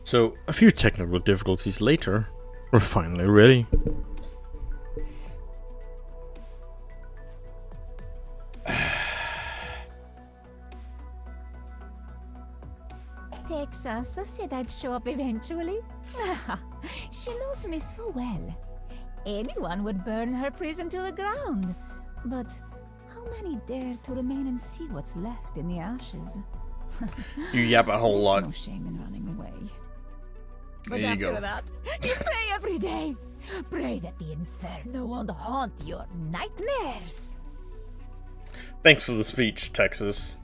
So, a few technical difficulties later, we're finally ready. Texas said I'd show up eventually. She knows me so well. Anyone would burn her prison to the ground. But how many dare to remain and see what's left in the ashes? You yap a whole lot. No shame in running away. There But you after go. that, you pray every day. Pray that the inferno won't haunt your nightmares. Thanks for the speech, Texas.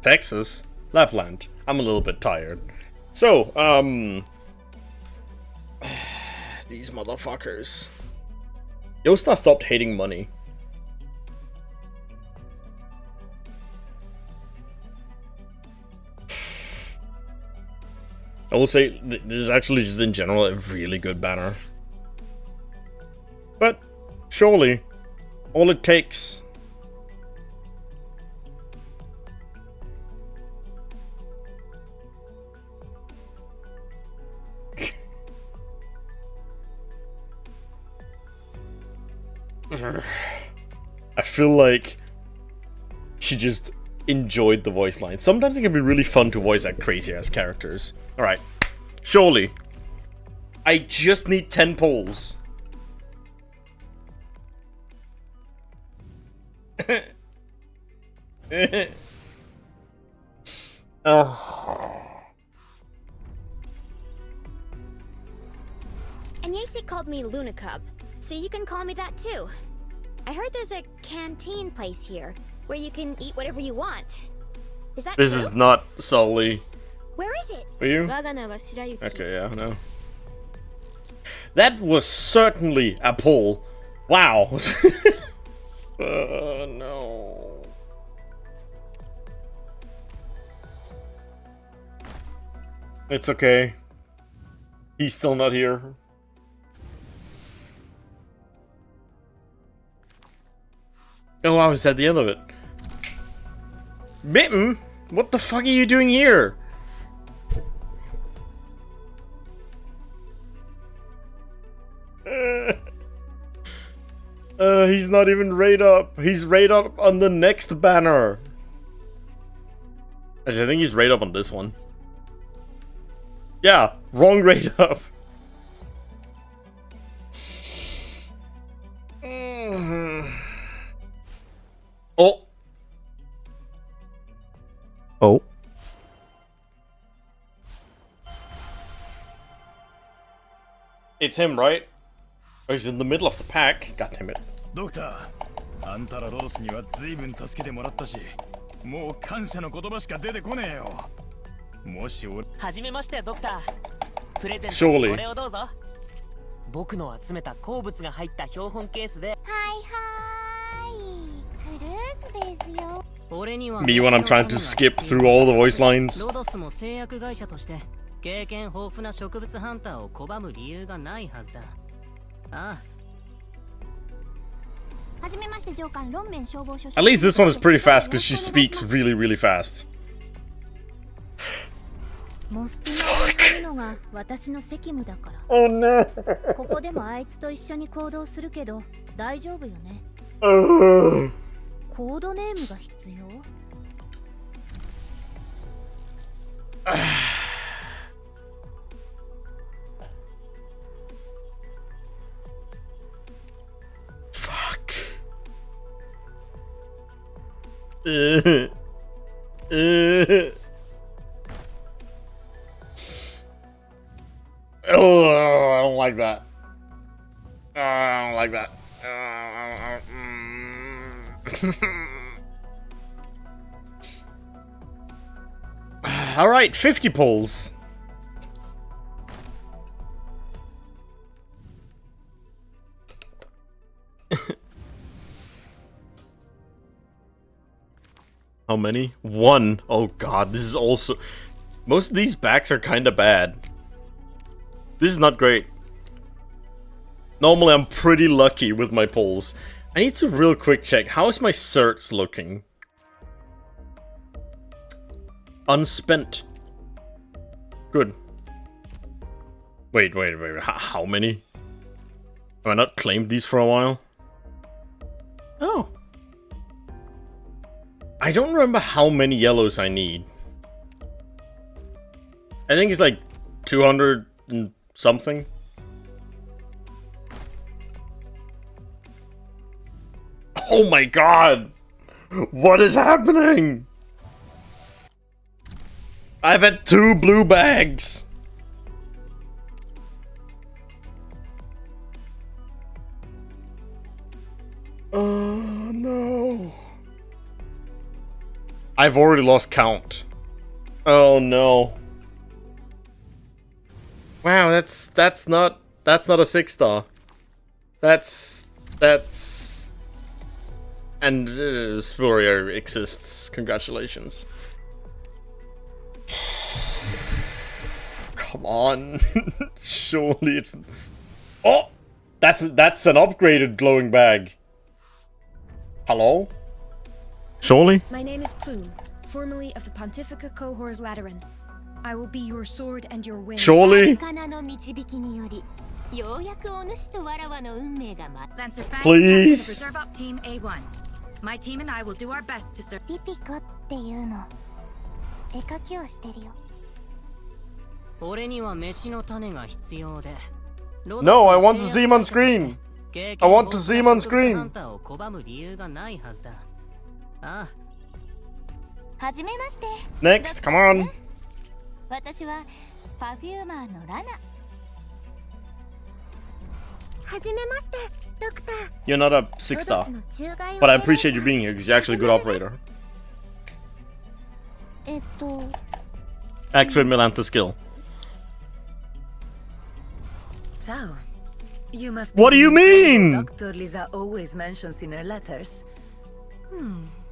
Texas? Lapland. I'm a little bit tired. So, these motherfuckers. Yosta stopped hating money. I will say, this is actually just in general a really good banner. But, surely, all it takes... I feel like she just enjoyed the voice line. Sometimes it can be really fun to voice act crazy ass characters. Alright. Surely. I just need 10 polls. And Yacey called me Luna Cub, so you can call me that too. I heard there's a canteen place here, where you can eat whatever you want. Is that This true? is not Sully. Where is it? Are you? Okay, Okay, yeah, no. That was certainly a poll. Wow. No. It's okay. He's still not here. Oh, I was at the end of it. Mitten? What the fuck are you doing here? He's not even rate up. He's rate up on the next banner. Actually, I think he's rate up on this one. Yeah, wrong rate up. Oh. Oh. It's him, right? Oh, he's in the middle of the pack. God damn it. ドクター、あんたらロースには随分助けてもらったし、もう感謝の言葉しか出てこねえよ。もし俺、はじめましてドクター。プレゼント Surely. これをどうぞ。僕の集めた鉱物が入った標本ケースで。はいはい。クルーズですよ。俺には Me when I'm trying to skip through all the voice lines. ロドスも製薬会社として経験豊富な植物ハンターを拒む理由がないはずだ。ああ。はじめまして上官、ロンメン消防署。 At least this one is pretty fast because she speaks really, really fast. モスティナをするのが私の責務だから。 Oh no. ここでもあいつと一緒に行動するけど大丈夫よね。コードネームが必要？ Fuck. Oh, I don't like that. I don't like that. All right, 50 polls. How many? 1. Oh god, this is also... Most of these backs are kinda bad. This is not great. Normally I'm pretty lucky with my polls. I need to real quick check. How is my certs looking? Unspent. Good. Wait. How many? Have I not claimed these for a while? Oh. I don't remember how many yellows I need. I think it's like 200 and something. Oh my god! What is happening? I've had 2 blue bags! Oh no. I've already lost count. Oh no. Wow, that's not a 6-star. That's and Spurrier exists. Congratulations. Come on. Surely it's... Oh! That's an upgraded glowing bag. Hello? Surely? My name is Plume, formerly of the Pontifica Cohors Lateran. I will be your sword and your wing. Surely? Lancer Fang, Please. Reserve Up Team A1. My team and I will do our best to serve. No, I want to see him on screen. I want to see him on screen. Next, come on. You're not a 6-star, but I appreciate you being here because you're actually a good operator. Activate Milanta skill. So, you must What do you mean? Dr. Lisa always mentions in her letters.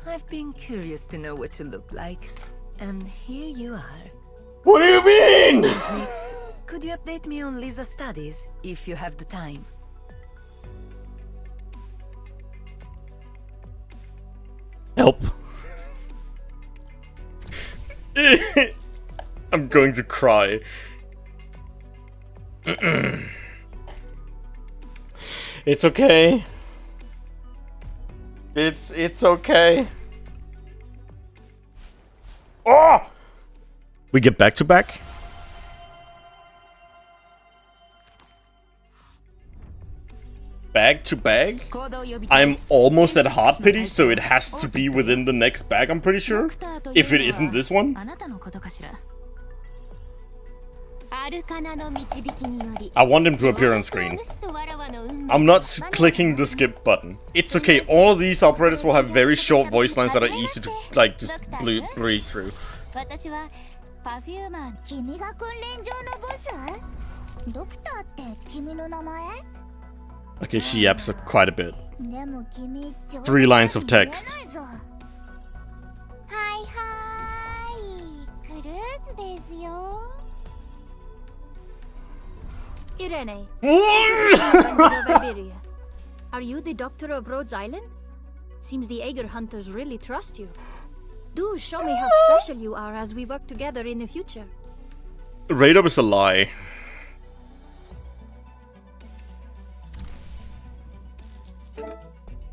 I've been curious to know what you look like. And here you are. What do you mean? Could you update me on Lisa's studies, if you have the time? Help. I'm going to cry. It's okay. It's okay. Oh! We get back to back? Bag to bag? I'm almost at heart pity, so it has to be within the next bag, I'm pretty sure. If it isn't this one. I want him to appear on screen. I'm not clicking the skip button. It's okay, all of these operators will have very short voice lines that are easy to, like, just breeze through. Okay, she yaps quite a bit. 3 lines of text. Irene. Are you the doctor of Rhodes Island? Seems the Aegir hunters really trust you. Do show me how special you are as we work together in the future. Radar is a lie.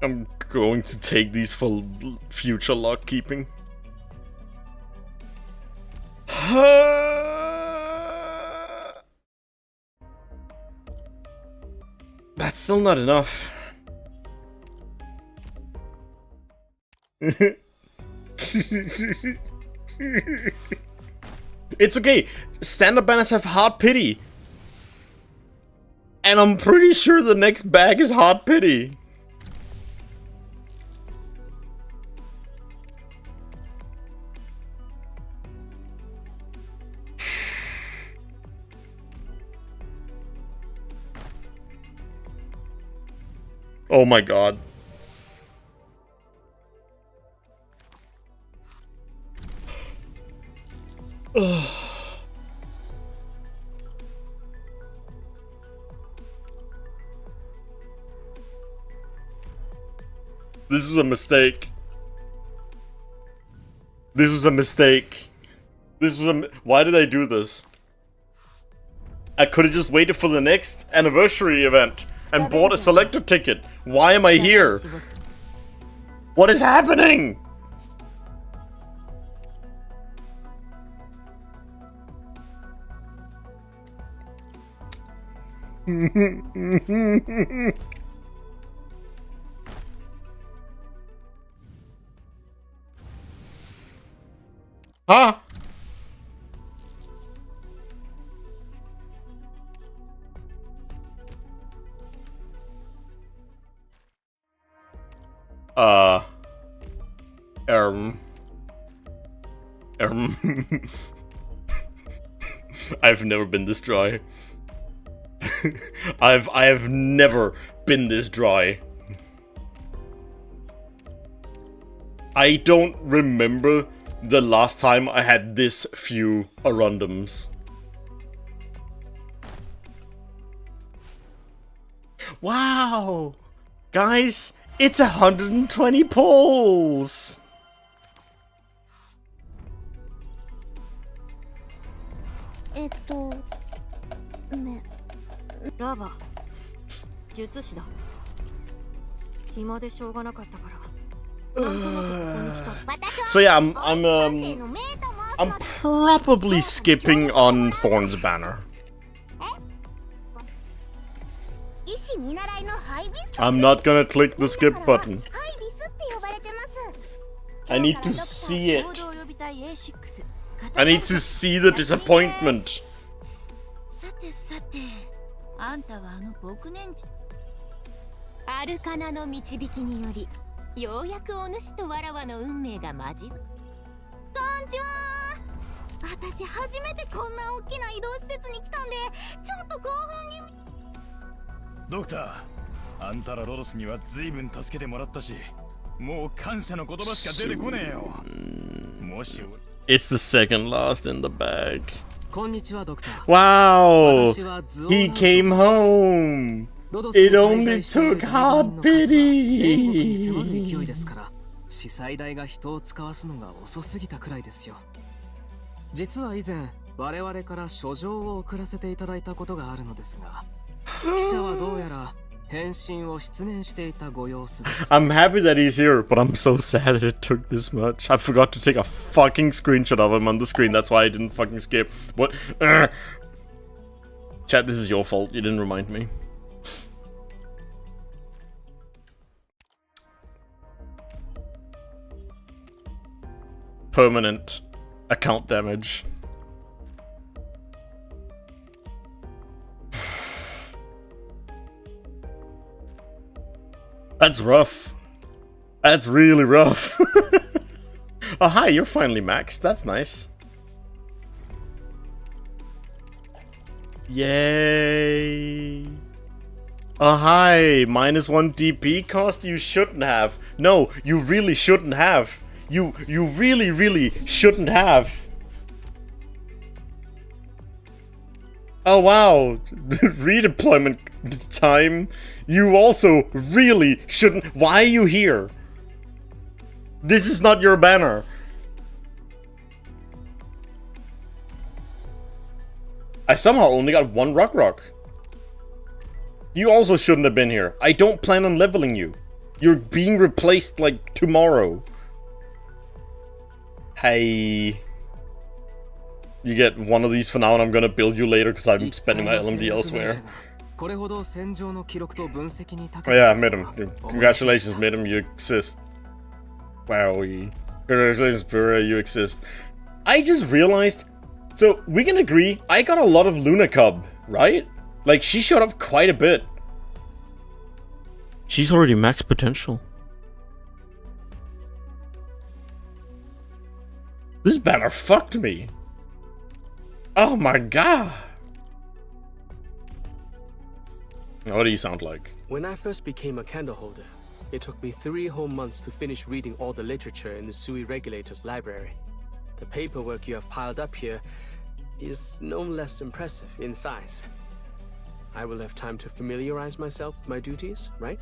I'm going to take these for future lock keeping. That's still not enough. It's okay. Standard banners have hard pity. And I'm pretty sure the next bag is hard pity. Oh my god. This was a mistake. This was a mistake. This was a... Why did I do this? I could have just waited for the next anniversary event and bought a selector ticket. Why am I here? What is happening? Huh? I've never been this dry. I have never been this dry. I don't remember the last time I had this few arundums. Wow! Guys, it's 120 polls! So yeah, I'm probably skipping on Thorn's banner. I'm not gonna click the skip button. I need to see it. I need to see the disappointment. アルカナの導きにより、ようやくお主とわらわの運命が交じる。こんちは。私初めてこんな大きな移動施設に来たんで、ちょっと興奮気味。ドクター、あんたらロドスには随分助けてもらったし、もう感謝の言葉しか出てこねえよ。もし。It's the second last in the bag. こんにちは、ドクター。Wow! He came home! It only took hard pity! 司祭代が人を使わすのが遅すぎたくらいですよ。実は以前、我々から書状を送らせていただいたことがあるのですが、記者はどうやら返信を失念していたご様子です。I'm happy that he's here, but I'm so sad that it took this much. I forgot to take a fucking screenshot of him on the screen. That's why I didn't fucking skip. What? Chat, this is your fault. You didn't remind me. Permanent account damage. That's rough. That's really rough. Oh, hi, you're finally maxed. That's nice. Yay. Oh, hi. -1 DP cost? You shouldn't have. No, you really shouldn't have. You really shouldn't have. Oh wow, redeployment time. You also really shouldn't. Why are you here? This is not your banner. I somehow only got one rock. You also shouldn't have been here. I don't plan on leveling you. You're being replaced like tomorrow. Hey. You get one of these for now and I'm gonna build you later because I'm spending my LMD elsewhere. Oh yeah, I made him. Congratulations, made him, you exist. Wowie. Congratulations, Pura, you exist. I just realized, so we can agree, I got a lot of Luna Cub, right? Like, she showed up quite a bit. She's already max potential. This banner fucked me. Oh my god. What do you sound like? When I first became a candle holder, it took me 3 whole months to finish reading all the literature in the SUI Regulator's library. The paperwork you have piled up here is no less impressive in size. I will have time to familiarize myself with my duties, right?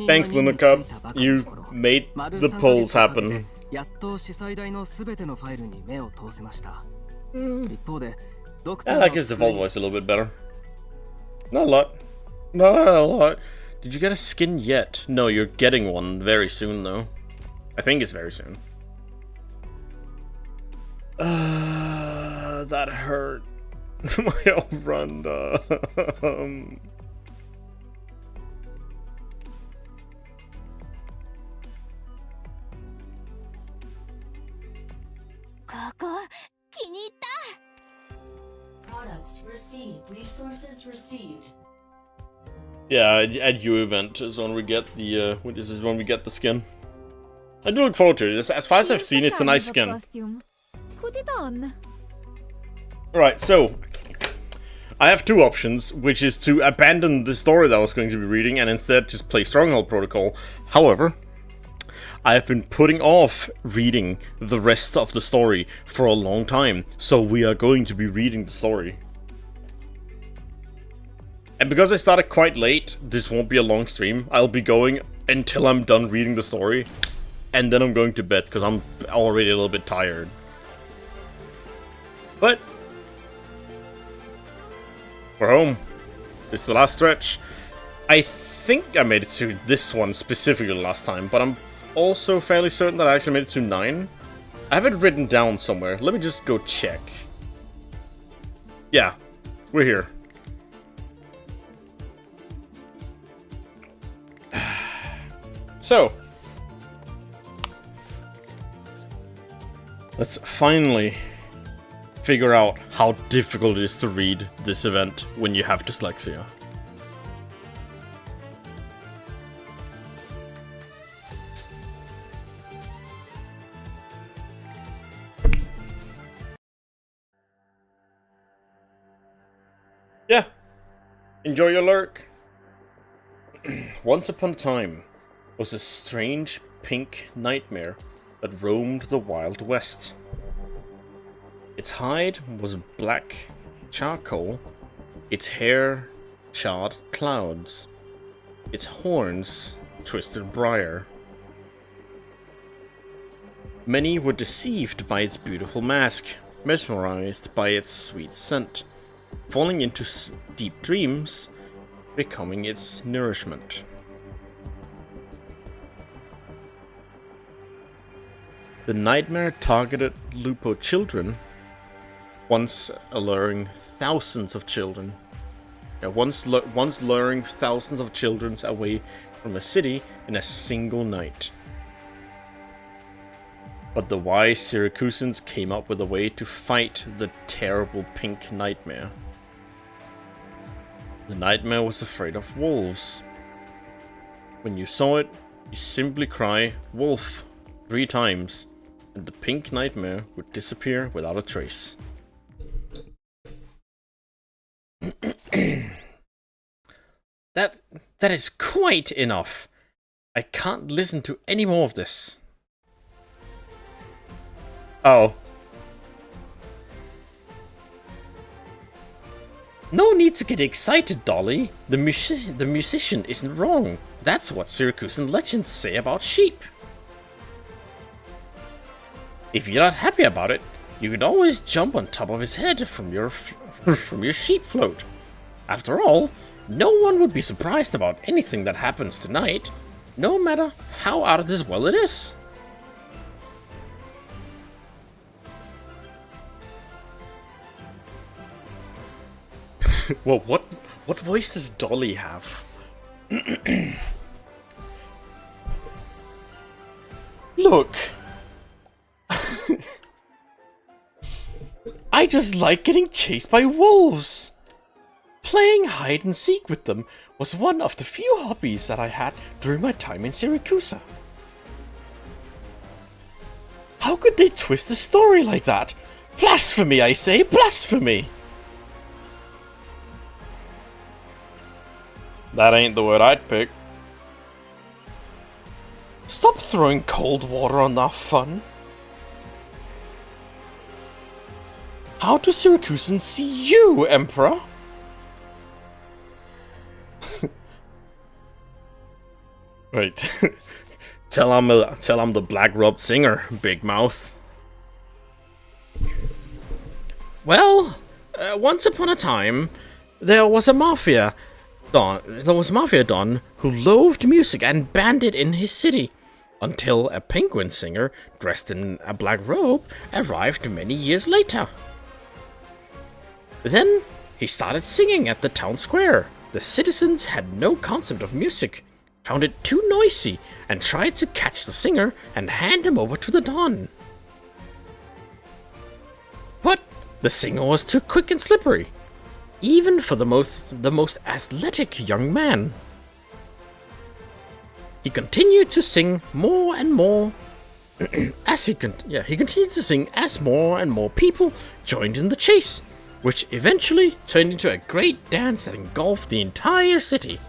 Thanks, Luna Cub. You made the polls happen. やっと司祭台のすべてのファイルに目を通せました。一方で、ドクター I like his default voice a little bit better. Not a lot. Not a lot. Did you get a skin yet? No, you're getting one very soon, though. I think it's very soon. That hurt. My old Runda. ここ気に入った。 Products received. Resources received. Yeah, at U event is when we get the this is when we get the skin. I do look forward to it. As far as I've seen, it's a nice skin. Costume. Put it on. Right, so I have two options, which is to abandon the story that I was going to be reading and instead just play Stronghold Protocol. However, I have been putting off reading the rest of the story for a long time, so we are going to be reading the story. And because I started quite late, this won't be a long stream. I'll be going until I'm done reading the story, and then I'm going to bed because I'm already a little bit tired. But we're home. It's the last stretch. I think I made it to this one specifically last time, but I'm also fairly certain that I actually made it to 9. I have it written down somewhere. Let me just go check. Yeah, we're here. So, let's finally figure out how difficult it is to read this event when you have dyslexia. Yeah, enjoy your lurk. Once upon a time was a strange pink nightmare that roamed the Wild West. Its hide was black charcoal, its hair charred clouds, its horns twisted briar. Many were deceived by its beautiful mask, mesmerized by its sweet scent, falling into deep dreams, becoming its nourishment. The nightmare targeted Lupo children, once luring thousands of children. Once luring thousands of children away from a city in a single night. But the wise Syracusans came up with a way to fight the terrible pink nightmare. The nightmare was afraid of wolves. When you saw it, you simply cry, "Wolf," 3 times, and the pink nightmare would disappear without a trace. That is quite enough. I can't listen to any more of this. Oh. No need to get excited, Dolly. The musician isn't wrong. That's what Syracusan legends say about sheep. If you're not happy about it, you could always jump on top of his head from your sheep float. After all, no one would be surprised about anything that happens tonight, no matter how out of this world it is. Well, what voice does Dolly have? Look. I just like getting chased by wolves. Playing hide and seek with them was one of the few hobbies that I had during my time in Syracuse. How could they twist the story like that? Blasphemy, I say, blasphemy! That ain't the word I'd pick. Stop throwing cold water on our fun. How do Syracusans see you, Emperor? Right. Tell I'm the black-robed singer, Big Mouth. Well, once upon a time, there was a mafia don who loathed music and banned it in his city, until a penguin singer dressed in a black robe arrived many years later. Then he started singing at the town square. The citizens had no concept of music, found it too noisy, and tried to catch the singer and hand him over to the Don. But the singer was too quick and slippery, even for the most athletic young man. He continued to sing more and more he continued to sing as more and more people joined in the chase, which eventually turned into a great dance that engulfed the entire city.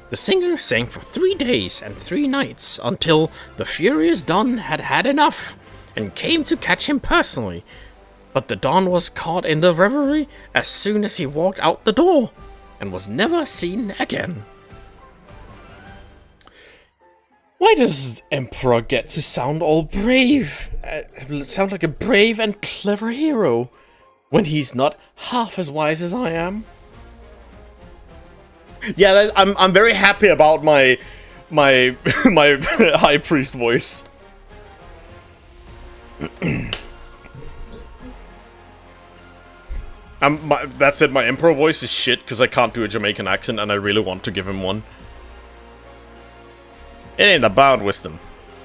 The singer sang for 3 days and 3 nights until the furious Don had had enough and came to catch him personally. But the Don was caught in the revelry as soon as he walked out the door and was never seen again. Why does Emperor get to sound all brave? Sound like a brave and clever hero when he's not half as wise as I am? Yeah, I'm very happy about my high priest voice. That said, my Emperor voice is shit because I can't do a Jamaican accent, and I really want to give him one. It ain't about wisdom.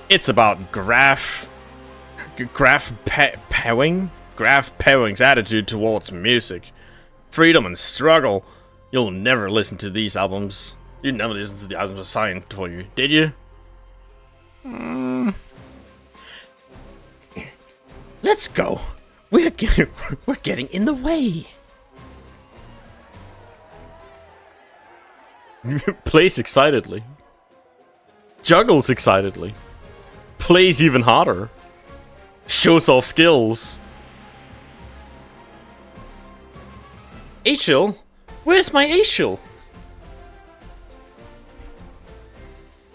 It's about Graf Pewing's attitude towards music. Freedom and struggle. You'll never listen to these albums. You never listened to the albums assigned for you, did you? Let's go. We're getting in the way. Plays excitedly. Juggles excitedly. Plays even harder. Shows off skills. Achel? Where's my Achel?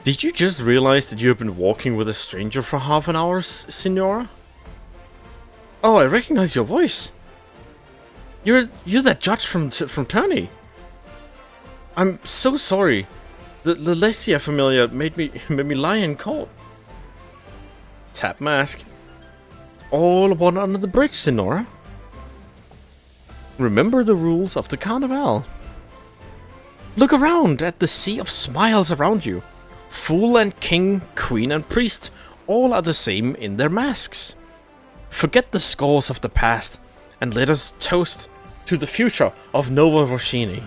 Did you just realize that you have been walking with a stranger for half an hour, Signora? Oh, I recognize your voice. You're that judge from Turney. I'm so sorry. The Dyslexia familiar made me lie in court. Tap mask. All one under the bridge, Signora. Remember the rules of the Carnival. Look around at the sea of smiles around you. Fool and king, queen and priest, all are the same in their masks. Forget the scores of the past, and let us toast to the future of Nova Roshini.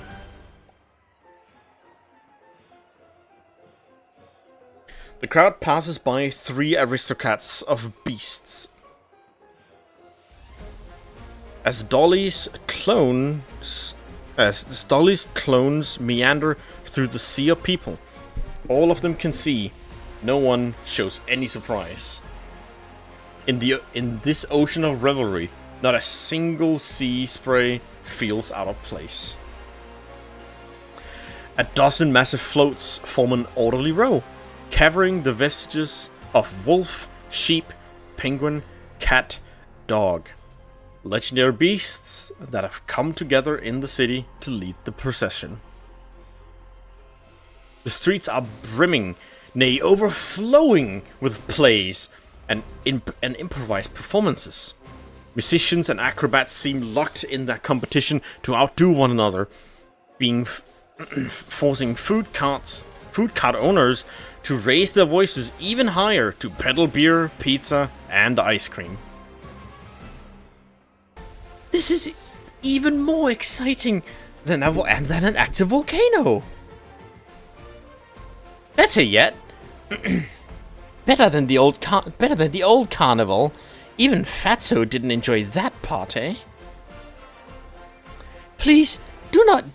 The crowd passes by 3 aristocrats of beasts. As Dolly's clones meander through the sea of people, all of them can see. No one shows any surprise. In this ocean of revelry, not a single sea spray feels out of place. A dozen massive floats form an orderly row, covering the vestiges of wolf, sheep, penguin, cat, dog. Legendary beasts that have come together in the city to lead the procession. The streets are brimming, nay overflowing with plays and improvised performances. Musicians and acrobats seem locked in their competition to outdo one another, forcing food cart owners to raise their voices even higher to peddle beer, pizza, and ice cream. This is even more exciting than an active volcano. Better yet, better than the old carnival. Even Fatso didn't enjoy that part, eh? Please don't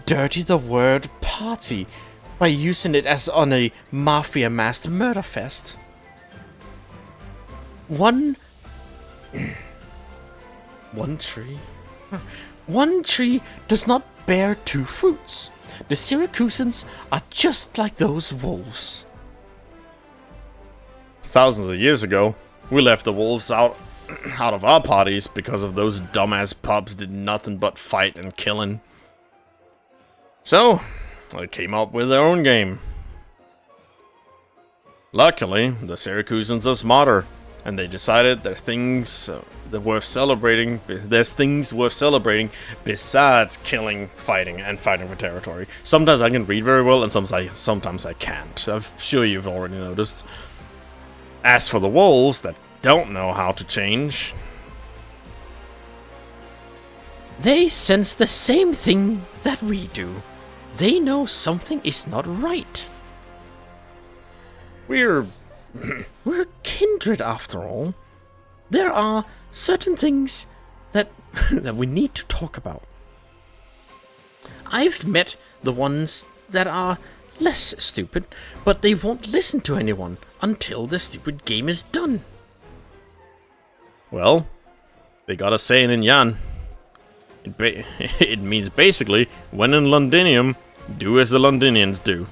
dirty the word party by using it as on a mafia masked murder fest. One tree does not bear 2 fruits. The Syracusans are just like those wolves. thousands of years ago, we left the wolves out of our parties because of those dumbass pups did nothing but fight and killing. So, they came up with their own game. Luckily, the Syracusans are smarter, and they decided there's things worth celebrating besides killing, fighting, and fighting for territory. Sometimes I can read very well, and sometimes I can't. I'm sure you've already noticed. As for the wolves that don't know how to change, they sense the same thing that we do. They know something is not right. We're kindred after all. There are certain things that we need to talk about. I've met the ones that are less stupid, but they won't listen to anyone until the stupid game is done. Well, they got a saying in Yan. It means basically, when in Londinium, do as the Londinians do.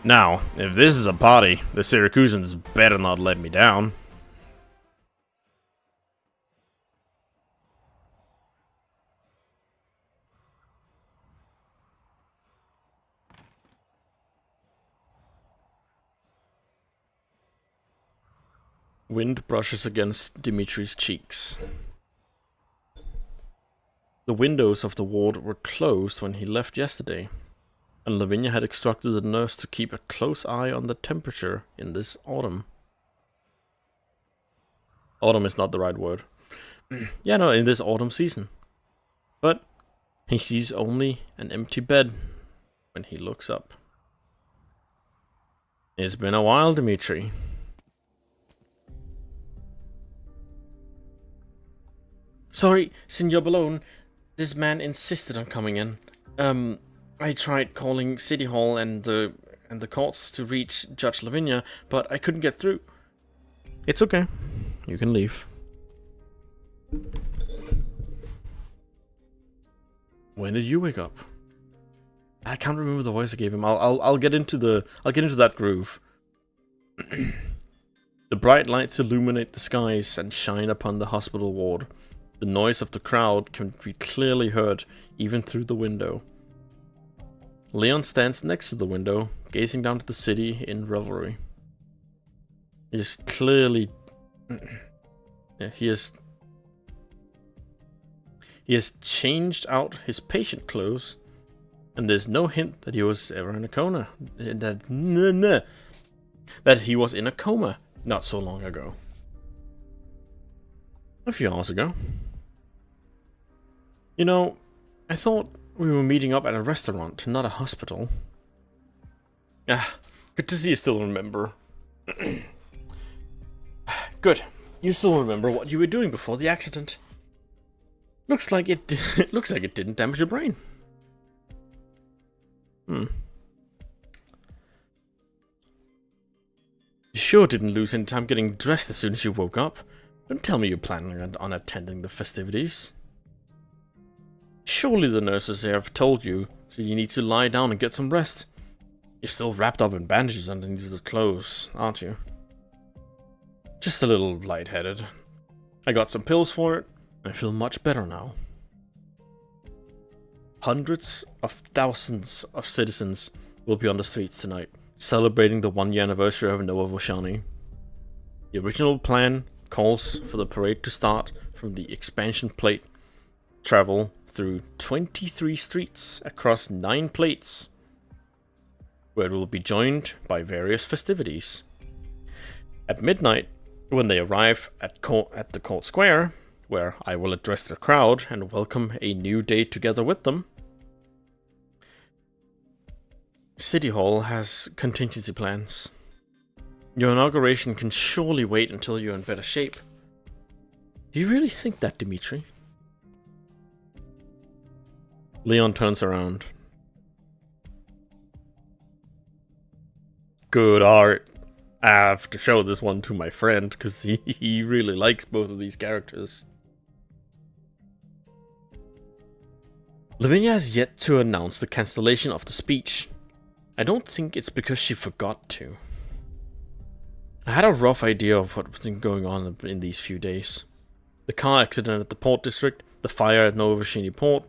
Now, if this is a party, the Syracusans better not let me down. Wind brushes against Dimitri's cheeks. The windows of the ward were closed when he left yesterday, and Lavinia had instructed the nurse to keep a close eye on the temperature in this autumn. Autumn is not the right word. Yeah, no, in this autumn season. But he sees only an empty bed when he looks up. It's been a while, Dimitri. Sorry, Signor Balone. This man insisted on coming in. I tried calling City Hall and the courts to reach Judge Lavinia, but I couldn't get through. It's okay. You can leave. When did you wake up? I can't remember the voice I gave him. I'll get into that groove. The bright lights illuminate the skies and shine upon the hospital ward. The noise of the crowd can be clearly heard even through the window. Leon stands next to the window, gazing down to the city in revelry. He is clearly... He has changed out his patient clothes, and there's no hint that he was ever in a coma. That he was in a coma not so long ago. A few hours ago. You know, I thought we were meeting up at a restaurant, not a hospital. Ah, good to see you still remember. Good. You still remember what you were doing before the accident. Looks like it didn't damage your brain. You sure didn't lose any time getting dressed as soon as you woke up. Don't tell me you're planning on attending the festivities. Surely the nurses here have told you, so you need to lie down and get some rest. You're still wrapped up in bandages underneath the clothes, aren't you? Just a little lightheaded. I got some pills for it, and I feel much better now. Hundreds of thousands of citizens will be on the streets tonight, celebrating the 1-year anniversary of Nova Voshani. The original plan calls for the parade to start from the expansion plate, travel through 23 streets across 9 plates, where it will be joined by various festivities. At midnight, when they arrive at the court square, where I will address the crowd and welcome a new day together with them, City Hall has contingency plans. Your inauguration can surely wait until you're in better shape. Do you really think that, Dimitri? Leon turns around. Good art. I have to show this one to my friend, because he really likes both of these characters. Lavinia has yet to announce the cancellation of the speech. I don't think it's because she forgot to. I had a rough idea of what was going on in these few days. The car accident at the port district, the fire at Novashini port.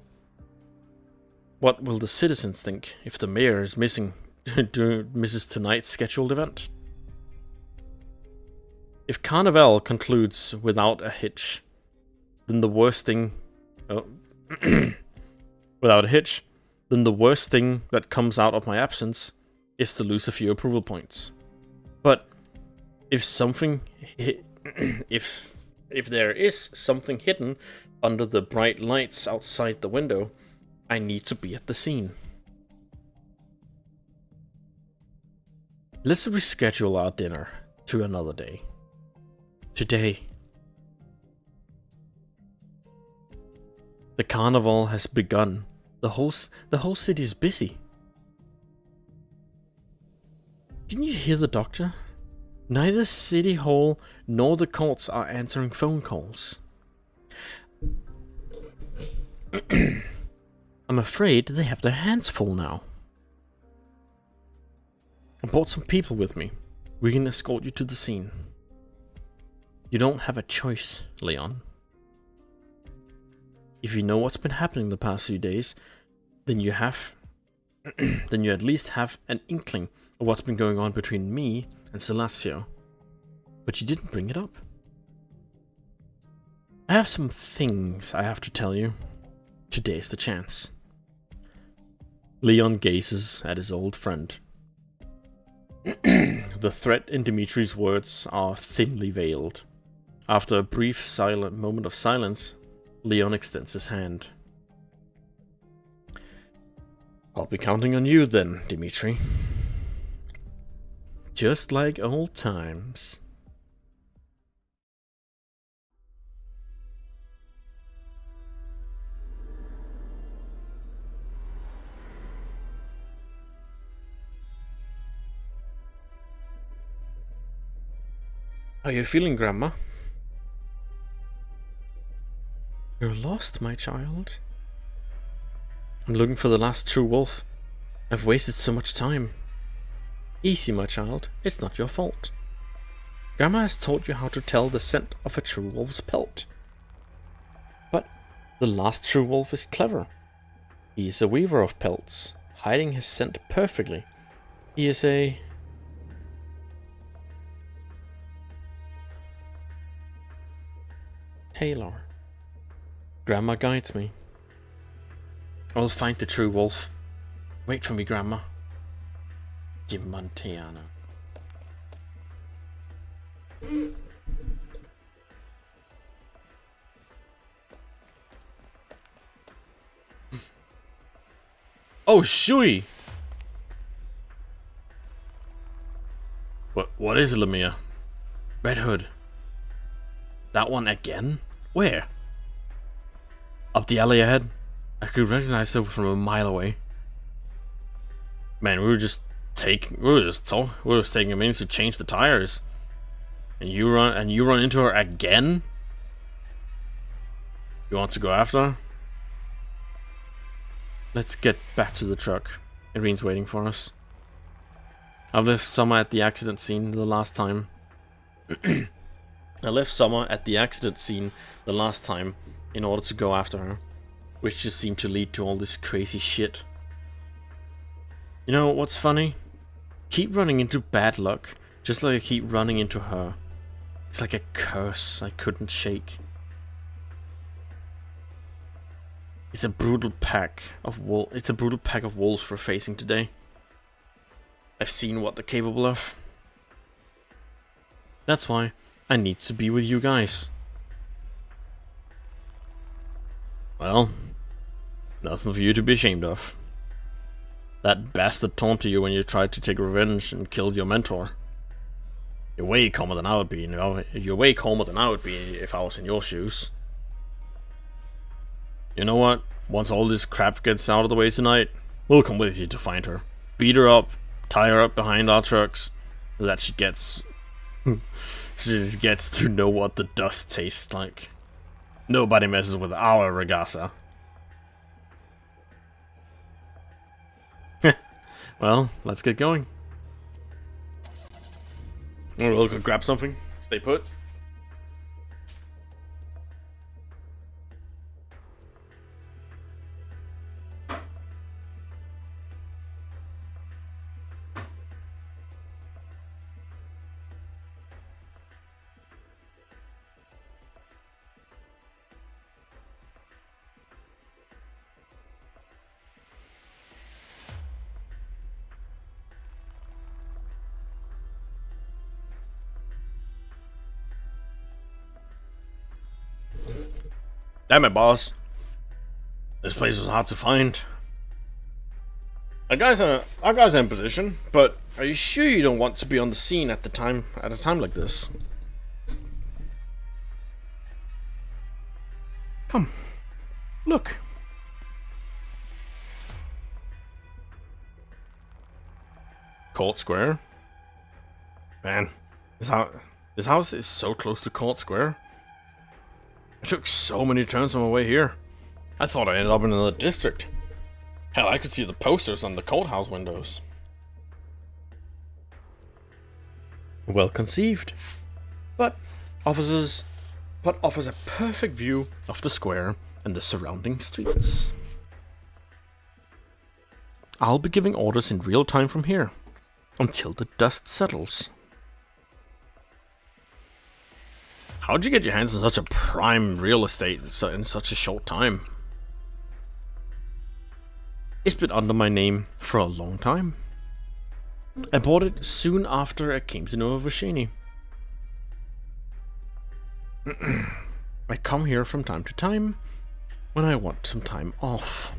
What will the citizens think if the mayor is misses tonight's scheduled event? If Carnival concludes without a hitch, then the worst thing... without a hitch, then the worst thing that comes out of my absence is to lose a few approval points. But if something... if there is something hidden under the bright lights outside the window, I need to be at the scene. Let's reschedule our dinner to another day. Today. The carnival has begun. The whole city is busy. Didn't you hear the doctor? Neither City Hall nor the courts are answering phone calls. I'm afraid they have their hands full now. I brought some people with me. We can escort you to the scene. You don't have a choice, Leon. If you know what's been happening the past few days, then you have... then you at least have an inkling of what's been going on between me and Celestio. But you didn't bring it up. I have some things I have to tell you. Today's the chance. Leon gazes at his old friend. The threat in Dimitri's words are thinly veiled. After a brief moment of silence, Leon extends his hand. I'll be counting on you then, Dimitri. Just like old times. How are you feeling, Grandma? You're lost, my child. I'm looking for the last true wolf. I've wasted so much time. Easy, my child. It's not your fault. Grandma has taught you how to tell the scent of a true wolf's pelt. But the last true wolf is clever. He is a weaver of pelts, hiding his scent perfectly. He is a... tailor. Grandma guides me. I will find the true wolf. Wait for me, Grandma. Dimontiana. Oh, Shui! What is it, Lemire? Red Hood. That one again? Where? Up the alley ahead. I could recognize it from a mile away. Man, we were just taking a minute to change the tires. And you run into her again? You want to go after her? Let's get back to the truck. Irene's waiting for us. I left Summer at the accident scene the last time. I left Summer at the accident scene the last time in order to go after her, which just seemed to lead to all this crazy shit. You know what's funny? Keep running into bad luck, just like I keep running into her. It's like a curse I couldn't shake. It's a brutal pack of wolves we're facing today. I've seen what they're capable of. That's why I need to be with you guys. Well, nothing for you to be ashamed of. That bastard taunted you when you tried to take revenge and killed your mentor. You're way calmer than I would be. You're way calmer than I would be if I was in your shoes. You know what? Once all this crap gets out of the way tonight, we'll come with you to find her. Beat her up, tie her up behind our trucks, so that she gets to know what the dust tastes like. Nobody messes with our Regassa. Well, let's get going. We'll go grab something. Stay put. Damn it, boss. This place was hard to find. Our guys are in position, but are you sure you don't want to be on the scene at a time like this? Come, look. Court Square. Man, this house is so close to Court Square. I took so many turns on my way here. I thought I ended up in another district. Hell, I could see the posters on the courthouse windows. Well conceived, but offers a perfect view of the square and the surrounding streets. I'll be giving orders in real time from here, until the dust settles. How'd you get your hands on such a prime real estate in such a short time? It's been under my name for a long time. I bought it soon after I came to know Vashini. I come here from time to time when I want some time off.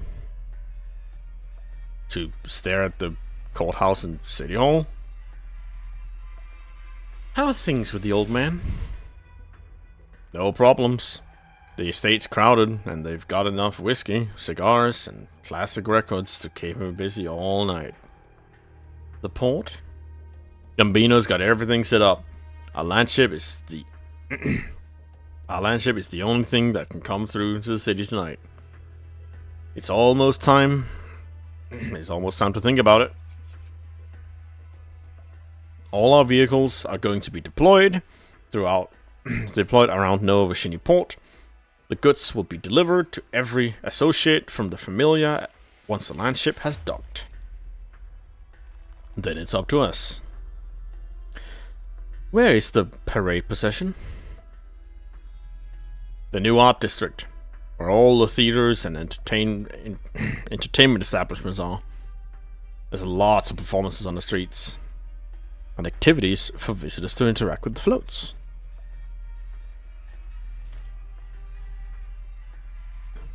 To stare at the courthouse and city hall. How are things with the old man? No problems. The estate's crowded, and they've got enough whiskey, cigars, and classic records to keep him busy all night. The port? Gambino's got everything set up. Our landship is the only thing that can come through to the city tonight. It's almost time. It's almost time to think about it. All our vehicles are going to be deployed around Nova Vashini Port. The goods will be delivered to every associate from the Familia once the landship has docked. Then it's up to us. Where is the parade procession? The new art district, where all the theaters and entertainment establishments are. There's lots of performances on the streets, and activities for visitors to interact with the floats.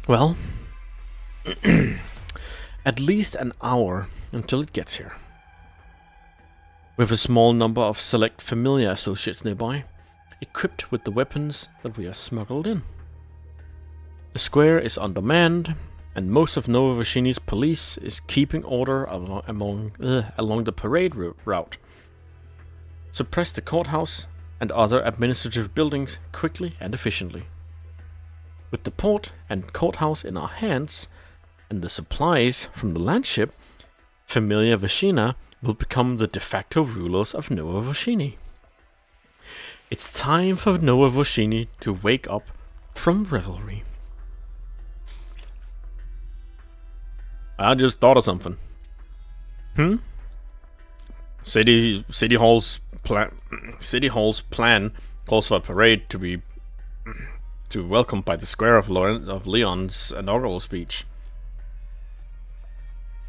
Well, at least an hour until it gets here. We have a small number of select Familia associates nearby, equipped with the weapons that we have smuggled in. The square is undermanned, and most of Nova Vashini's police is keeping order along the parade route. Suppress the courthouse and other administrative buildings quickly and efficiently. With the port and courthouse in our hands, and the supplies from the landship, Familia Vashina will become the de facto rulers of Nova Vashini. It's time for Nova Vashini to wake up from revelry. I just thought of something. City Hall's plan calls for a parade to be welcomed by the square of Leon's inaugural speech.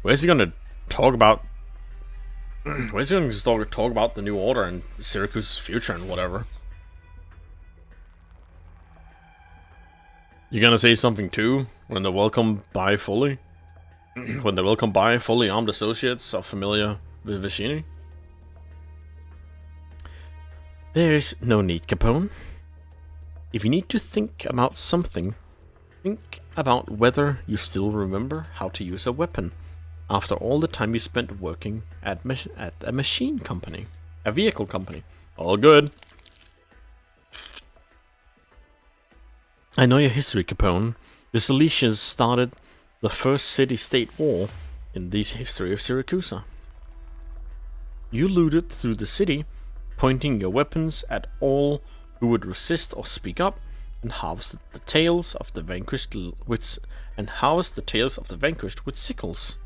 Where's he going to talk about? Where's he going to talk about the new order and Syracuse's future and whatever? You gonna say something too when they welcome by fully armed associates of Familia Vashini? There's no need, Capone. If you need to think about something, think about whether you still remember how to use a weapon after all the time you spent working at a machine company, a vehicle company. All good. I know your history, Capone. The Silesians started the first city-state war in the history of Syracuse. You looted through the city pointing your weapons at all who would resist or speak up, and harvest the tails of the vanquished with sickles.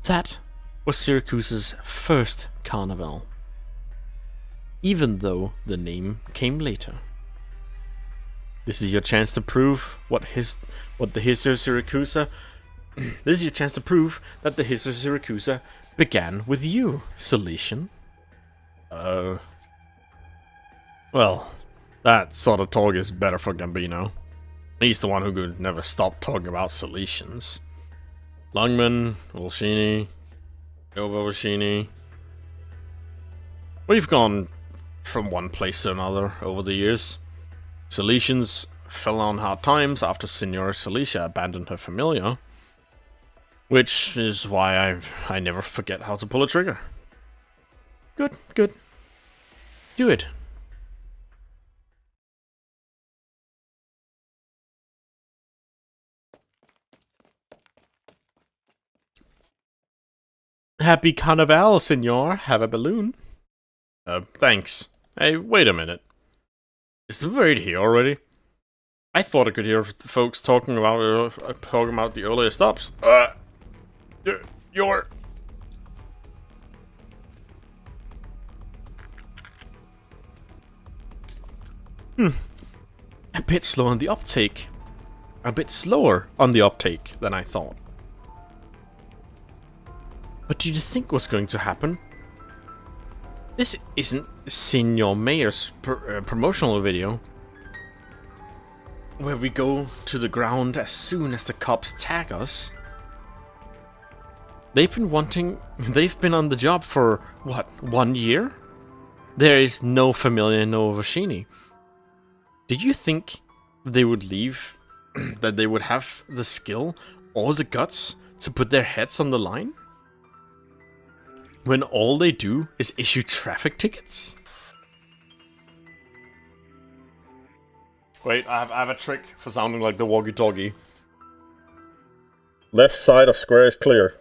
That was Syracuse's first carnival, even though the name came later. This is your chance to prove the history of Syracusa. This is your chance to prove that the history of Syracusa began with you, Cilician. Well, that sort of talk is better for Gambino. He's the one who could never stop talking about Cilicians. Lungman, Volshini, Nova Volshini. We've gone from one place to another over the years. Cilicians fell on hard times after Signora Cilicia abandoned her familia, which is why I never forget how to pull a trigger. Good, good. Do it. Happy Carnival, senor. Have a balloon. Thanks. Hey, wait a minute. Is the raid here already? I thought I could hear folks talking about the earlier stops. You're... A bit slow on the uptake. A bit slower on the uptake than I thought. What did you think was going to happen? This isn't Senior Mayor's promotional video, where we go to the ground as soon as the cops tag us. They've been on the job for, what, 1 year? There is no familiar in Nova Volshini. Did you think they would leave, that they would have the skill or the guts to put their heads on the line? When all they do is issue traffic tickets? Wait, I have a trick for sounding like the walkie-talkie. Left side of square is clear.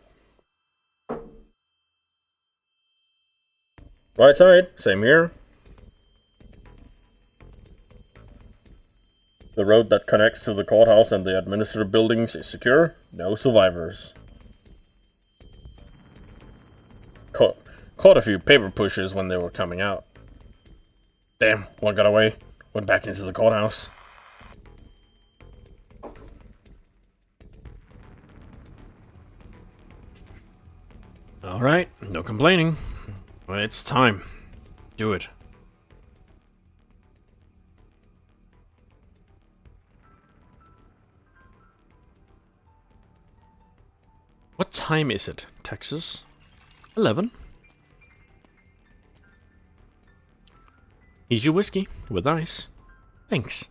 Right side, same here. The road that connects to the courthouse and the administrative buildings is secure. No survivors. Caught a few paper pushers when they were coming out. Damn, one got away. Went back into the courthouse. Alright, no complaining. Well, it's time. Do it. What time is it, Texas? 11. Here's your whiskey, with ice. Thanks.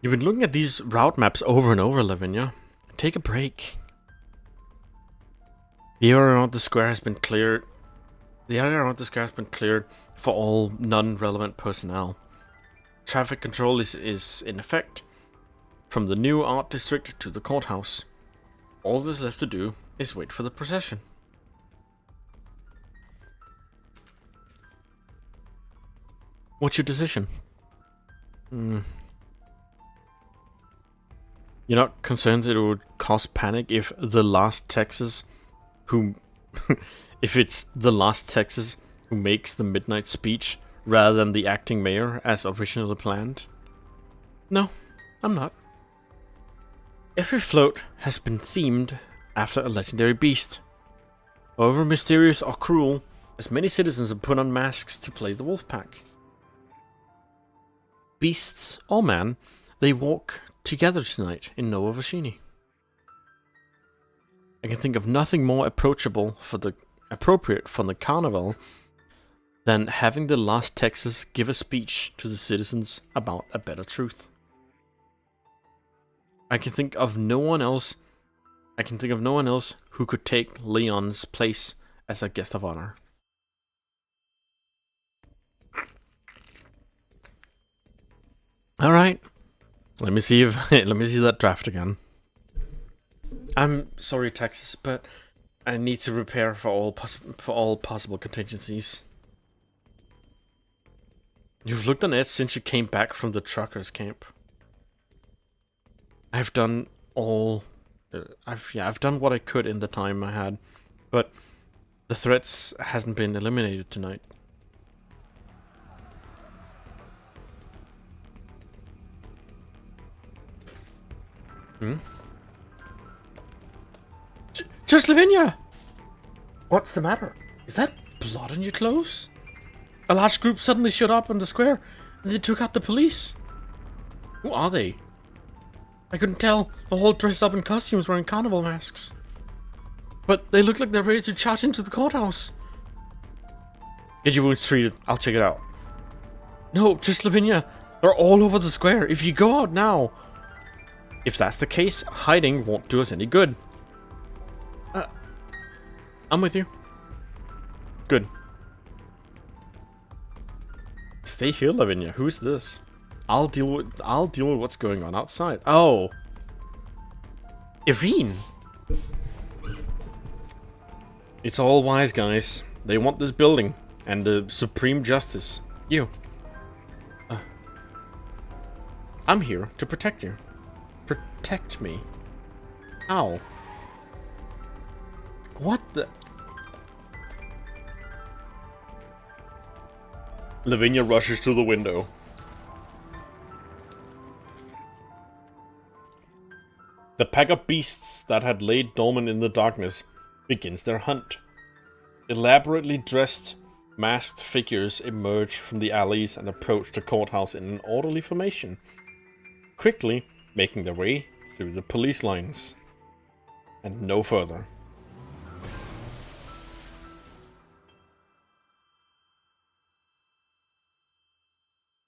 You've been looking at these route maps over and over, Lavinia. Take a break. The area around the square has been cleared. The area around the square has been cleared for all non-relevant personnel. Traffic control is in effect from the new art district to the courthouse. All that's left to do is wait for the procession. What's your decision? You're not concerned that it would cause panic if the last Texas if it's the last Texas who makes the midnight speech rather than the acting mayor as originally planned? No, I'm not. Every float has been themed after a legendary beast. However mysterious or cruel, as many citizens have put on masks to play the wolf pack. Beasts or man, they walk together tonight in Nova Volshini. I can think of nothing more appropriate for the carnival than having the last Texas give a speech to the citizens about a better truth. I can think of no one else who could take Leon's place as a guest of honor. All right, let me see that draft again. I'm sorry, Texas, but I need to prepare for all possible contingencies. You've looked on edge since you came back from the truckers' camp. I've done all... I've done what I could in the time I had, but the threats hasn't been eliminated tonight. Just Lavinia! What's the matter? Is that blood on your clothes? A large group suddenly showed up on the square, and they took out the police. Who are they? I couldn't tell. They're all dressed up in costumes wearing carnival masks. But they look like they're ready to charge into the courthouse. Get your wounds treated. I'll check it out. No, just Lavinia. They're all over the square. If you go out now... If that's the case, hiding won't do us any good. I'm with you. Good. Stay here, Lavinia. Who's this? I'll deal with what's going on outside. Oh. Irene. It's all wise, guys. They want this building and the supreme justice. You. I'm here to protect you. Protect me. How? What the... Lavinia rushes to the window. The pack of beasts that had laid dormant in the darkness begins their hunt. Elaborately dressed, masked figures emerge from the alleys and approach the courthouse in an orderly formation, quickly making their way through the police lines. And no further.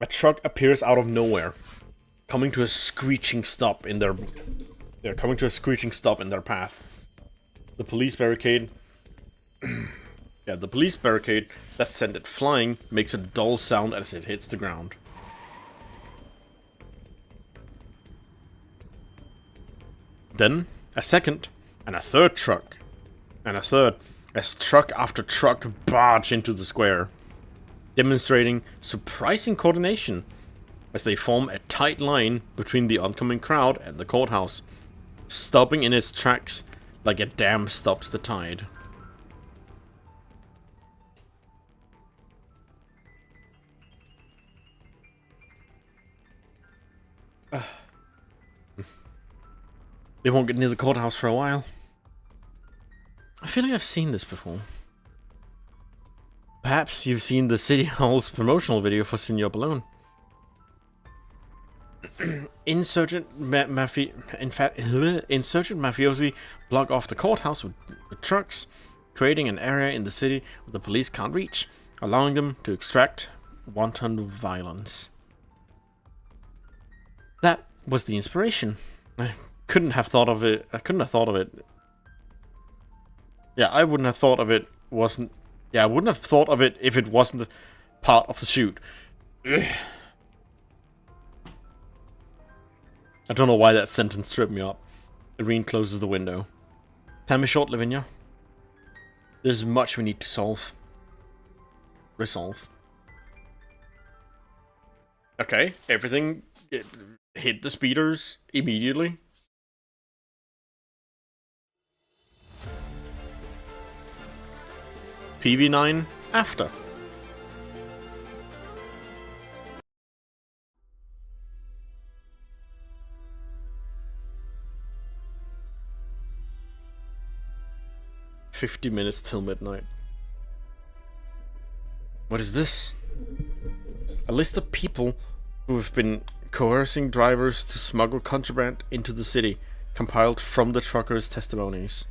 A truck appears out of nowhere, coming to a screeching stop in their... They're coming to a screeching stop in their path. The police barricade... the police barricade that sent it flying makes a dull sound as it hits the ground. Then, a second, and a third truck, and a third, as truck after truck barge into the square, demonstrating surprising coordination as they form a tight line between the oncoming crowd and the courthouse, stopping in its tracks like a dam stops the tide. They won't get near the courthouse for a while. I feel like I've seen this before. Perhaps you've seen the City Hall's promotional video for Signor Balone. Insurgent mafiosi block off the courthouse with trucks, creating an area in the city where the police can't reach, allowing them to extract wanton violence. That was the inspiration. I couldn't have thought of it. Yeah, I wouldn't have thought of it wasn't. Yeah, I wouldn't have thought of it if it wasn't part of the shoot. Ugh. I don't know why that sentence tripped me up. Irene closes the window. Time is short, Lavinia. There's much we need to resolve. Okay, everything hit the speeders immediately. PV9 after. "50 minutes till midnight. What is this? A list of people who have been coercing drivers to smuggle contraband into the city, compiled from the truckers' testimonies.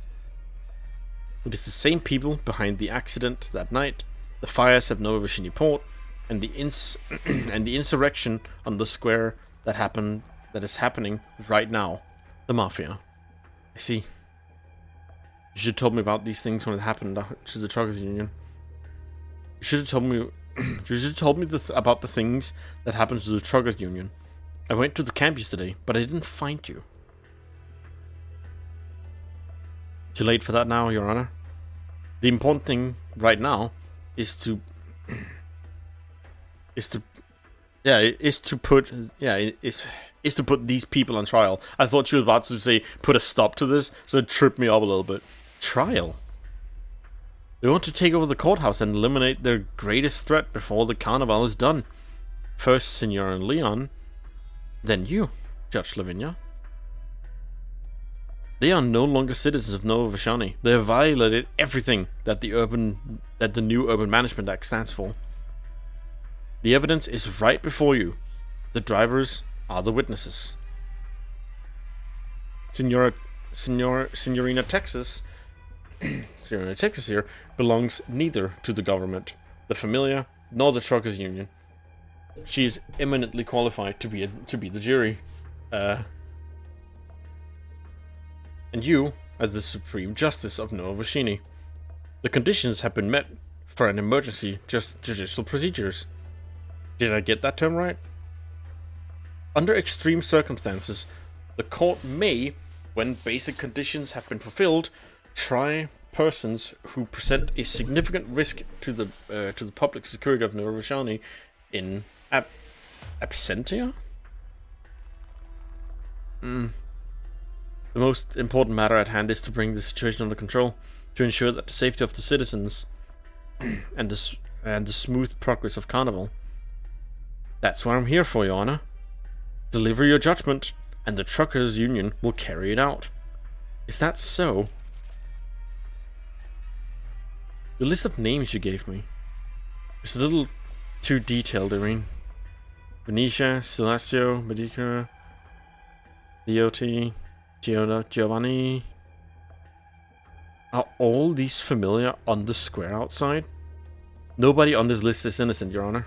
It is the same people behind the accident that night, the fires at Nova Vicini Port, and the insurrection on the square that is happening right now. The Mafia. I see. You should have told me about these things when it happened to the Truckers Union. You should have told me. You should have told me about the things that happened to the Truckers Union. I went to the camp yesterday, but I didn't find you. Too late for that now, Your Honor. The important thing right now is to put these people on trial. I thought she was about to say put a stop to this, so it tripped me up a little bit. Trial? They want to take over the courthouse and eliminate their greatest threat before the carnival is done. First Senor and Leon, then you, Judge Lavinia. They are no longer citizens of Nova Vashani. They have violated everything that the new Urban Management Act stands for. The evidence is right before you. The drivers are the witnesses. Signorina Texas here belongs neither to the government, the Familia, nor the Truckers Union. She is eminently qualified to be the jury. And you are the Supreme Justice of Nova Vashani. The conditions have been met for an emergency judicial procedures. Did I get that term right? Under extreme circumstances, the court may, when basic conditions have been fulfilled, try persons who present a significant risk to the public security of Nova Vashani in absentia? The most important matter at hand is to bring the situation under control, to ensure that the safety of the citizens and the smooth progress of Carnival. That's what I'm here for, Your Honor. Deliver your judgment, and the Truckers Union will carry it out. Is that so? The list of names you gave me is a little too detailed, Irene. Venetia, Silasio, Medica, Leotti, Giovanni. Are all these familiar on the square outside? Nobody on this list is innocent, Your Honor.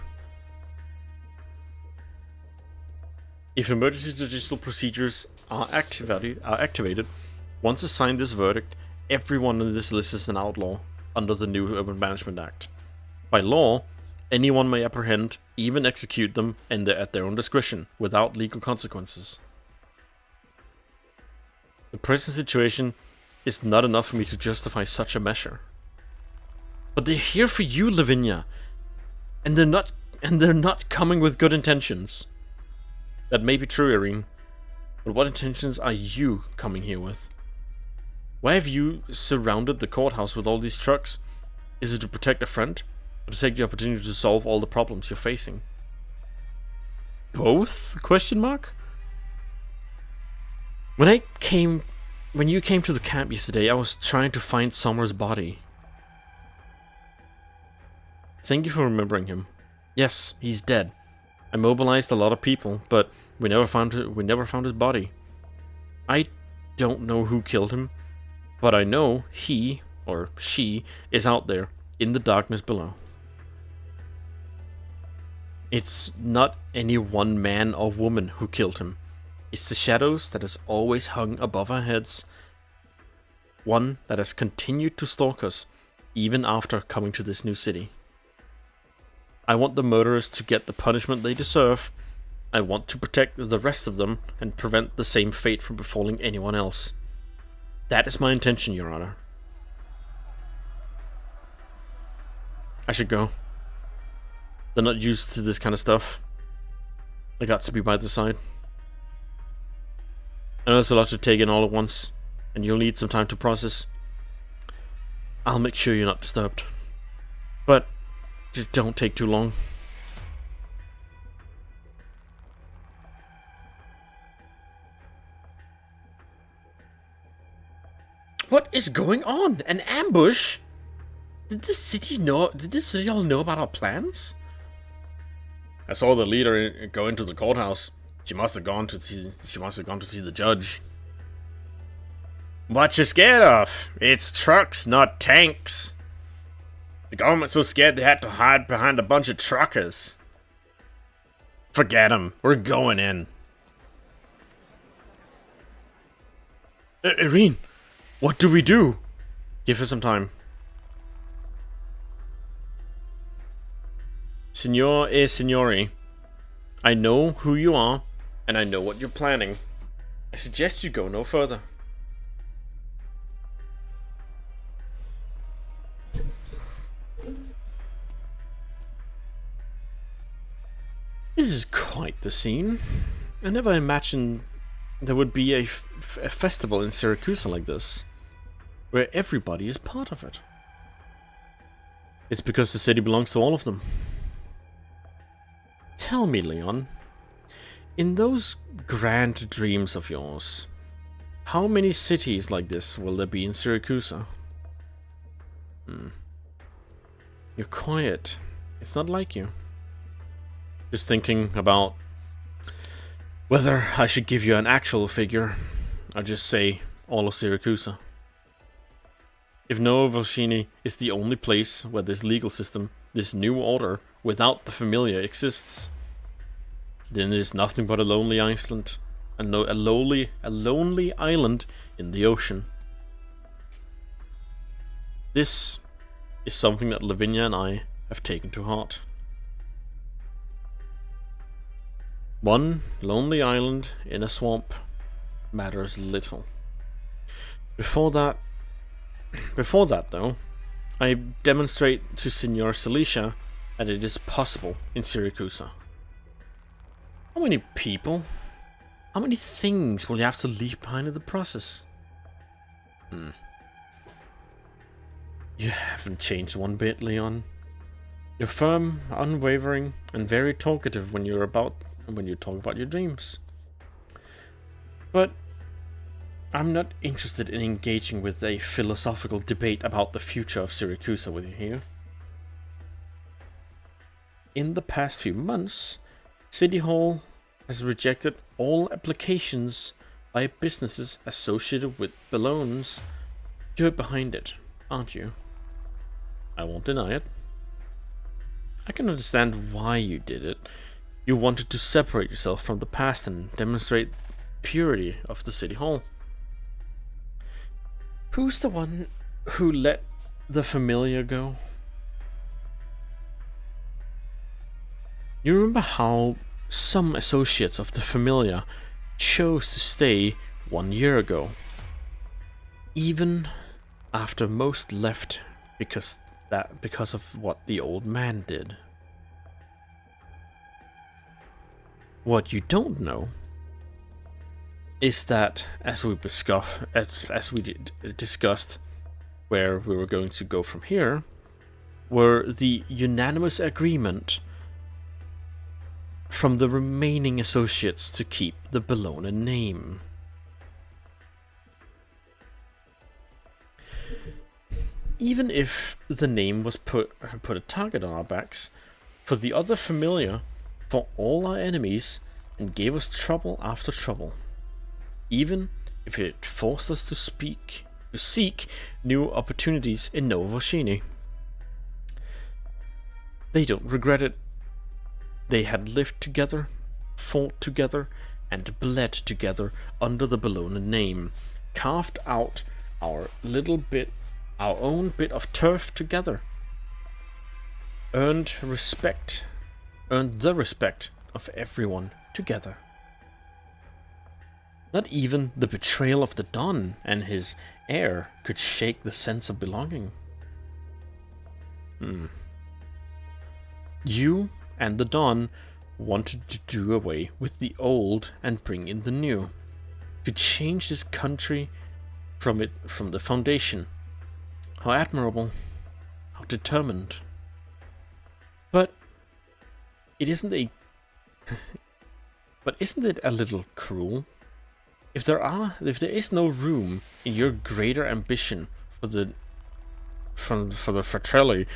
If emergency judicial procedures are activated, once assigned this verdict, everyone on this list is an outlaw under the new Urban Management Act. By law, anyone may apprehend, even execute them at their own discretion, without legal consequences. The present situation is not enough for me to justify such a measure. But they're here for you, Lavinia, and they're not coming with good intentions. That may be true, Irene, but what intentions are you coming here with? Why have you surrounded the courthouse with all these trucks? Is it to protect a friend, or to take the opportunity to solve all the problems you're facing? Both? Question mark? When you came to the camp yesterday, I was trying to find Sommer's body. Thank you for remembering him. Yes, he's dead. I mobilized a lot of people, but we never found his body. I don't know who killed him, but I know he or she is out there in the darkness below. It's not any one man or woman who killed him. It's the shadows that has always hung above our heads. One that has continued to stalk us, even after coming to this new city. I want the murderers to get the punishment they deserve. I want to protect the rest of them and prevent the same fate from befalling anyone else. That is my intention, Your Honor. I should go. They're not used to this kind of stuff. I got to be by the side. I know it's a lot to take in all at once, and you'll need some time to process. I'll make sure you're not disturbed. But just don't take too long. What is going on? An ambush? Did this city all know about our plans? I saw the leader go into the courthouse. She must have gone to see the judge. What you scared of? It's trucks, not tanks. The government's so scared they had to hide behind a bunch of truckers. Forget them. We're going in. Irene, what do we do? Give her some time. Signor e signori, I know who you are, and I know what you're planning. I suggest you go no further. the scene. I never imagined there would be a festival in Syracuse like this, where everybody is part of it. It's because the city belongs to all of them. Tell me, Leon, in those grand dreams of yours, how many cities like this will there be in Syracuse? You're quiet. It's not like you. Just thinking about whether I should give you an actual figure, or just say all of Syracuse. If Nova Volshini is the only place where this legal system, this new order, without the familiar exists, then it is nothing but a lonely island, a lonely island in the ocean. This is something that Lavinia and I have taken to heart. One lonely island in a swamp matters little. Before that though, I demonstrate to Signor Celicia that it is possible in Syracuse. How many people? How many things will you have to leave behind in the process? You haven't changed one bit, Leon. You're firm, unwavering, and very talkative when you talk about your dreams. But I'm not interested in engaging with a philosophical debate about the future of Syracuse with you here. In the past few months, City Hall has rejected all applications by businesses associated with balloons. You're behind it, aren't you? I won't deny it. I can understand why you did it. You wanted to separate yourself from the past and demonstrate purity of the City Hall. Who's the one who let the familiar go? You remember how some associates of the familiar chose to stay 1 year ago, even after most left because of what the old man did. What you don't know is that, as we discussed where we were going to go from here, were the unanimous agreement from the remaining associates to keep the Bologna name. Even if the name was put a target on our backs, for the other familiar, for all our enemies, and gave us trouble after trouble, even if it forced us to seek new opportunities in Nova Volshini. They don't regret it. They had lived together, fought together, and bled together under the Bologna name, carved out our own bit of turf together, earned the respect of everyone together. Not even the betrayal of the Don and his heir could shake the sense of belonging. You and the Don wanted to do away with the old and bring in the new, to change this country from the foundation. How admirable, how determined. But isn't it a little cruel? If there is no room in your greater ambition for the Fratelli,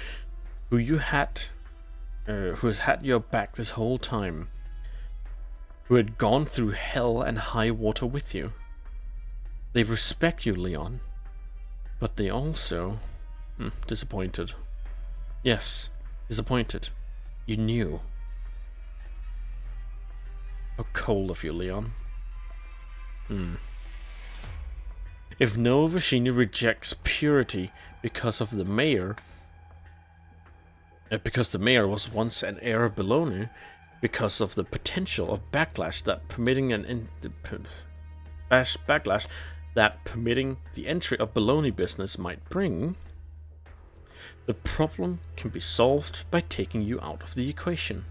who has had your back this whole time, who had gone through hell and high water with you. They respect you, Leon, but they also disappointed. Yes, disappointed. You knew. How cold of you, Leon. If Nova Volshini rejects purity because of the mayor, because the mayor was once an heir of Bologna, because of the potential of backlash that permitting the entry of Bologna business might bring, the problem can be solved by taking you out of the equation.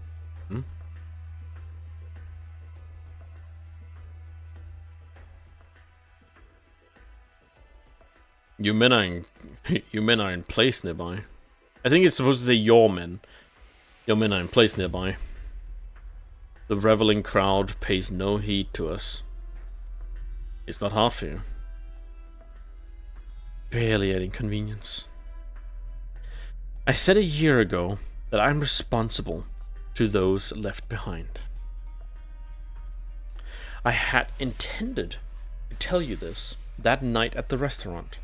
You men are in, you men are in place nearby. I think it's supposed to say your men. Your men are in place nearby. The reveling crowd pays no heed to us. It's not hard for you. Barely an inconvenience. I said a year ago that I'm responsible to those left behind. I had intended to tell you this that night at the restaurant.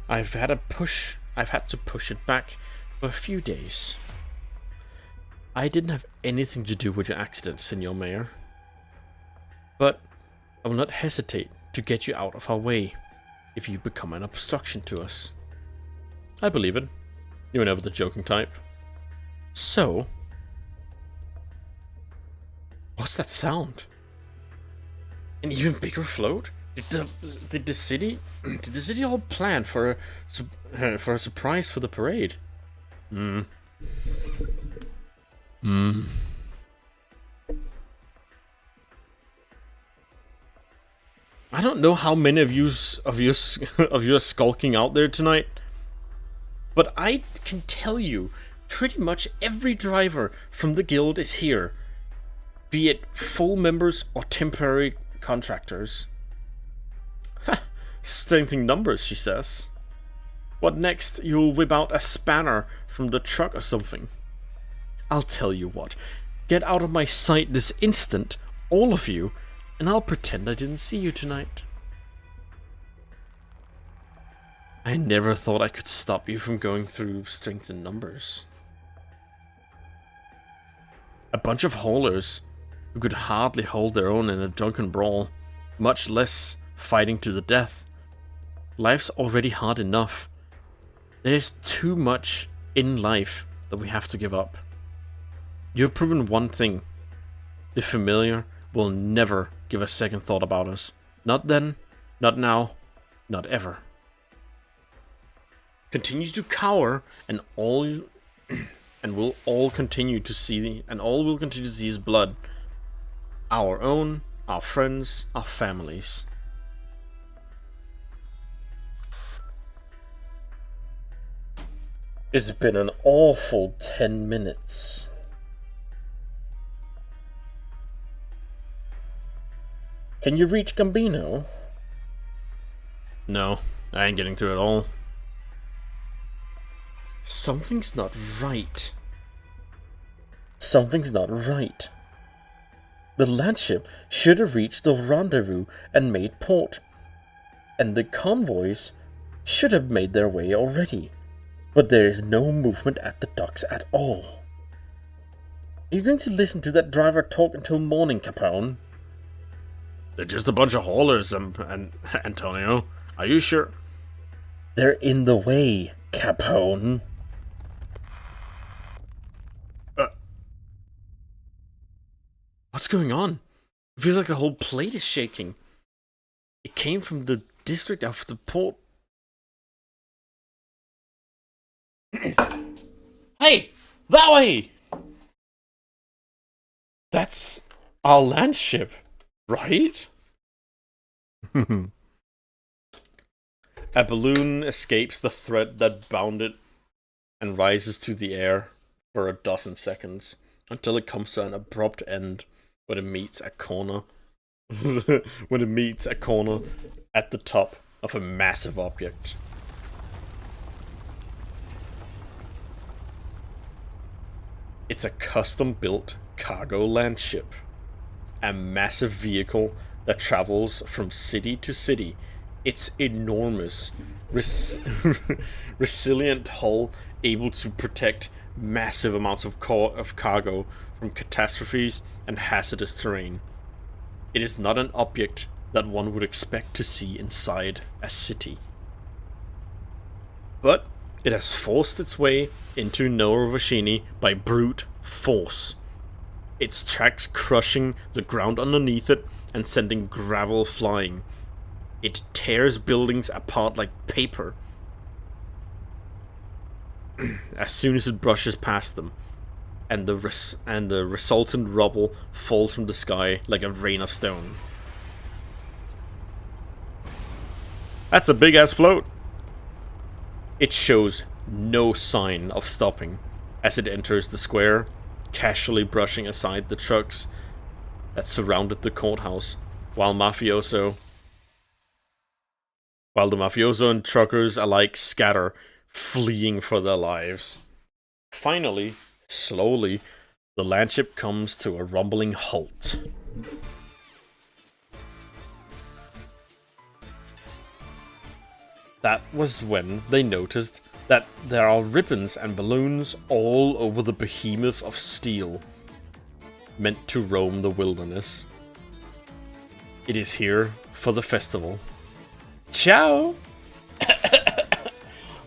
I've had to push it back for a few days. I didn't have anything to do with your accident, Senor Mayor. But I will not hesitate to get you out of our way if you become an obstruction to us. I believe it. You were never the joking type. So, what's that sound? An even bigger float? Did the city all plan for a surprise for the parade? I don't know how many of you are skulking out there tonight, but I can tell you, pretty much every driver from the guild is here, be it full members or temporary contractors. Ha! Strengthening numbers, she says. What next? You'll whip out a spanner from the truck or something. I'll tell you what. Get out of my sight this instant, all of you, and I'll pretend I didn't see you tonight. I never thought I could stop you from going through strength in numbers. A bunch of haulers who could hardly hold their own in a drunken brawl, much less fighting to the death. Life's already hard enough. There's too much in life that we have to give up. You've proven one thing. The familiar will never give a second thought about us. Not then, not now, not ever. Continue to cower, and we'll all continue to see his blood. Our own, our friends, our families. It's been an awful 10 minutes. Can you reach Gambino? No, I ain't getting through at all. Something's not right. Something's not right. The landship should have reached the rendezvous and made port. And the convoys should have made their way already. But there is no movement at the docks at all. Are you going to listen to that driver talk until morning, Capone? They're just a bunch of haulers, and Antonio. Are you sure? They're in the way, Capone. What's going on? It feels like the whole plate is shaking. It came from the district of the port. Hey! That way! That's our land ship, right? A balloon escapes the thread that bound it and rises to the air for a dozen seconds until it comes to an abrupt end when it meets a corner. When it meets a corner at the top of a massive object. It's a custom-built cargo land ship. A massive vehicle that travels from city to city. Its enormous, resilient hull able to protect massive amounts of cargo from catastrophes and hazardous terrain. It is not an object that one would expect to see inside a city. But it has forced its way into Novashini by brute force. Its tracks crushing the ground underneath it and sending gravel flying. It tears buildings apart like paper as soon as it brushes past them, and the resultant rubble falls from the sky like a rain of stone. That's a big-ass float. It shows no sign of stopping as it enters the square, casually brushing aside the trucks that surrounded the courthouse, while the mafioso and truckers alike scatter, fleeing for their lives. Finally, slowly, the landship comes to a rumbling halt. That was when they noticed that there are ribbons and balloons all over the behemoth of steel, meant to roam the wilderness. It is here for the festival. Ciao!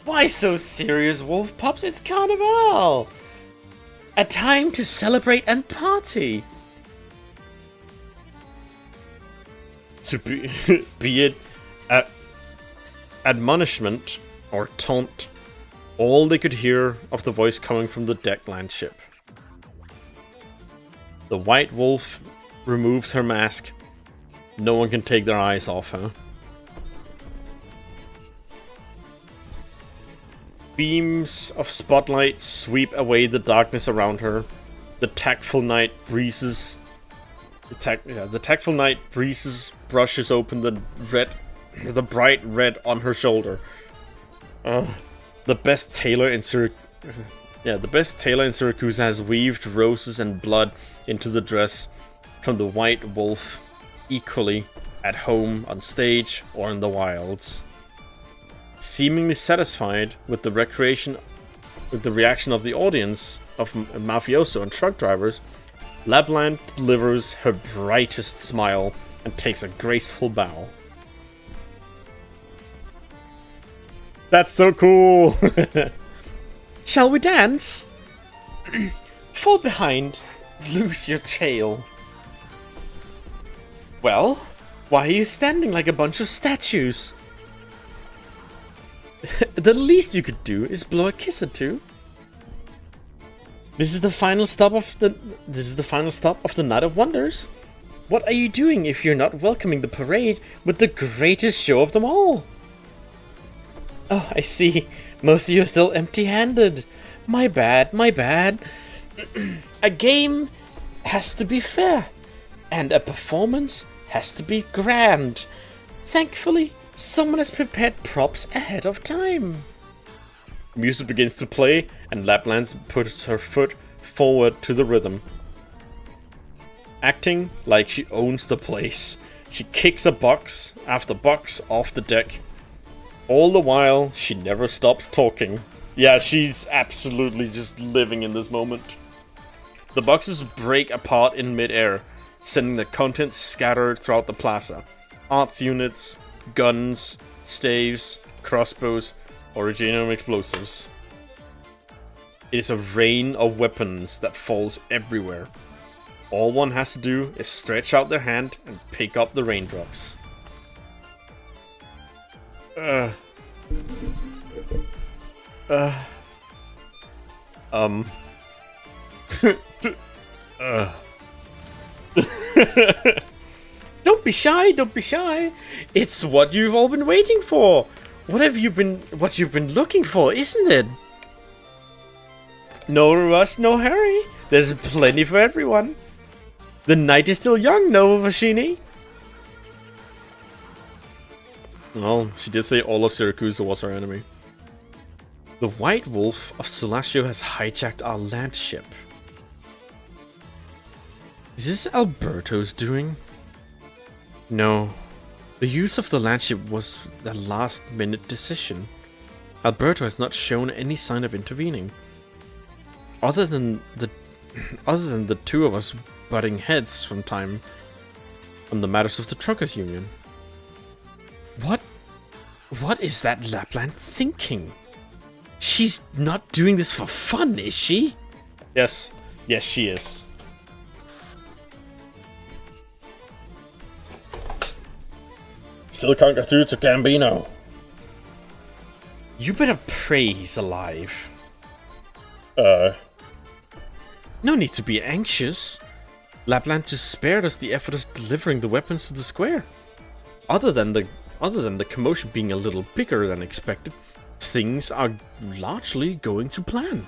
Why so serious, Wolf Pups? It's Carnival! A time to celebrate and party! To be it admonishment or taunt, all they could hear of the voice coming from the deck landship. The White Wolf removes her mask. No one can take their eyes off her. Beams of spotlight sweep away the darkness around her. The tactful night breezes brushes open the bright red on her shoulder. The best tailor in Syracuse has weaved roses and blood into the dress from the White Wolf, equally at home on stage or in the wilds. Seemingly satisfied with the reaction of the audience of mafioso and truck drivers, Lapland delivers her brightest smile and takes a graceful bow. That's so cool! Shall we dance? Fall behind. Lose your tail. Well, why are you standing like a bunch of statues? The least you could do is blow a kiss or two. This is the final stop of the Night of Wonders. What are you doing if you're not welcoming the parade with the greatest show of them all? Oh, I see. Most of you are still empty-handed. My bad, my bad. A game has to be fair, and a performance has to be grand. Thankfully, someone has prepared props ahead of time. Music begins to play, and Lapland puts her foot forward to the rhythm. Acting like she owns the place, she kicks a box after box off the deck. All the while, she never stops talking. Yeah, she's absolutely just living in this moment. The boxes break apart in mid-air, sending the contents scattered throughout the plaza. Arts units, guns, staves, crossbows, original explosives. It is a rain of weapons that falls everywhere. All one has to do is stretch out their hand and pick up the raindrops. Don't be shy, don't be shy. It's what you've all been waiting for. What you've been looking for, isn't it? No rush, no hurry. There's plenty for everyone. The night is still young, no, Vashini? Well, she did say all of Syracuse was her enemy. The White Wolf of Celestio has hijacked our landship. Is this Alberto's doing? No. The use of the landship was a last-minute decision. Alberto has not shown any sign of intervening. Other than the two of us butting heads from time on the matters of the Truckers Union. What is that Lapland thinking? She's not doing this for fun, is she? Yes, she is. Still can't get through to Gambino. You better pray he's alive. No need to be anxious. Lapland just spared us the effort of delivering the weapons to the square. Other than other than the commotion being a little bigger than expected, things are largely going to plan.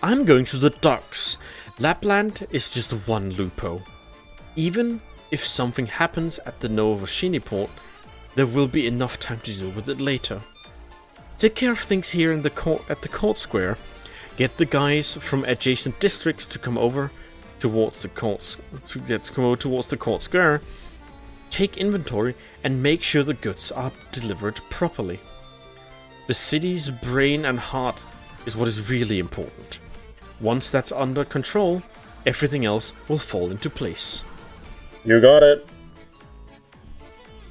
I'm going to the docks. Lapland is just one loophole. Even if something happens at the Novashini port, there will be enough time to deal with it later. Take care of things here in the court at the court square. Get the guys from adjacent districts to come over towards the court square. Take inventory and make sure the goods are delivered properly. The city's brain and heart is what is really important. Once that's under control, everything else will fall into place. You got it.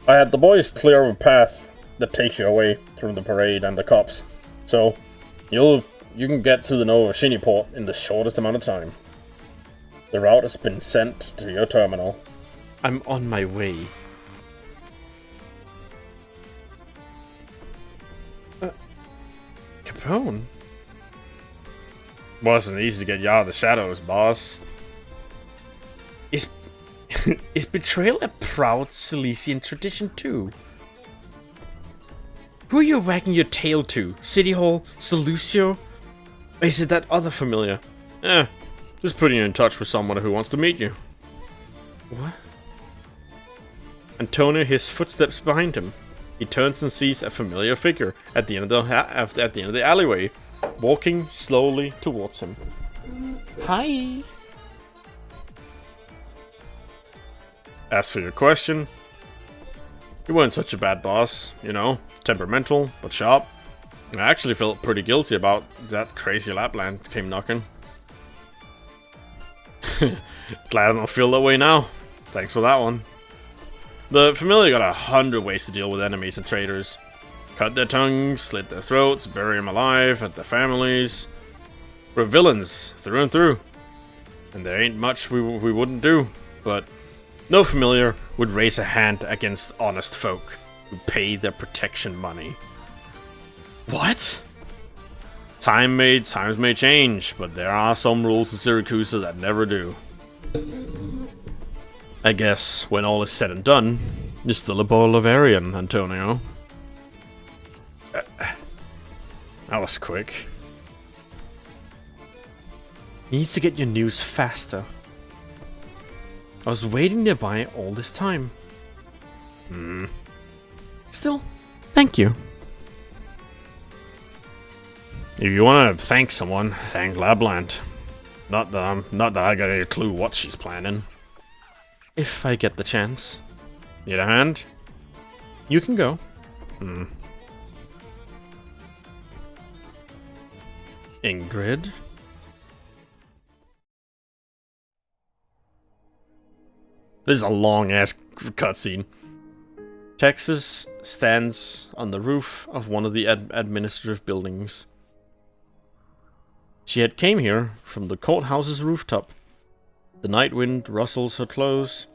I had the boys clear a path that takes you away from the parade and the cops, so you can get to the Novashini port in the shortest amount of time. The route has been sent to your terminal. I'm on my way. Capone? Wasn't easy to get you out of the shadows, boss. Is betrayal a proud Silesian tradition too? Who are you wagging your tail to? City Hall? Selusio? Or is it that other familiar? Just putting you in touch with someone who wants to meet you. What? Antonio hears footsteps behind him. He turns and sees a familiar figure at the end of the alleyway, walking slowly towards him. Hi. As for your question, you weren't such a bad boss, you know, temperamental, but sharp. I actually felt pretty guilty about that crazy Lapland came knocking. Glad I don't feel that way now. Thanks for that one. The familiar got 100 ways to deal with enemies and traitors. Cut their tongues, slit their throats, bury them alive, at their families. We're villains, through and through. And there ain't much we wouldn't do, but no familiar would raise a hand against honest folk who pay their protection money. What? Times may change, but there are some rules in Syracuse that never do. I guess when all is said and done, you're still a Bolivarian, Antonio. That was quick. You need to get your news faster. I was waiting nearby all this time. Still, thank you. If you want to thank someone, thank Lapland. Not that I got any clue what she's planning. If I get the chance. Need a hand? You can go. Ingrid? This is a long-ass cutscene. Texas stands on the roof of one of the administrative buildings. She had came here from the courthouse's rooftop. The night wind rustles her clothes.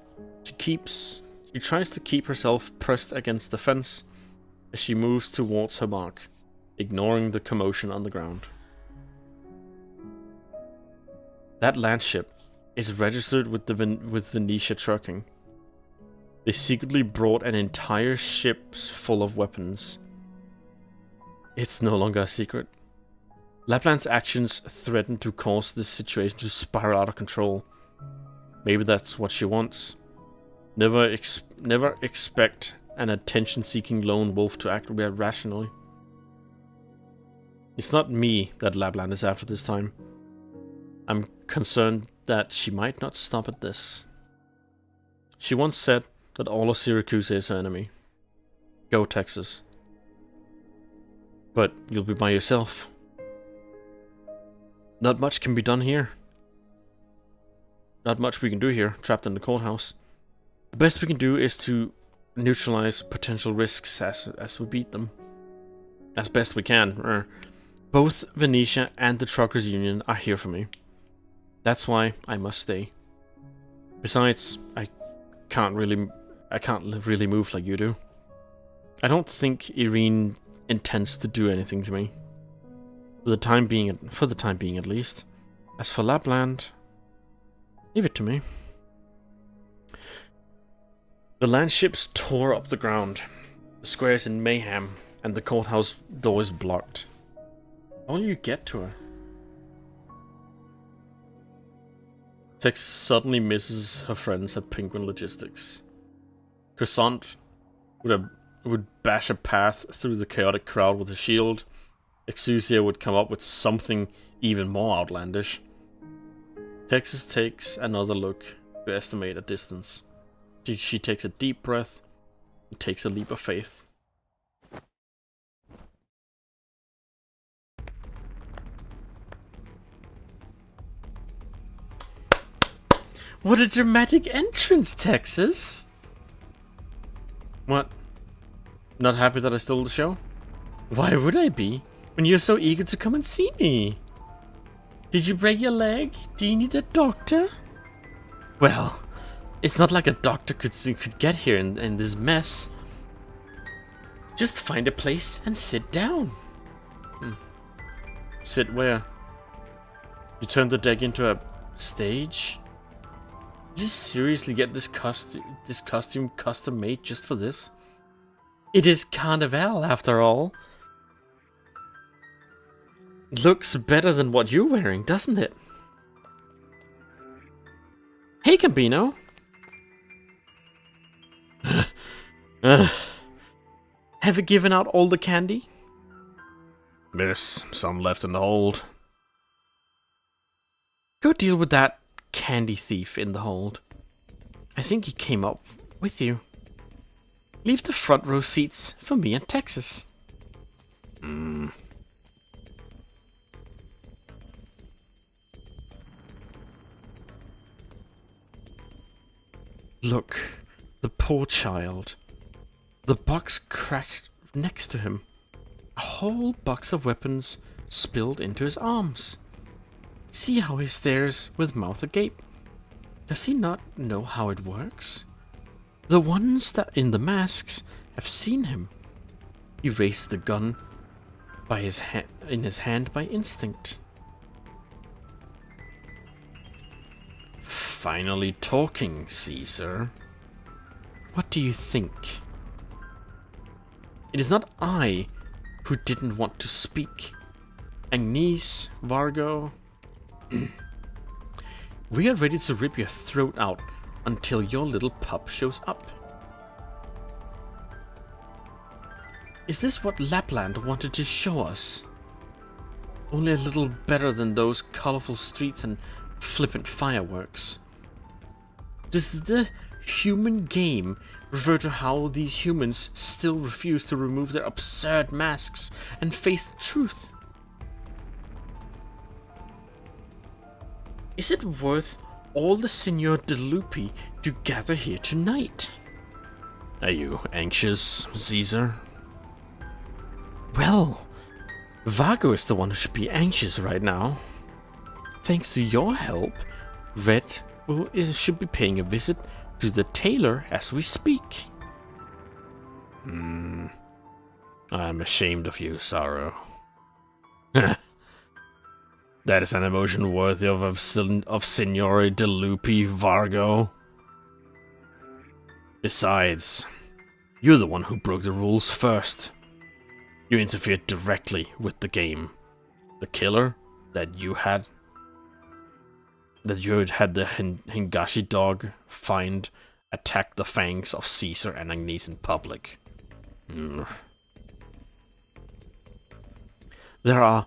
She tries to keep herself pressed against the fence as she moves towards her mark, ignoring the commotion on the ground. That landship is registered with Venetia Trucking. They secretly brought an entire ship full of weapons. It's no longer a secret. Lapland's actions threaten to cause this situation to spiral out of control. Maybe that's what she wants. Never expect an attention-seeking lone wolf to act rationally. It's not me that Lapland is after this time. I'm concerned that she might not stop at this. She once said that all of Syracuse is her enemy. Go, Texas. But you'll be by yourself. Not much can be done here. Not much we can do here, trapped in the courthouse. The best we can do is to neutralize potential risks as we beat them. As best we can. Both Venetia and the Truckers Union are here for me. That's why I must stay. Besides, I can't really move like you do. I don't think Irene intends to do anything to me. For the time being at least. As for Lapland, leave it to me. The land ships tore up the ground. The square's in mayhem, and the courthouse door is blocked. How will you get to her? Texas suddenly misses her friends at Penguin Logistics. Croissant would bash a path through the chaotic crowd with a shield. Exusia would come up with something even more outlandish. Texas takes another look to estimate a distance. She takes a deep breath and takes a leap of faith. What a dramatic entrance, Texas! What? Not happy that I stole the show? Why would I be, when you're so eager to come and see me? Did you break your leg? Do you need a doctor? Well, it's not like a doctor could get here in this mess. Just find a place and sit down. Sit where? You turned the deck into a stage? Did you seriously get this costume custom made just for this? It is Carnival, after all. Looks better than what you're wearing, doesn't it? Hey, Gambino. Have you given out all the candy? There's some left in the hold. Go deal with that candy thief in the hold. I think he came up with you. Leave the front row seats for me and Texas. Look, the poor child. The box cracked next to him. A whole box of weapons spilled into his arms. See how he stares with mouth agape. Does he not know how it works? The ones that in the masks have seen him. He raised the gun by in his hand by instinct. Finally talking, Caesar. What do you think? It is not I who didn't want to speak. Agnes, Vargo... We are ready to rip your throat out until your little pup shows up. Is this what Lapland wanted to show us? Only a little better than those colorful streets and flippant fireworks. Does the human game refer to how these humans still refuse to remove their absurd masks and face the truth? Is it worth all the Signor DeLupi to gather here tonight? Are you anxious, Caesar? Well, Vargo is the one who should be anxious right now. Thanks to your help, Red should be paying a visit to the tailor as we speak. I'm ashamed of you, Sorrow. That is an emotion worthy of Signore DeLupi, Vargo. Besides, you're the one who broke the rules first. You interfered directly with the game. The killer that you had the Hingashi dog find attacked the fangs of Caesar and Agnes in public. There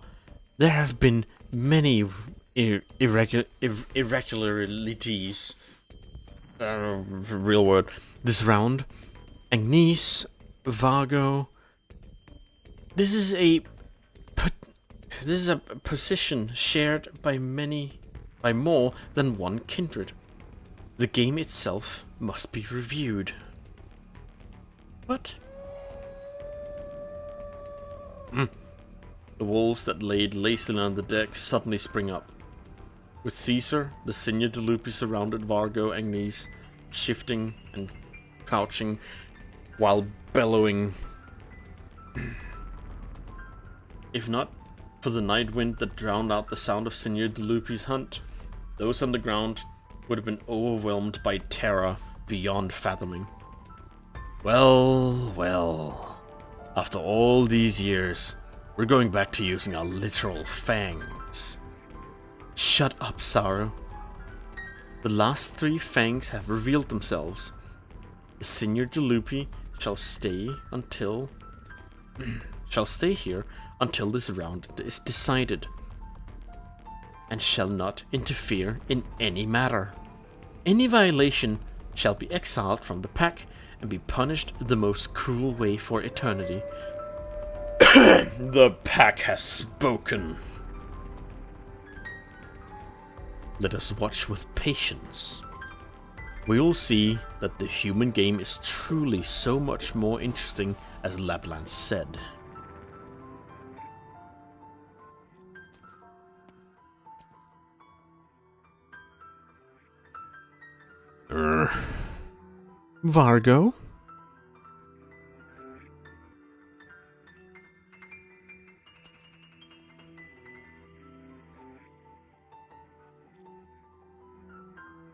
have been many irregularities, real word, this round. Agnes, Vargo, this is a position shared by more than one kindred. The game itself must be reviewed. What? The wolves that laid lazily on the deck suddenly spring up. With Caesar, the Signor DeLupi surrounded Vargo, Agnes, shifting and crouching while bellowing. If not for the night wind that drowned out the sound of Signor DeLupi's hunt, those on the ground would have been overwhelmed by terror beyond fathoming. Well, well. After all these years, we're going back to using our literal fangs. Shut up, Saru. The last 3 fangs have revealed themselves. The Senior Jalupy shall stay here until this round is decided, and shall not interfere in any matter. Any violation shall be exiled from the pack and be punished the most cruel way for eternity. The pack has spoken. Let us watch with patience. We will see that the human game is truly so much more interesting as Lapland said. Vargo?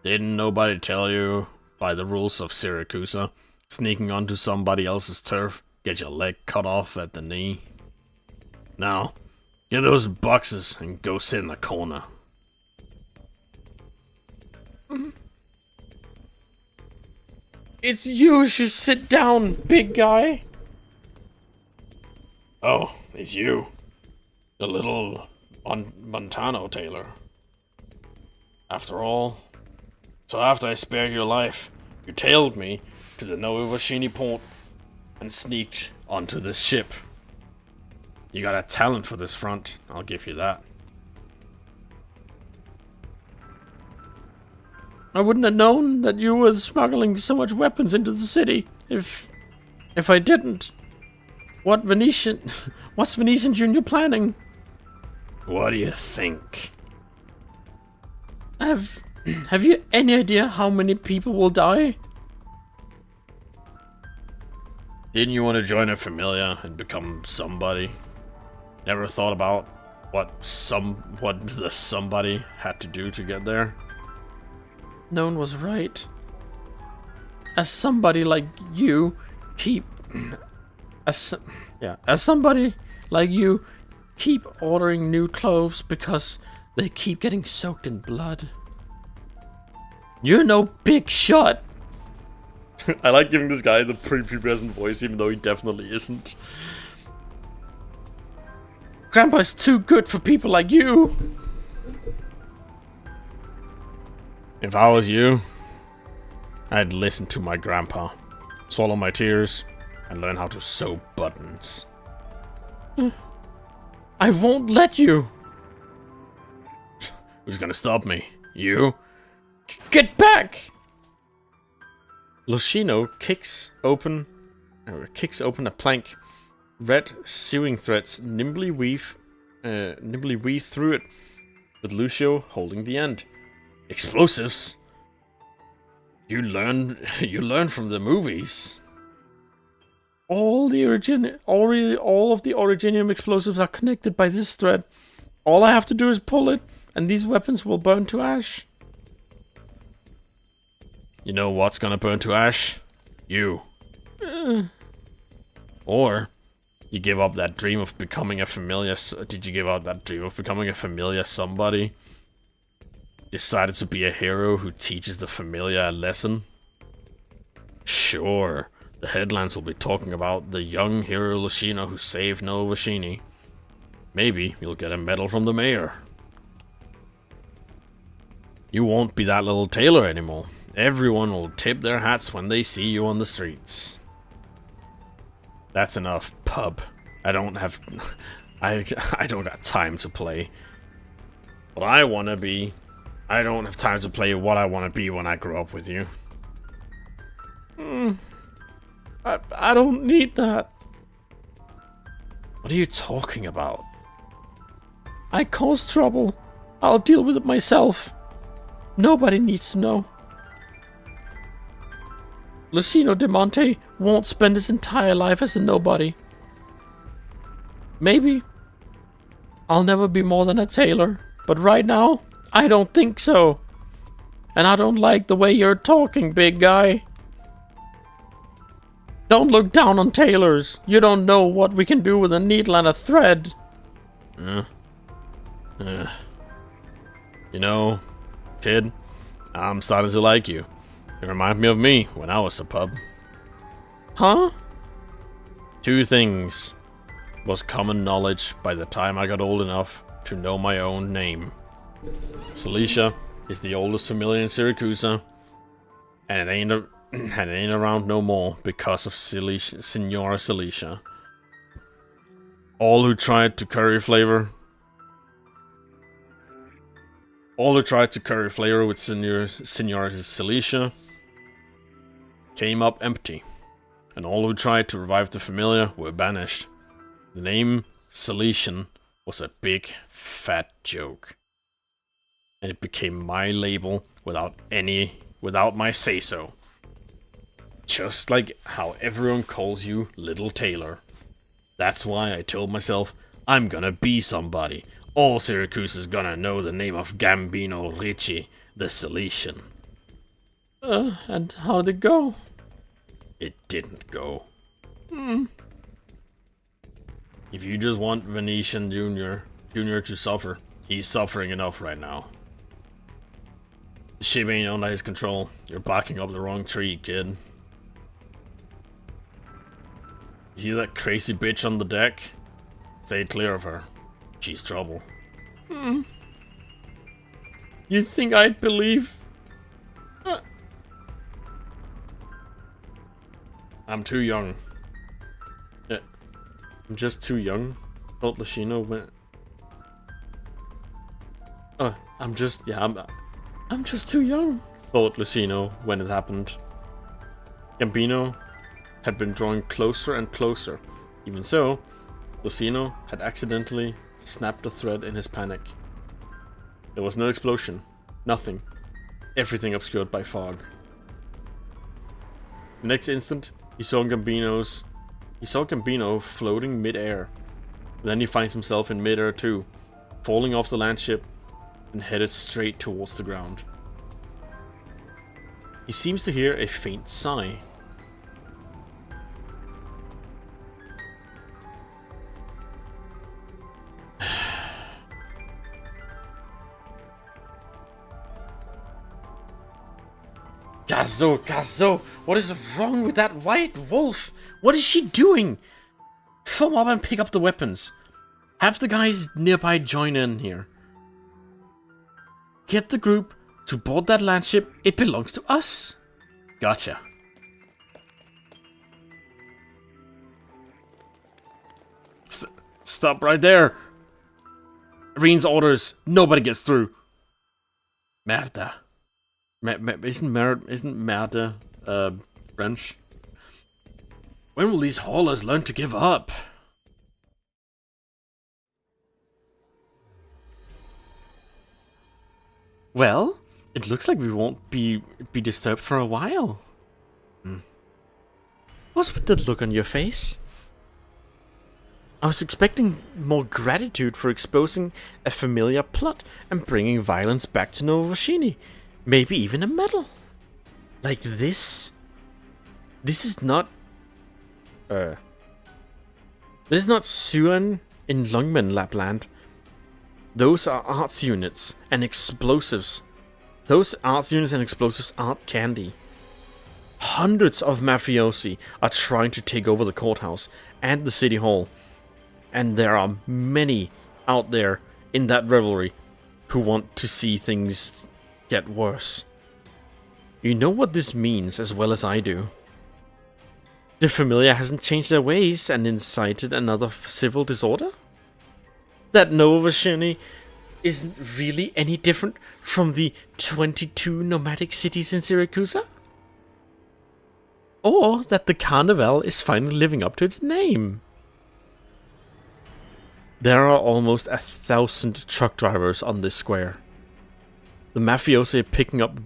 Didn't nobody tell you, by the rules of Siracusa, sneaking onto somebody else's turf, get your leg cut off at the knee? Now, get those boxes and go sit in the corner. It's you should sit down, big guy. Oh, it's you. The little Montano tailor. After all... So after I spared your life, you tailed me to the Novashini port and sneaked onto this ship. You got a talent for this front, I'll give you that. I wouldn't have known that you were smuggling so much weapons into the city if I didn't. What's Venetian Junior planning? What do you think? Have you any idea how many people will die? Didn't you want to join a familia and become somebody? Never thought about what the somebody had to do to get there? No one was right. As somebody like you keep ordering new clothes because they keep getting soaked in blood. You're no big shot. I like giving this guy the prepubescent voice, even though he definitely isn't. Grandpa's too good for people like you. If I was you, I'd listen to my grandpa, swallow my tears, and learn how to sew buttons. I won't let you. Who's gonna stop me? You? Get back! Lushino kicks open a plank. Red sewing threads nimbly weave through it, with Lucio holding the end. Explosives? You learn from the movies. All of the Originium explosives are connected by this thread. All I have to do is pull it, and these weapons will burn to ash. You know what's gonna burn to ash? You. Or you give up that dream of becoming a familiar... Did you give up that dream of becoming a familiar somebody? Decided to be a hero who teaches the familiar a lesson? Sure, the headlines will be talking about the young hero Lushino who saved Novashini. Maybe you'll get a medal from the mayor. You won't be that little tailor anymore. Everyone will tip their hats when they see you on the streets. That's enough, pub. I don't got time to play what I want to be. I don't have time to play what I want to be when I grow up with you. I don't need that. What are you talking about? I caused trouble. I'll deal with it myself. Nobody needs to know. Lucino de Monte won't spend his entire life as a nobody. Maybe I'll never be more than a tailor, but right now, I don't think so. And I don't like the way you're talking, big guy. Don't look down on tailors. You don't know what we can do with a needle and a thread. You know, kid, I'm starting to like you. You remind me of me when I was a pup. Huh? Two things was common knowledge by the time I got old enough to know my own name. Cilicia is the oldest familiar in Syracuse, and it ain't around no more because of Signora Cilicia. All who tried to curry flavor with Signora Cilicia came up empty, and all who tried to revive the familiar were banished. The name Cilician was a big, fat joke, and it became my label without my say-so. Just like how everyone calls you Little Taylor. That's why I told myself, I'm gonna be somebody. All Syracuse is gonna know the name of Gambino Ricci, the Cilician. And how did it go? It didn't go. If you just want Venetian Jr. to suffer, he's suffering enough right now. The ship ain't under his control. You're barking up the wrong tree, kid. You see that crazy bitch on the deck? Stay clear of her. She's trouble. You think I'd believe? I'm too young. Yeah, I'm just too young. Thought Lucino went. I'm just too young. Thought Lucino when it happened. Gambino had been drawing closer and closer. Even so, Lucino had accidentally snapped a thread in his panic. There was no explosion. Nothing. Everything obscured by fog. The next instant, he saw Gambino floating mid-air. Then he finds himself in mid-air too, falling off the land ship and headed straight towards the ground. He seems to hear a faint sigh. Gazo, what is wrong with that white wolf? What is she doing? Foam up and pick up the weapons. Have the guys nearby join in here. Get the group to board that land ship. It belongs to us. Gotcha. Stop right there. Reen's orders. Nobody gets through. Merda. Isn't Merda French? When will these haulers learn to give up? Well, it looks like we won't be disturbed for a while. What's with that look on your face? I was expecting more gratitude for exposing a familiar plot and bringing violence back to Novoshini. Maybe even a medal. Like this? This is not... This is not Suan in Lungmen, Lapland. Those are arts units and explosives. Those arts units and explosives aren't candy. Hundreds of mafiosi are trying to take over the courthouse and the city hall. And there are many out there in that revelry who want to see things get worse. You know what this means as well as I do. The familiar hasn't changed their ways and incited another civil disorder? That Novoshini isn't really any different from the 22 nomadic cities in Syracuse? Or that the Carnival is finally living up to its name? There are almost 1,000 truck drivers on this square. The mafiosi are picking up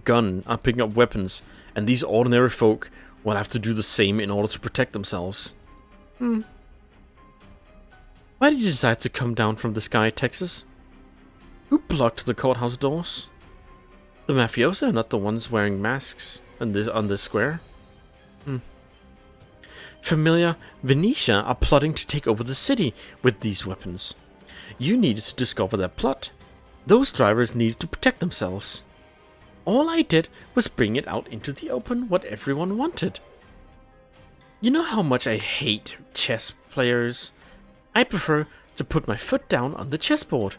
weapons, and these ordinary folk will have to do the same in order to protect themselves. Why did you decide to come down from the sky, Texas? Who blocked the courthouse doors? The mafiosi are not the ones wearing masks on this square. Familia Venetia are plotting to take over the city with these weapons. You needed to discover their plot. Those drivers needed to protect themselves. All I did was bring it out into the open what everyone wanted. You know how much I hate chess players? I prefer to put my foot down on the chessboard.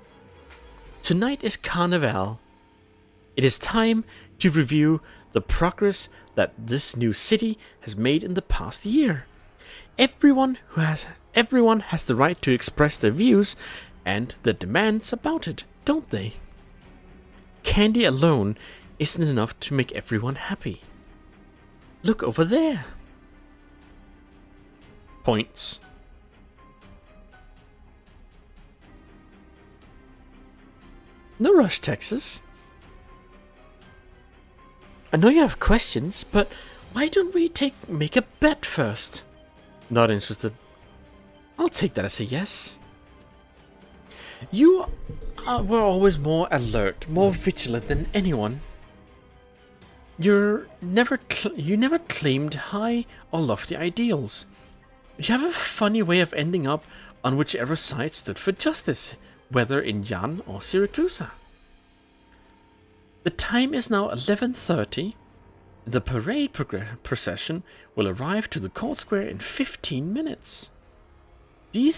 Tonight is Carnival. It is time to review the progress that this new city has made in the past year. Everyone has the right to express their views and their demands about it, don't they? Candy alone isn't enough to make everyone happy. Look over there. Points. No rush, Texas. I know you have questions, but why don't we make a bet first? Not interested. I'll take that as a yes. You were always more alert, more vigilant than anyone. You never claimed high or lofty ideals. You have a funny way of ending up on whichever side stood for justice, whether in Yan or Syracuse. The time is now 11:30. The parade procession will arrive to the court square in 15 minutes. Who do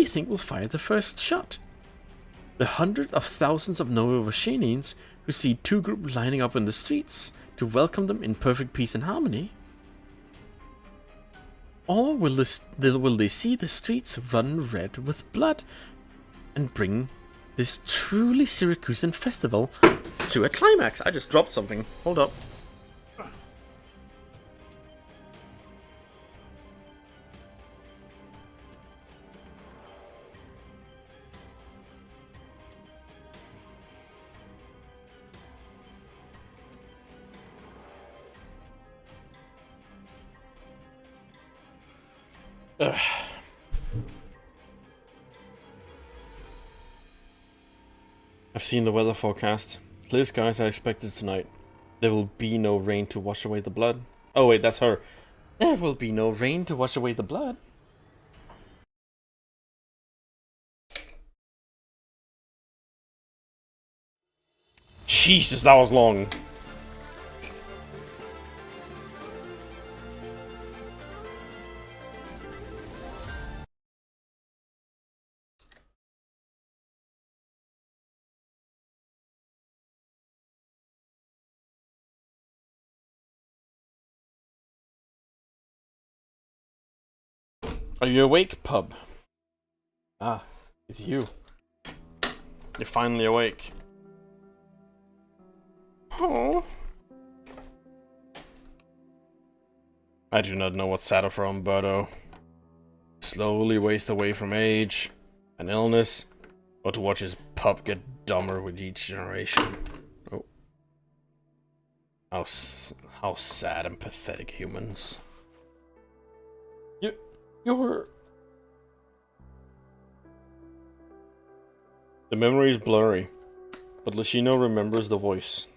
you think will fire the first shot? The hundreds of thousands of Novovashinians who see two groups lining up in the streets to welcome them in perfect peace and harmony? Or will they see the streets run red with blood and bring this truly Syracusan festival to a climax? I just dropped something. Hold up. Ugh. I've seen the weather forecast. Clear skies are expected tonight. There will be no rain to wash away the blood. Oh wait, that's her. There will be no rain to wash away the blood. Jesus, that was long. Are you awake, pub? Ah, it's you. You're finally awake. Oh. I do not know what's sadder for Umberto. Slowly waste away from age and illness, or to watch his pup get dumber with each generation. Oh. How sad and pathetic humans. You're... The memory is blurry, but Lashino remembers the voice.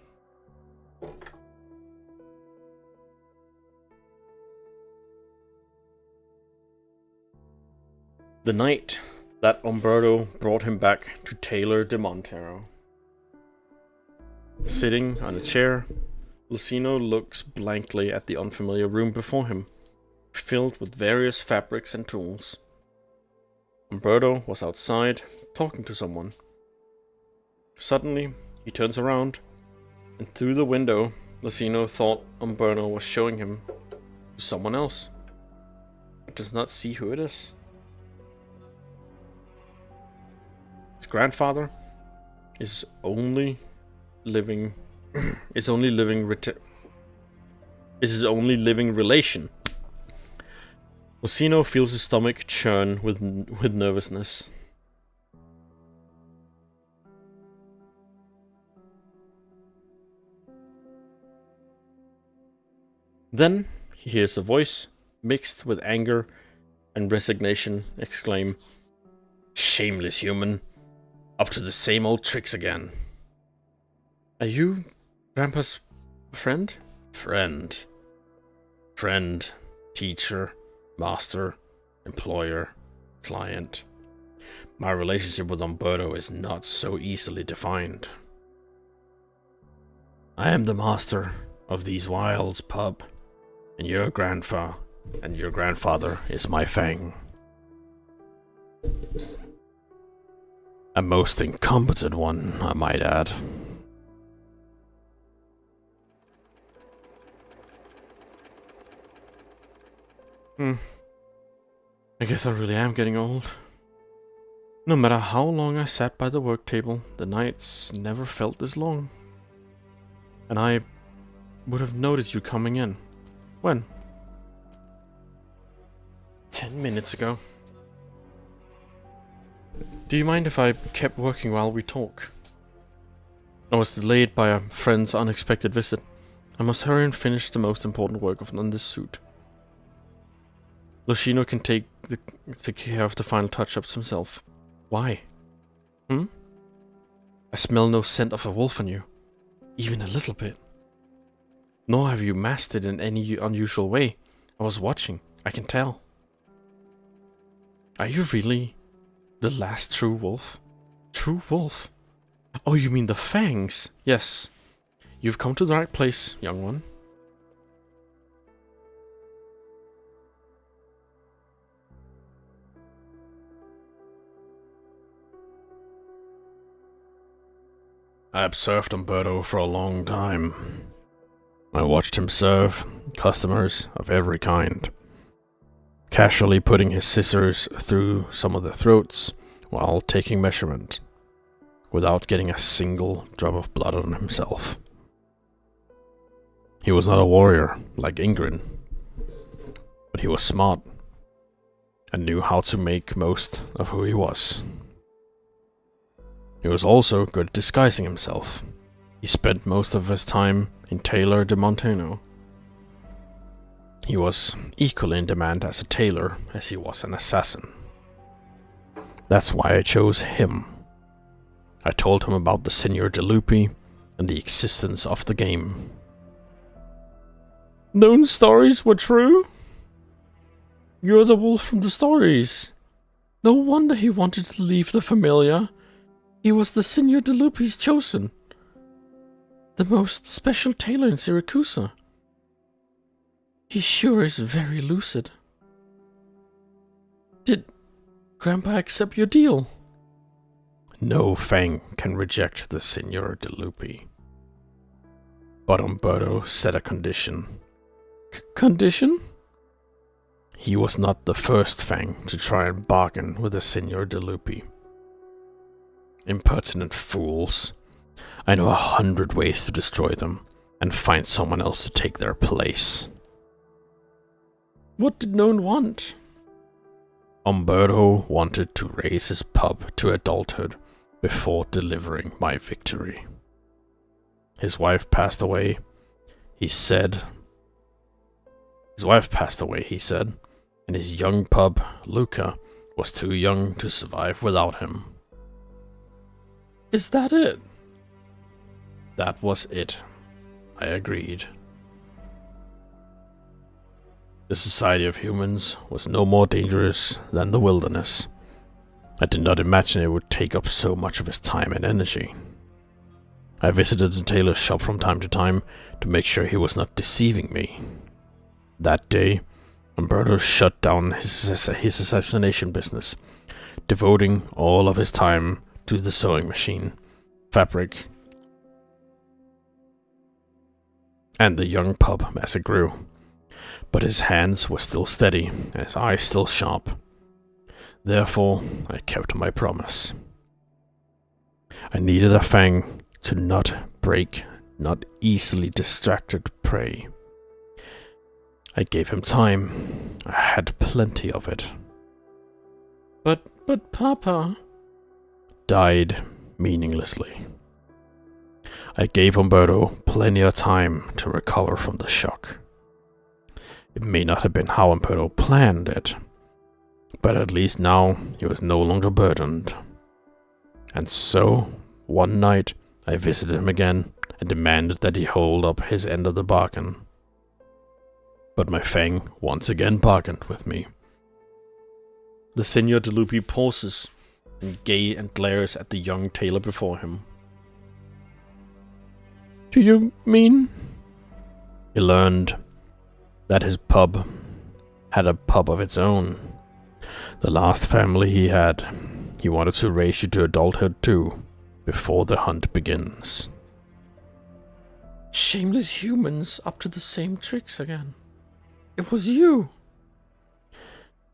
The night that Umberto brought him back to Taylor de Montero. Sitting on a chair, Lucino looks blankly at the unfamiliar room before him, filled with various fabrics and tools. Umberto was outside, talking to someone. Suddenly, he turns around, and through the window, Lucino thought Umberto was showing him to someone else, but does not see who it is. His grandfather is only living is his only living relation. Lucino feels his stomach churn with nervousness. Then he hears a voice, mixed with anger and resignation, exclaim, "Shameless human! Up to the same old tricks again." "Are you Grandpa's friend?" "Friend. Friend, teacher, master, employer, client. My relationship with Umberto is not so easily defined. I am the master of these wilds, pup, and your grandfather is my fang. A most incompetent one, I might add. I guess I really am getting old. No matter how long I sat by the work table, the nights never felt this long. And I would have noticed you coming in. When? 10 minutes ago. Do you mind if I kept working while we talk? I was delayed by a friend's unexpected visit. I must hurry and finish the most important work on this suit. Luchino can take care of the final touch-ups himself. Why? I smell no scent of a wolf on you. Even a little bit. Nor have you masked it in any unusual way. I was watching. I can tell. Are you really the last true wolf? True wolf? Oh, you mean the fangs? Yes. You've come to the right place, young one. I observed Umberto for a long time. I watched him serve customers of every kind, casually putting his scissors through some of their throats while taking measurement, without getting a single drop of blood on himself. He was not a warrior like Ingrid, but he was smart and knew how to make most of who he was. He was also good at disguising himself. He spent most of his time in Taylor de Montano. He was equally in demand as a tailor as he was an assassin. That's why I chose him. I told him about the Signor de Lupi and the existence of the game. Those stories were true? You're the wolf from the stories. No wonder he wanted to leave the familiar. He was the Signor de Lupi's chosen. The most special tailor in Syracuse. He sure is very lucid. Did Grandpa accept your deal? No fang can reject the Signor de Lupi. But Umberto set a condition. Condition? He was not the first fang to try and bargain with the Signor de Lupi. Impertinent fools. I know 100 ways to destroy them and find someone else to take their place. What did no one want? Umberto wanted to raise his pup to adulthood before delivering my victory. His wife passed away, he said, and his young pup, Luca, was too young to survive without him. Is that it? That was it. I agreed. The society of humans was no more dangerous than the wilderness. I did not imagine it would take up so much of his time and energy. I visited the tailor's shop from time to time to make sure he was not deceiving me. That day, Umberto shut down his assassination business, devoting all of his time to the sewing machine, fabric, and the young pup as it grew. But his hands were still steady, and his eyes still sharp. Therefore, I kept my promise. I needed a fang to not break, not easily distracted prey. I gave him time. I had plenty of it. But Papa died meaninglessly. I gave Umberto plenty of time to recover from the shock. It may not have been how Umberto planned it, but at least now he was no longer burdened. And so, one night, I visited him again and demanded that he hold up his end of the bargain. But my fang once again bargained with me. The Senior Delupi pauses and glares at the young tailor before him. Do you mean? He learned that his pub had a pub of its own. The last family he had. He wanted to raise you to adulthood too, before the hunt begins. Shameless humans up to the same tricks again. It was you!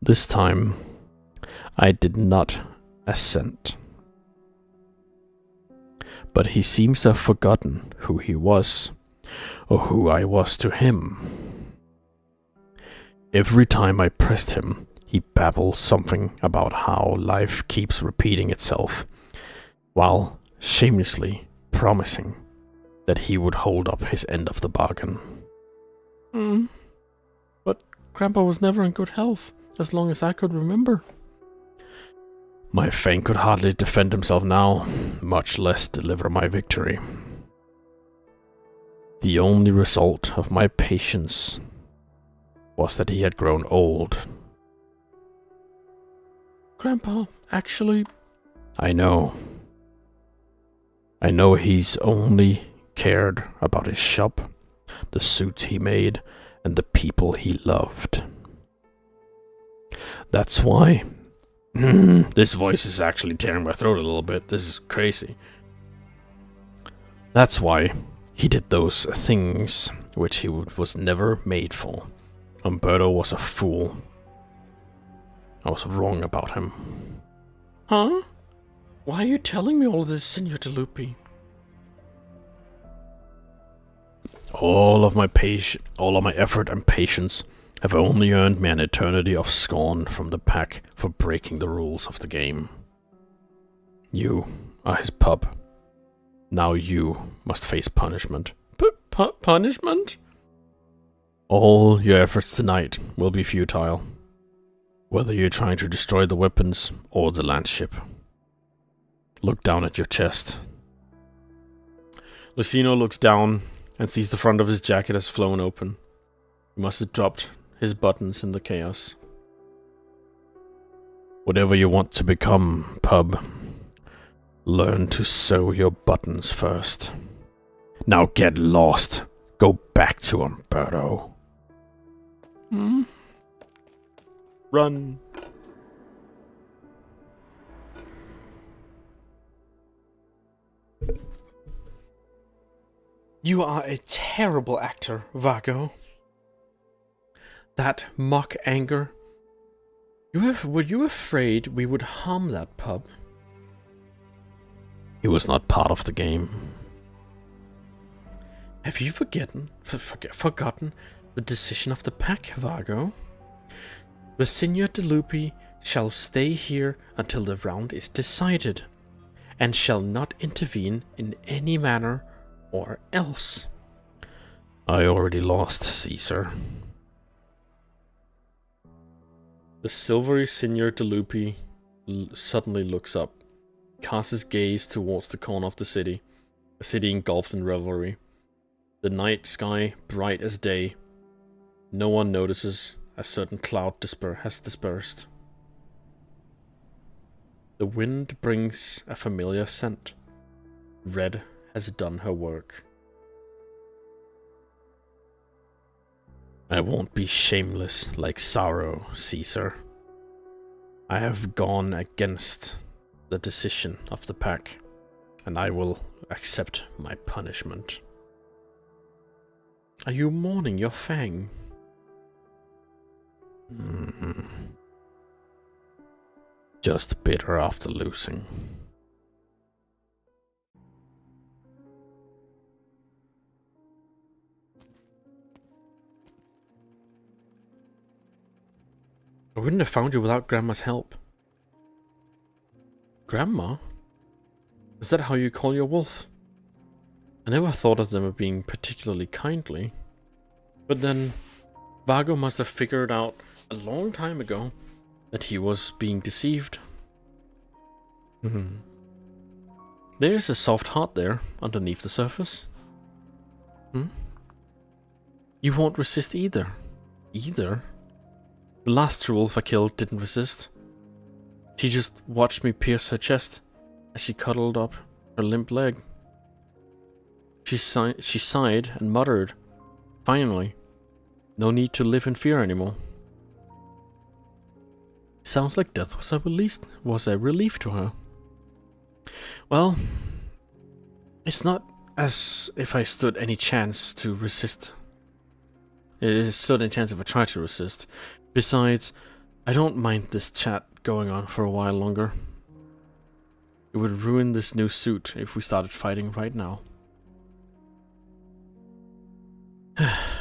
This time, I did not assent. But he seems to have forgotten who he was, or who I was to him. Every time I pressed him, he babbled something about how life keeps repeating itself, while shamelessly promising that he would hold up his end of the bargain. But Grandpa was never in good health, as long as I could remember. My fang could hardly defend himself now, much less deliver my victory. The only result of my patience was that he had grown old. Grandpa, actually... I know he's only cared about his shop, the suits he made, and the people he loved. That's why... This voice is actually tearing my throat a little bit. This is crazy. That's why he did those things which he was never made for. Umberto was a fool. I was wrong about him. Huh? Why are you telling me all this, Signor Delupi? All of my effort and patience have only earned me an eternity of scorn from the pack for breaking the rules of the game. You are his pup. Now you must face punishment. Punishment? All your efforts tonight will be futile, whether you're trying to destroy the weapons or the landship. Look down at your chest. Lucino looks down and sees the front of his jacket has flown open. He must have dropped his buttons in the chaos. Whatever you want to become, pub, learn to sew your buttons first. Now get lost. Go back to Umberto. Run. You are a terrible actor, Vago. That mock anger. Were you afraid we would harm that pub? He was not part of the game. Have you forgotten the decision of the pack, Vago? The Signor Delupi shall stay here until the round is decided, and shall not intervene in any manner or else. I already lost, Caesar. The silvery Signor Delupi suddenly looks up, casts his gaze towards the corner of the city, a city engulfed in revelry. The night sky bright as day. No one notices a certain cloud has dispersed. The wind brings a familiar scent. Red has done her work. I won't be shameless like sorrow, Caesar. I have gone against the decision of the pack, and I will accept my punishment. Are you mourning your fang? Just bitter after losing. I wouldn't have found you without Grandma's help. Grandma? Is that how you call your wolf? I never thought of them as being particularly kindly. But then, Vago must have figured out a long time ago that he was being deceived. There's a soft heart there, underneath the surface. You won't resist either, either. The last true wolf I killed didn't resist. She just watched me pierce her chest as she cuddled up her limp leg. She sighed and muttered, "Finally, no need to live in fear anymore." Sounds like death was a relief to her. Well, it's not as if I stood any chance to resist. It stood any chance if I tried to resist. Besides, I don't mind this chat going on for a while longer. It would ruin this new suit if we started fighting right now.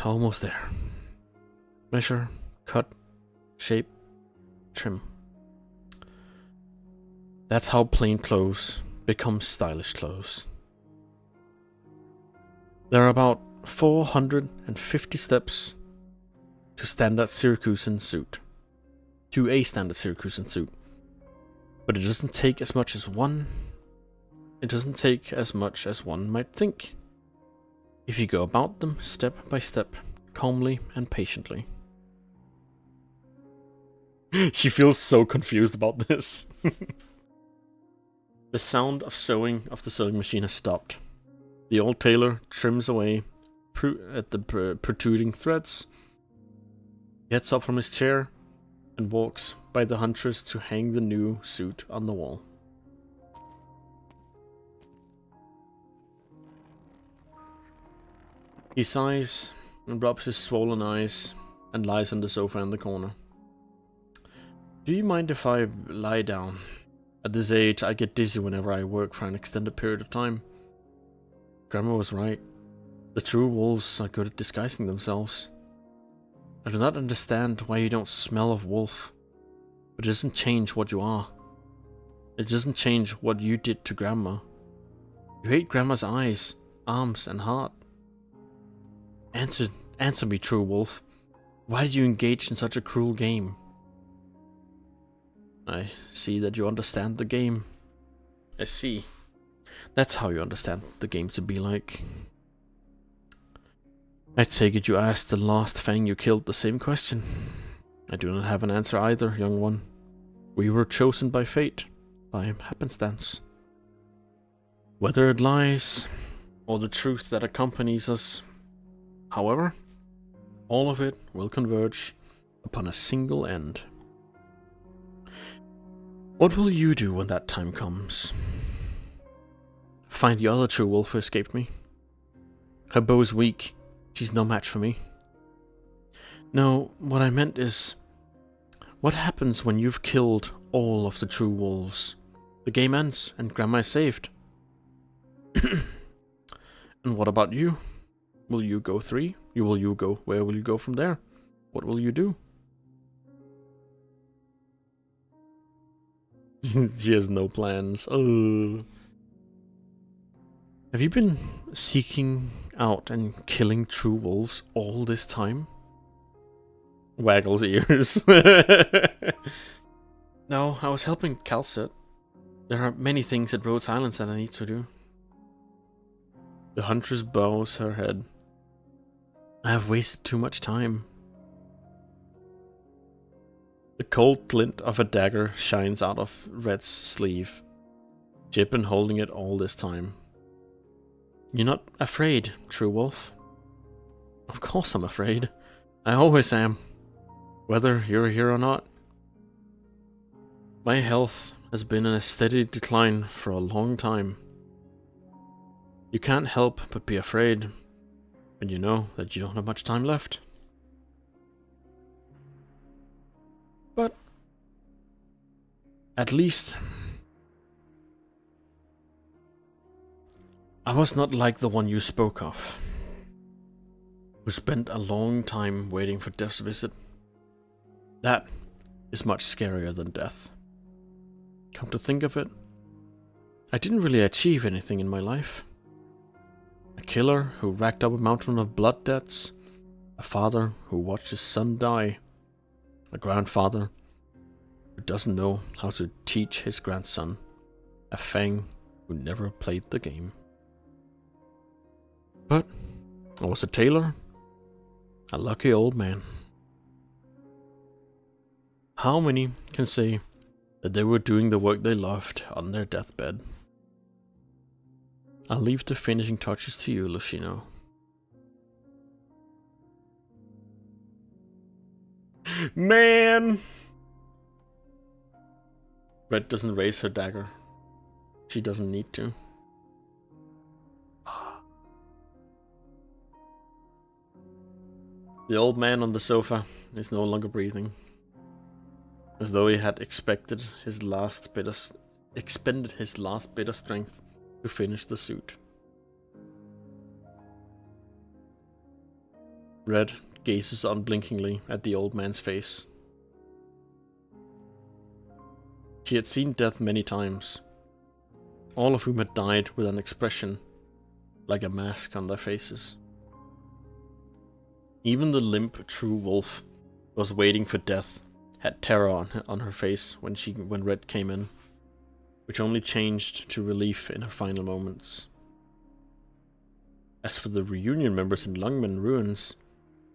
Almost there. Measure, cut, shape, trim. That's how plain clothes become stylish clothes. There are about 450 steps to a standard Syracusan suit. But it doesn't take as much as one. It doesn't take as much as one might think, if you go about them step by step, calmly and patiently. She feels so confused about this. The sound of sewing of the sewing machine has stopped. The old tailor trims away at the protruding threads, gets up from his chair, and walks by the huntress to hang the new suit on the wall. He sighs and rubs his swollen eyes and lies on the sofa in the corner. Do you mind if I lie down? At this age, I get dizzy whenever I work for an extended period of time. Grandma was right. The true wolves are good at disguising themselves. I do not understand why you don't smell of wolf, but it doesn't change what you are. It doesn't change what you did to Grandma. You hate Grandma's eyes, arms, and heart. Answer me, true wolf. Why did you engage in such a cruel game? I see that you understand the game. I see. That's how you understand the game to be like. I take it you asked the last Fang you killed the same question. I do not have an answer either, young one. We were chosen by fate, by happenstance. Whether it lies, or the truth that accompanies us, however, all of it will converge upon a single end. What will you do when that time comes? Find the other true wolf who escaped me. Her bow is weak. She's no match for me. No, what I meant is, what happens when you've killed all of the true wolves? The game ends and Grandma is saved. And what about you? Will you go free? Where will you go from there? What will you do? She has no plans. Oh. Have you been seeking out and killing true wolves all this time? Waggles ears. No, I was helping Calcet. There are many things at Rhodes Islands that I need to do. The huntress bows her head. I have wasted too much time. The cold glint of a dagger shines out of Red's sleeve. She'd been holding it all this time. You're not afraid, true wolf? Of course I'm afraid. I always am. Whether you're here or not. My health has been in a steady decline for a long time. You can't help but be afraid when you know that you don't have much time left. But at least I was not like the one you spoke of, who spent a long time waiting for death's visit. That is much scarier than death. Come to think of it, I didn't really achieve anything in my life. A killer who racked up a mountain of blood debts, a father who watched his son die, a grandfather who doesn't know how to teach his grandson, a Fang who never played the game. But I was a tailor, a lucky old man. How many can say that they were doing the work they loved on their deathbed? I'll leave the finishing touches to you, Lucino. Man! Red doesn't raise her dagger. She doesn't need to. The old man on the sofa is no longer breathing, as though he had expended his last bit of strength to finish the suit. Red gazes unblinkingly at the old man's face. She had seen death many times, all of whom had died with an expression like a mask on their faces. Even the limp true wolf was waiting for death, had terror on her face when Red came in, which only changed to relief in her final moments. As for the reunion members in Lungmen Ruins,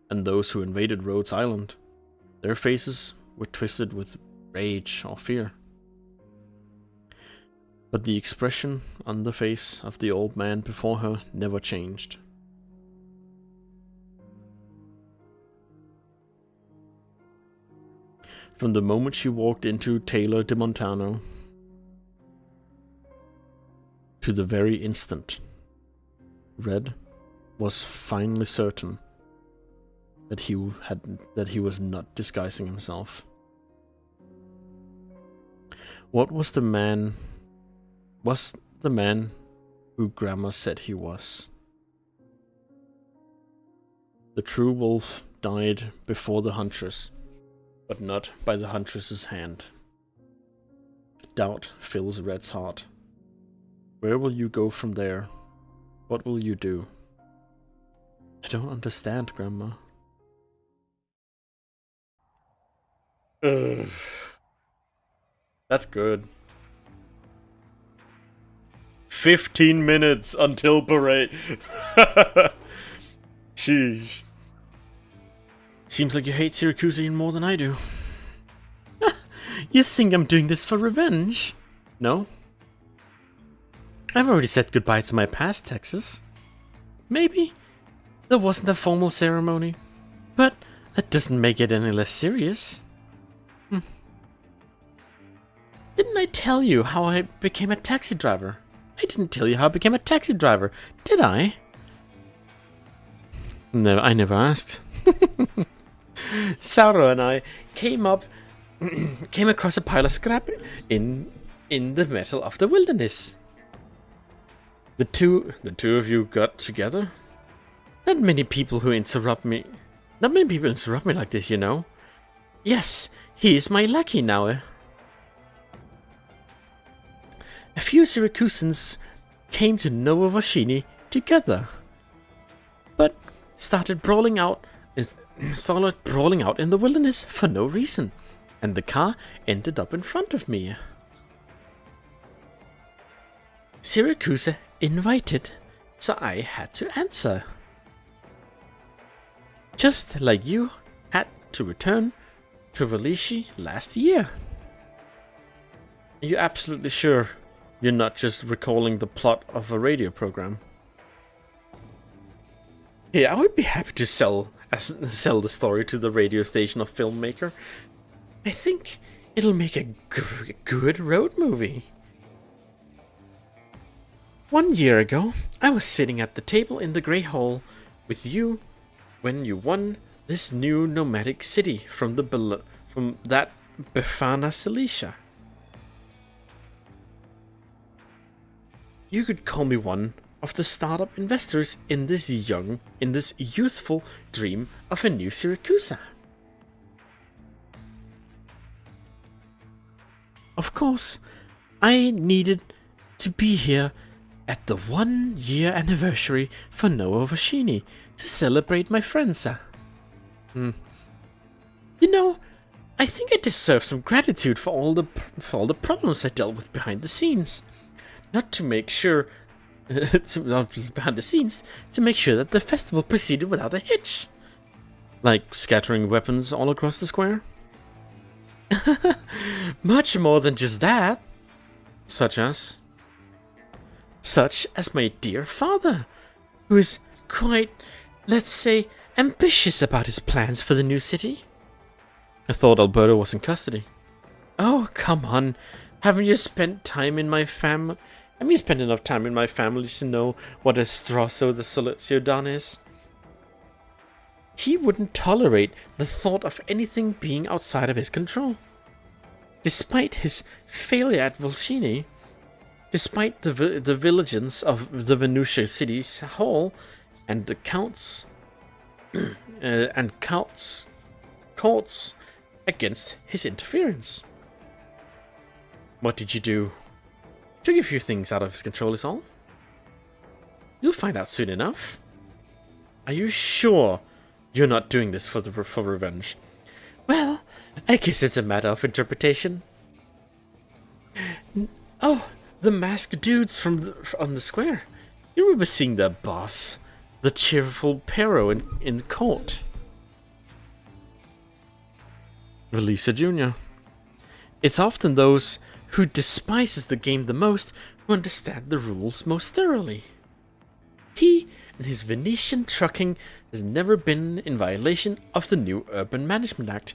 and those who invaded Rhodes Island, their faces were twisted with rage or fear. But the expression on the face of the old man before her never changed. From the moment she walked into Taylor de Montano to the very instant, Red was finally certain that he was not disguising himself. What was the man who Grandma said he was? The true wolf died before the huntress, but not by the huntress's hand. Doubt fills Red's heart. Where will you go from there? What will you do? I don't understand, Grandma. Ugh. That's good. 15 minutes until parade. Sheesh. Seems like you hate Syracuse even more than I do. You think I'm doing this for revenge? No. I've already said goodbye to my past Texas. Maybe there wasn't a formal ceremony, but that doesn't make it any less serious. Didn't I tell you how I became a taxi driver? I didn't tell you how I became a taxi driver, did I? No, I never asked. Sauro and I came across a pile of scrap in the middle of the wilderness. The two of you got together? Not many people interrupt me like this, you know. Yes, he is my lackey now. A few Syracusans came to Novovashini together, but started brawling out in the wilderness for no reason, and the car ended up in front of me. Syracuse invited, so I had to answer. Just like you had to return to Valishi last year. Are you absolutely sure you're not just recalling the plot of a radio program? Yeah, I would be happy to sell the story to the radio station or filmmaker. I think it'll make a good road movie. 1 year ago, I was sitting at the table in the Grey Hall with you when you won this new nomadic city from that Befana Cilicia. You could call me one of the startup investors in this youthful dream of a new Syracuse. Of course, I needed to be here at the 1 year anniversary for Novovashini to celebrate my friends. You know, I think I deserve some gratitude for all the problems I dealt with behind the scenes. Not to make sure behind the scenes to make sure that the festival proceeded without a hitch. Like scattering weapons all across the square. Much more than just that. Such as my dear father, who is quite, let's say, ambitious about his plans for the new city. I thought Alberto was in custody. Oh, come on. Haven't you spent time in my family? Have you spent enough time in my family to know what a Strosso the Soluzio Don is? He wouldn't tolerate the thought of anything being outside of his control. Despite his failure at Volcini, despite the vigilance of the Venusia city's hall, and the courts against his interference. What did you do? Took a few things out of his control is all. You'll find out soon enough. Are you sure you're not doing this for revenge? Well, I guess it's a matter of interpretation. Oh, the masked dudes on the square. You remember seeing their boss, the cheerful Pero in court? Relisa Jr. It's often those who despises the game the most who understand the rules most thoroughly. He and his Venetian trucking has never been in violation of the new Urban Management Act.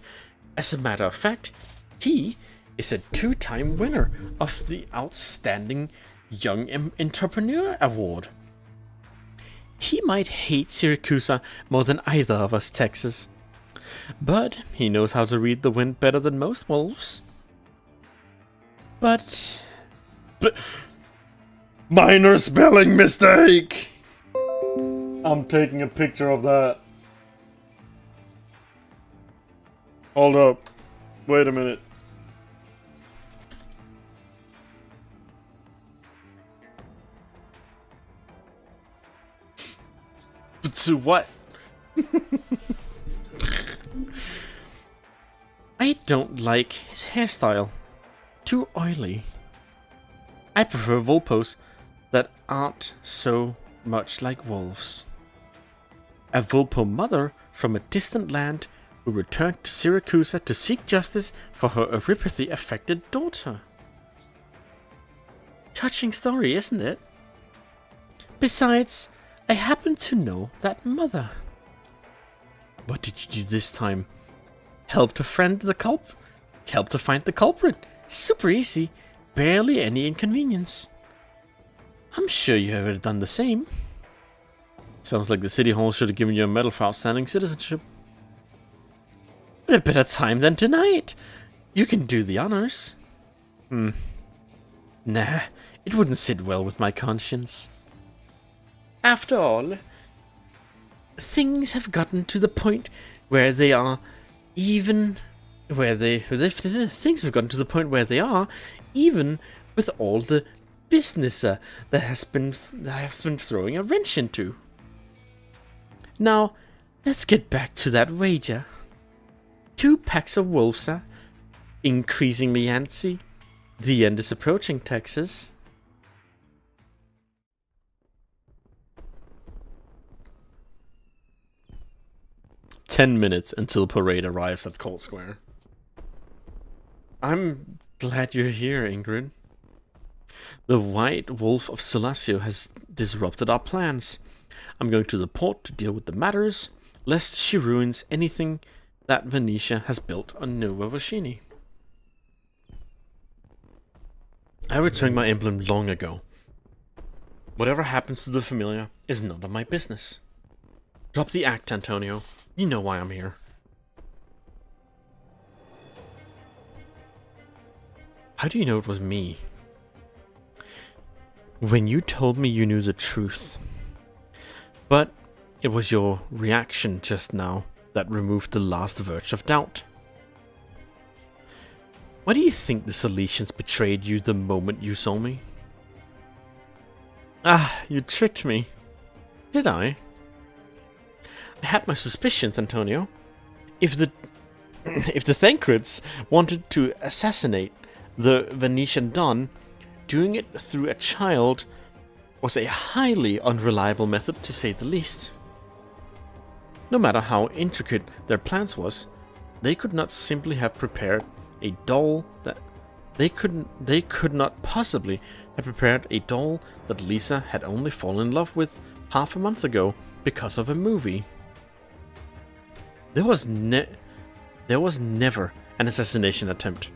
As a matter of fact, he is a 2-time winner of the Outstanding Young Entrepreneur Award. He might hate Syracuse more than either of us Texas, but he knows how to read the wind better than most wolves. But minor spelling mistake! I'm taking a picture of that. Hold up. Wait a minute. To what? I don't like his hairstyle. Too oily. I prefer Volpos that aren't so much like wolves. A Volpo mother from a distant land who returned to Syracuse to seek justice for her erypathy-affected daughter. Touching story, isn't it? Besides, I happen to know that mother. What did you do this time? Help to find the culprit. Super easy. Barely any inconvenience. I'm sure you have done the same. Sounds like the city hall should have given you a medal for outstanding citizenship. But a better time than tonight. You can do the honors. Nah, it wouldn't sit well with my conscience. After all, things have gotten to the point where they are even things have gotten to the point where they are even with all the business that has been throwing a wrench into. Now, let's get back to that wager. 2 packs of wolves are increasingly antsy. The end is approaching, Texas. "10 minutes until parade arrives at Court Square." I'm glad you're here, Ingrid. The White Wolf of Solacio has disrupted our plans. I'm going to the port to deal with the matters, lest she ruins anything that Venetia has built on Nova Vocini. I returned my emblem long ago. Whatever happens to the Familia is none of my business. Drop the act, Antonio. You know why I'm here. How do you know it was me? When you told me you knew the truth. But it was your reaction just now that removed the last verge of doubt. Why do you think the Salesians betrayed you the moment you saw me? Ah, you tricked me. Did I? I had my suspicions, Antonio. If the Thancreds wanted to assassinate the Venetian Don, doing it through a child was a highly unreliable method, to say the least. No matter how intricate their plans was, they could not simply have prepared a doll that they could not possibly have prepared a doll that Lisa had only fallen in love with half a month ago because of a movie. There was never an assassination attempt.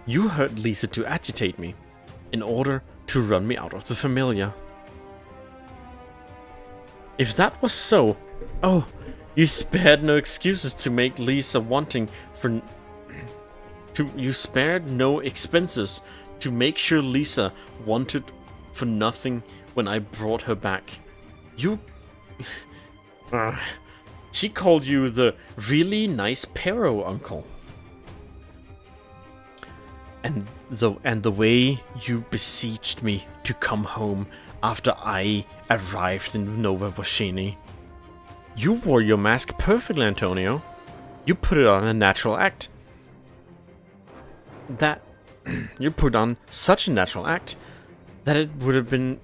You hurt Lisa to agitate me, in order to run me out of the familiar. If that was so, oh, you spared no excuses to make Lisa wanting for... You spared no expenses to make sure Lisa wanted for nothing when I brought her back. You... She called you the really nice Pero uncle. And the way you beseeched me to come home after I arrived in Nova Voshini. You wore your mask perfectly, Antonio. You put it on a natural act. You put on such a natural act that it would have been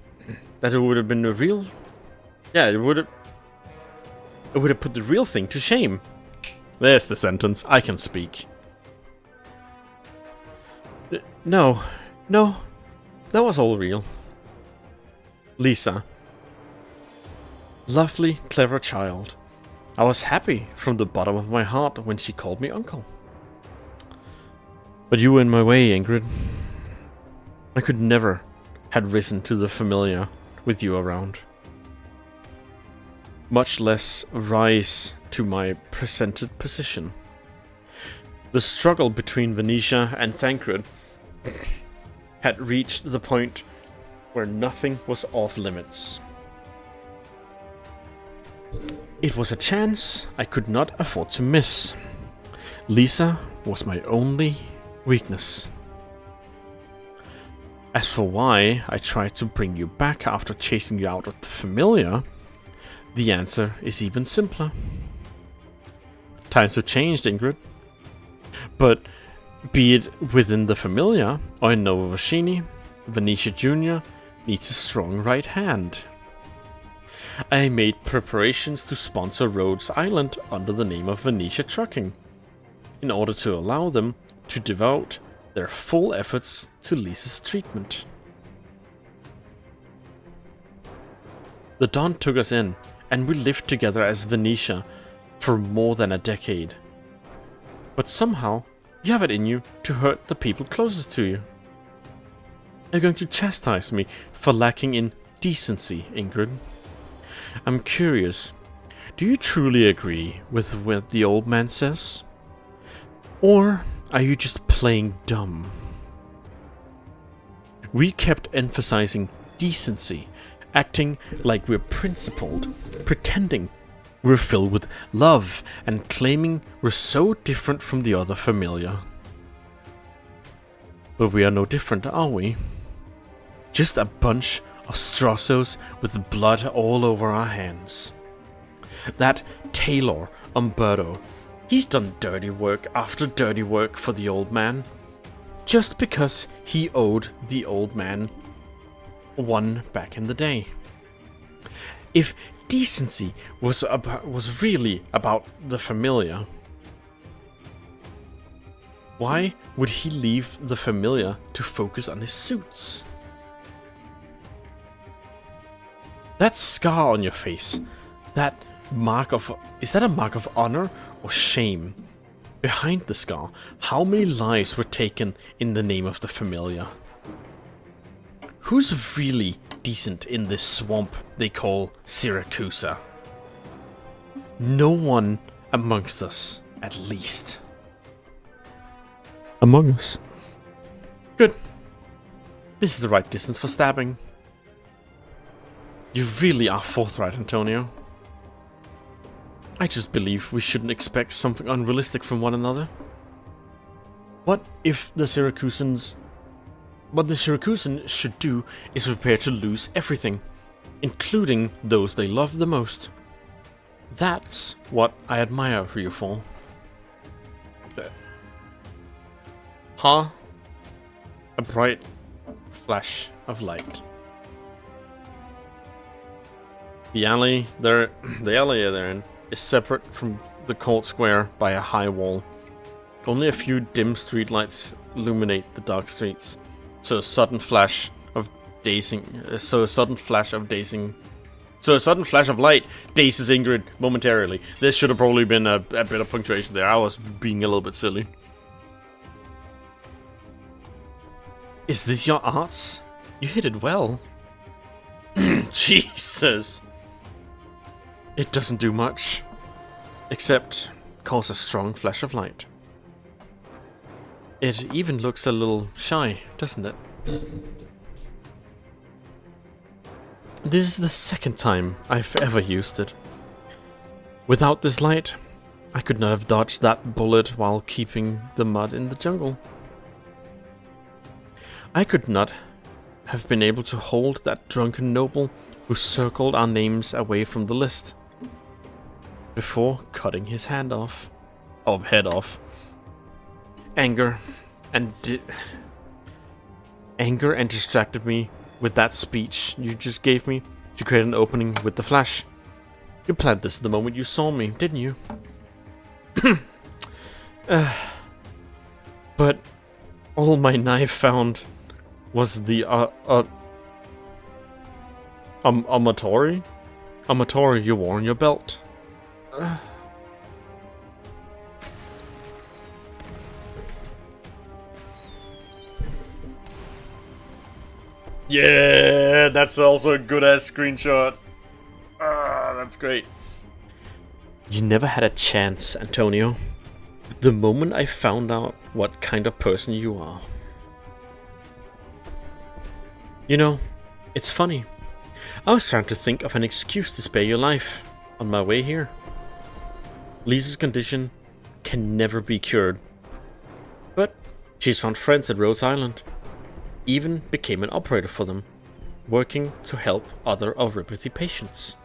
a real... Yeah, it would have put the real thing to shame. There's the sentence. I can speak. No, that was all real. Lisa. Lovely, clever child. I was happy from the bottom of my heart when she called me uncle. But you were in my way, Ingrid. I could never have risen to the familiar with you around. Much less rise to my presented position. The struggle between Venetia and Thancred had reached the point where nothing was off limits. It was a chance I could not afford to miss. Lisa was my only weakness. As for why I tried to bring you back after chasing you out of the familiar, the answer is even simpler. Times have changed, Ingrid. But be it within the familiar or in Nova Voshini, Venetia Jr. needs a strong right hand. I made preparations to sponsor Rhodes Island under the name of Venetia Trucking, in order to allow them to devote their full efforts to Lisa's treatment. The Don took us in, and we lived together as Venetia for more than a decade. But somehow, you have it in you to hurt the people closest to you. You're going to chastise me for lacking in decency, Ingrid. I'm curious, do you truly agree with what the old man says? Or are you just playing dumb? We kept emphasizing decency, acting like we're principled, pretending we're filled with love, and claiming we're so different from the other familiar. But we are no different, are we? Just a bunch of Strossos with blood all over our hands. That Taylor Umberto, he's done dirty work after dirty work for the old man, just because he owed the old man one back in the day. If decency was really about the familiar, why would he leave the familiar to focus on his suits? That scar on your face, that mark of... is that a mark of honor or shame? Behind the scar, how many lives were taken in the name of the familiar? Who's really decent in this swamp they call Syracusa? No one amongst us, at least. Among us? Good. This is the right distance for stabbing. You really are forthright, Antonio. I just believe we shouldn't expect something unrealistic from one another. What if the Syracusans... What the Syracusans should do is prepare to lose everything, including those they love the most. That's what I admire you for. Huh? A bright flash of light. The alley they're in is separate from the court square by a high wall. Only a few dim streetlights illuminate the dark streets. So a sudden flash of light dazes Ingrid momentarily. This should have probably been a bit of punctuation there. I was being a little bit silly. Is this your arts? You hit it well. Jesus. It doesn't do much. Except cause a strong flash of light. It even looks a little shy, doesn't it? This is the second time I've ever used it. Without this light, I could not have dodged that bullet while keeping the mud in the jungle. I could not have been able to hold that drunken noble who circled our names away from the list before cutting his head off. Anger and distracted me with that speech you just gave me to create an opening with the flash. You planned this the moment you saw me, didn't you? But all my knife found was the Amatori? Amatori you wore on your belt. Yeah, that's also a good-ass screenshot. That's great. You never had a chance, Antonio. The moment I found out what kind of person you are. You know, it's funny. I was trying to think of an excuse to spare your life on my way here. Lisa's condition can never be cured. But she's found friends at Rhode Island. Even became an operator for them, working to help other neuropathy patients.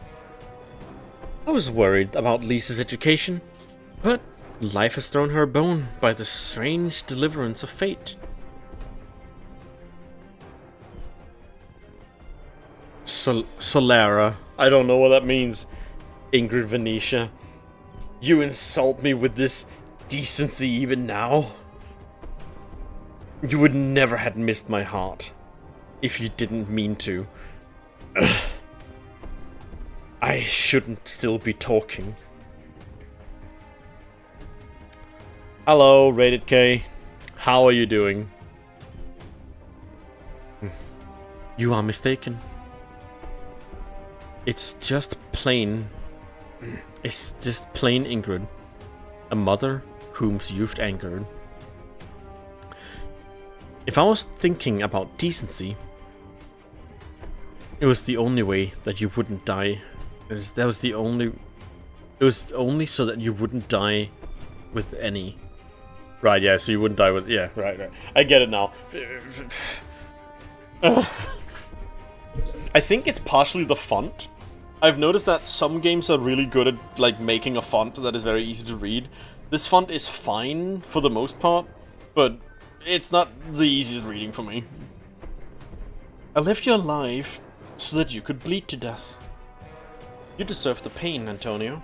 I was worried about Lisa's education, but life has thrown her a bone by the strange deliverance of fate. Solara. I don't know what that means. Ingrid Venetia. You insult me with this decency even now? You would never have missed my heart if you didn't mean to. I shouldn't still be talking. Hello, Rated K. How are you doing? You are mistaken. It's just plain Ingrid, a mother whom you've angered. If I was thinking about decency, it was the only way that you wouldn't die. It was only so that you wouldn't die with any. Right, yeah, so you wouldn't die with... Yeah, right. I get it now. I think it's partially the font. I've noticed that some games are really good at, like, making a font that is very easy to read. This font is fine for the most part, but it's not the easiest reading for me. I left you alive so that you could bleed to death. You deserve the pain, Antonio.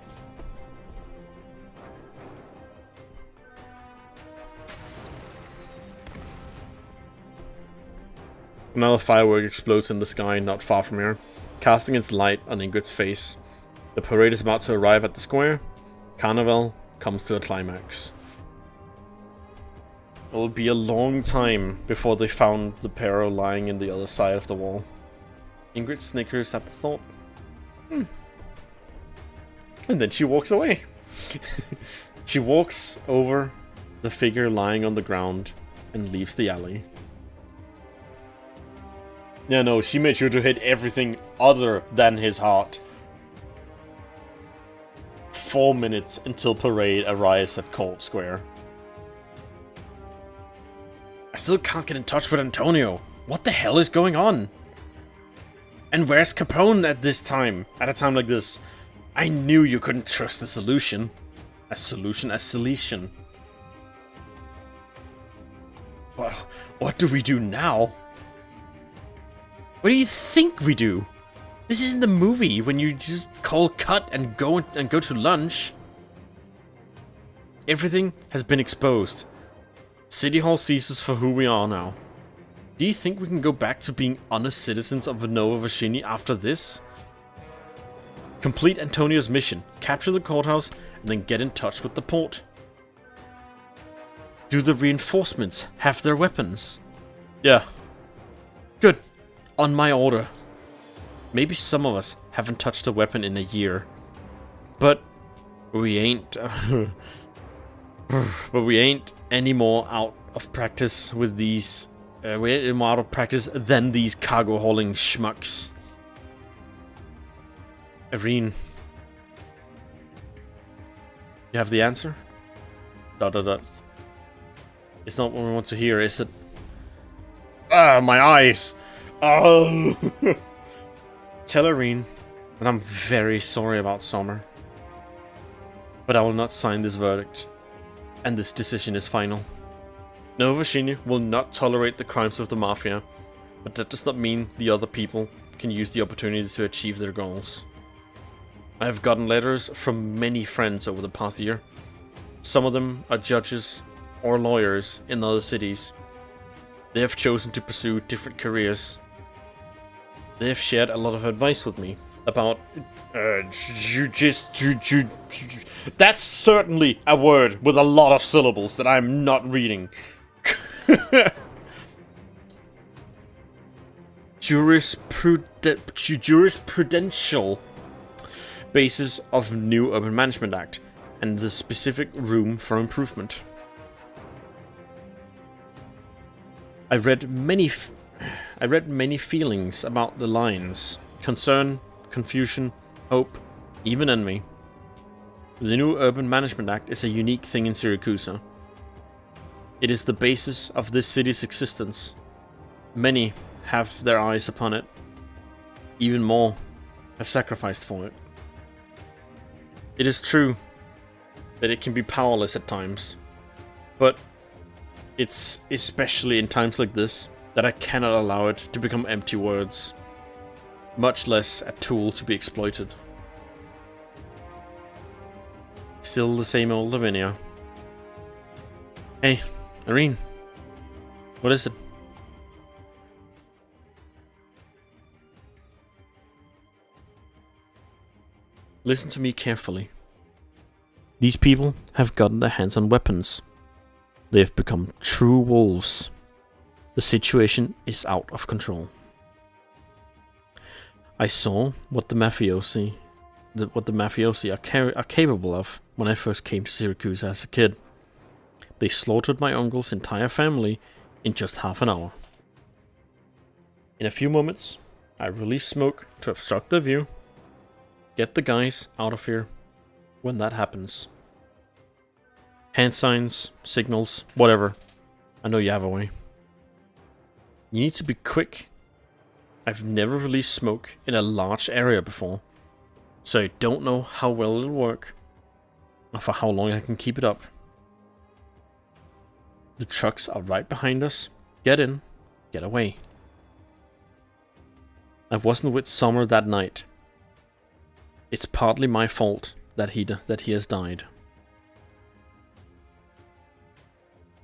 Another firework explodes in the sky not far from here, casting its light on Ingrid's face. The parade is about to arrive at the square. Carnival comes to a climax. It will be a long time before they found the Pero lying in the other side of the wall. Ingrid snickers at the thought. And then she walks away. She walks over the figure lying on the ground and leaves the alley. Yeah, no, she made sure to hit everything other than his heart. 4 minutes until parade arrives at Court Square. I still can't get in touch with Antonio. What the hell is going on? And where's Capone at this time? At a time like this? I knew you couldn't trust the solution. A solution. Well, what do we do now? What do you think we do? This isn't the movie when you just call cut and go to lunch. Everything has been exposed. City Hall sees us for who we are now. Do you think we can go back to being honest citizens of Nova Vashini after this? Complete Antonio's mission. Capture the courthouse and then get in touch with the port. Do the reinforcements have their weapons? Yeah. Good. On my order. Maybe some of us haven't touched a weapon in a year. But we ain't... but we ain't any more out of practice with these... we ain't any more out of practice than these cargo hauling schmucks. Irene. You have the answer? ... It's not what we want to hear, is it? Ah, my eyes! Oh! Tell Irene that I'm very sorry about Summer. But I will not sign this verdict. And this decision is final. Nova Vashini will not tolerate the crimes of the Mafia, but that does not mean the other people can use the opportunity to achieve their goals. I have gotten letters from many friends over the past year. Some of them are judges or lawyers in other cities. They have chosen to pursue different careers. They have shared a lot of advice with me about that's certainly a word with a lot of syllables that I'm not reading. Jurisprudential basis of new Urban Management Act and the specific room for improvement. I read many feelings about the lines: concern, confusion, hope, even envy. The new Urban Management Act is a unique thing in Syracuse. It is the basis of this city's existence. Many have their eyes upon it. Even more have sacrificed for it. It is true that it can be powerless at times, but it's especially in times like this that I cannot allow it to become empty words, much less a tool to be exploited. Still the same old Lavinia. Hey, Irene. What is it? Listen to me carefully. These people have gotten their hands on weapons. They have become true wolves. The situation is out of control. I saw what the mafiosi are capable of when I first came to Syracuse as a kid. They slaughtered my uncle's entire family in just half an hour. In a few moments, I release smoke to obstruct their view. Get the guys out of here when that happens. Hand signs, signals, whatever. I know you have a way. You need to be quick. I've never released smoke in a large area before, so I don't know how well it'll work, or for how long I can keep it up. The trucks are right behind us. Get in, get away. I wasn't with Summer that night. It's partly my fault that he has died.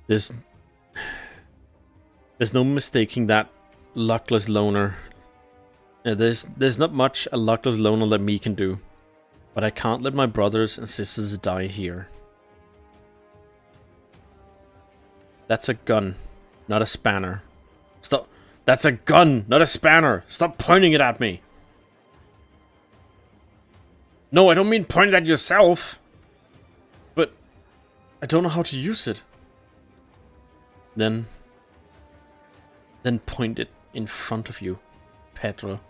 There's no mistaking that luckless loner. There's not much a luckless loner like me can do, but I can't let my brothers and sisters die here. That's a gun, not a spanner. Stop. That's a gun, not a spanner. Stop pointing it at me. No, I don't mean point it at yourself. But I don't know how to use it. Then point it in front of you, Pedro.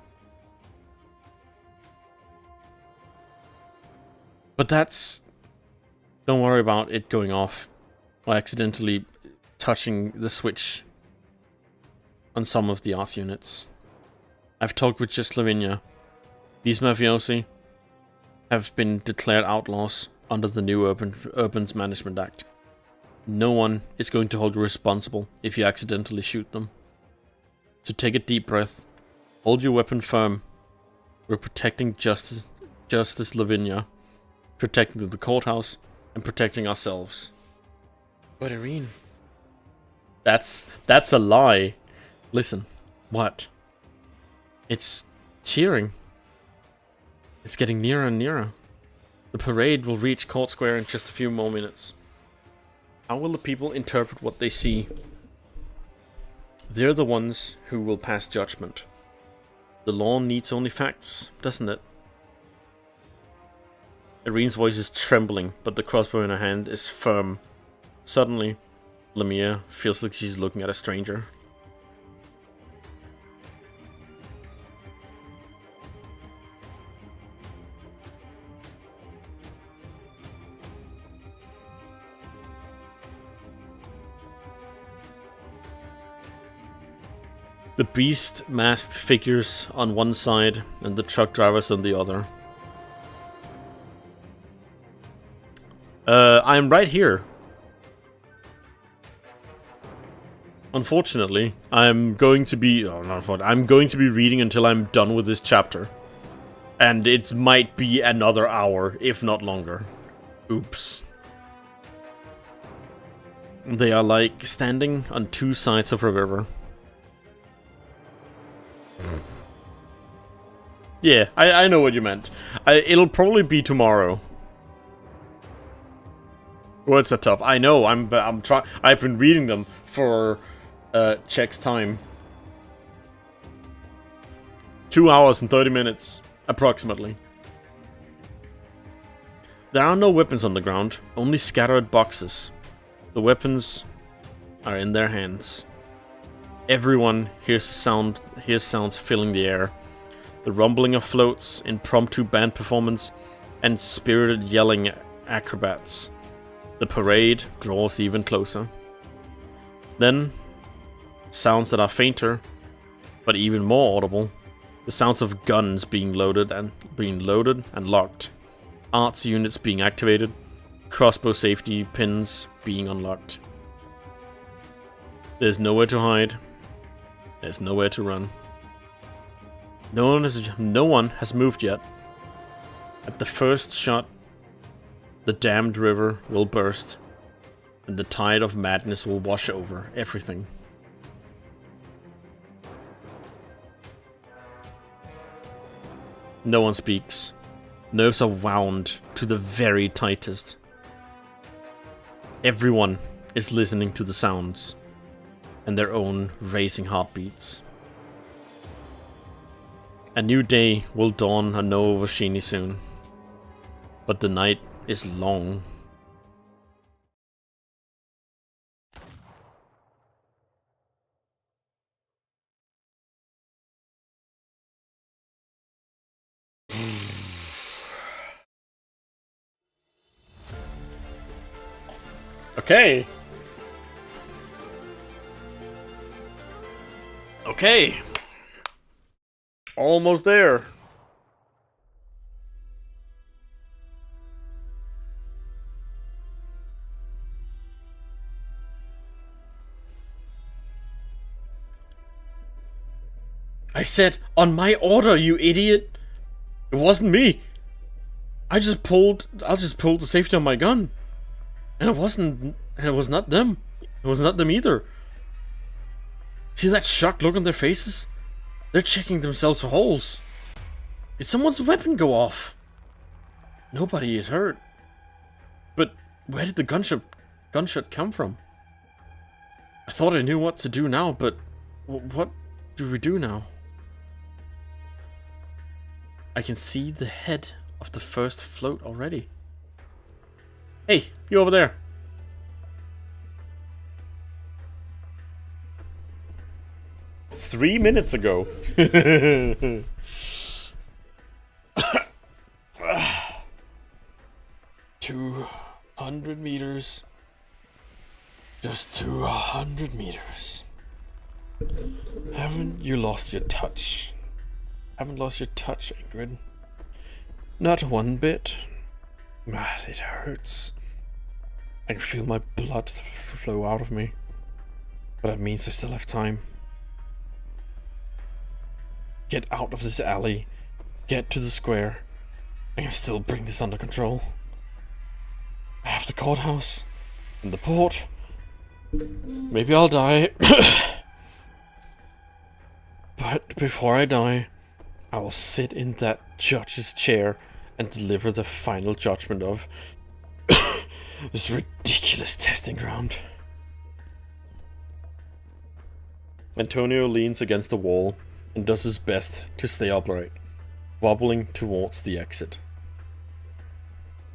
But that's... Don't worry about it going off or accidentally touching the switch on some of the art units. I've talked with just Lavinia. These mafiosi have been declared outlaws under the new Urban Management Act. No one is going to hold you responsible if you accidentally shoot them. So take a deep breath. Hold your weapon firm. We're protecting Justice Lavinia, protecting the courthouse, and and protecting ourselves. But Irene, that's a lie. Listen, what? It's cheering. It's getting nearer and nearer. The parade will reach Court Square in just a few more minutes. How will the people interpret what they see? They're the ones who will pass judgment. The law needs only facts, doesn't it? Irene's voice is trembling, but the crossbow in her hand is firm. Suddenly, Lemire feels like she's looking at a stranger. The beast masked figures on one side and the truck drivers on the other. I'm right here. Unfortunately, I'm going to be reading until I'm done with this chapter. And it might be another hour, if not longer. Oops. They are like standing on two sides of a river. Yeah, I know what you meant. It'll probably be tomorrow. Words are tough. I know. I'm trying. I've been reading them for Check's time. 2 hours and 30 minutes, approximately. There are no weapons on the ground, only scattered boxes. The weapons are in their hands. Everyone hears sounds filling the air. The rumbling of floats, impromptu band performance, and spirited yelling acrobats. The parade draws even closer. Then, sounds that are fainter, but even more audible. The sounds of guns being loaded and locked. Arts units being activated. Crossbow safety pins being unlocked. There's nowhere to hide. There's nowhere to run. No one has moved yet. At the first shot, the damned river will burst, and the tide of madness will wash over everything. No one speaks. Nerves are wound to the very tightest. Everyone is listening to the sounds and their own racing heartbeats. A new day will dawn on Nova Shini soon, but the night is long. Okay. Okay. Almost there. I said, on my order, you idiot. It wasn't me. I just pulled the safety on my gun. And it was not them. It was not them either. See that shocked look on their faces? They're checking themselves for holes. Did someone's weapon go off? Nobody is hurt. But where did the gunshot come from? I thought I knew what to do now, but what do we do now? I can see the head of the first float already. Hey, you over there. "3 minutes ago." 200 meters. Just 200 meters. Haven't you lost your touch? Haven't lost your touch, Ingrid? Not one bit. It hurts. I can feel my blood flow out of me. But that means I still have time. Get out of this alley. Get to the square. I can still bring this under control. I have the courthouse and the port. Maybe I'll die. But before I die, I will sit in that judge's chair and deliver the final judgment of this ridiculous testing ground. Antonio leans against the wall and does his best to stay upright, wobbling towards the exit.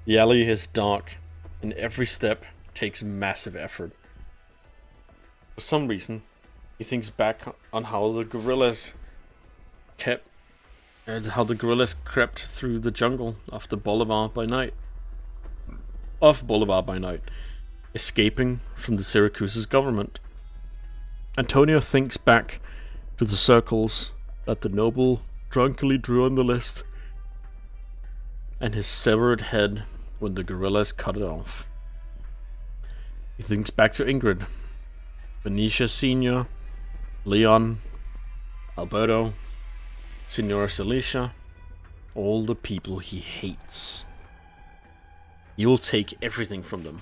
The alley is dark, and every step takes massive effort. For some reason, he thinks back on how the gorillas crept through the jungle of Bolivar by night, escaping from the Syracuse's government. Antonio thinks back to the circles that the noble drunkenly drew on the list, and his severed head when the gorillas cut it off. He thinks back to Ingrid, Benicia Sr., Leon, Alberto, Senora Celicia, all the people he hates. He will take everything from them.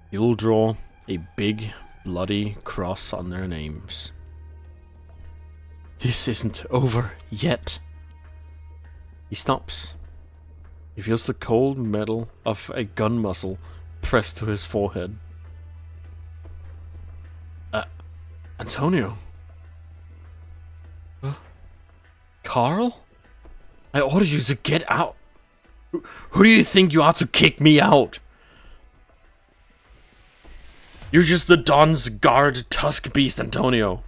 He will draw a big, bloody cross on their names. This isn't over yet. He stops. He feels the cold metal of a gun muzzle pressed to his forehead. Antonio? Carl? I order you to get out. Who do you think you are to kick me out? You're just the Don's guard tusk beast, Antonio.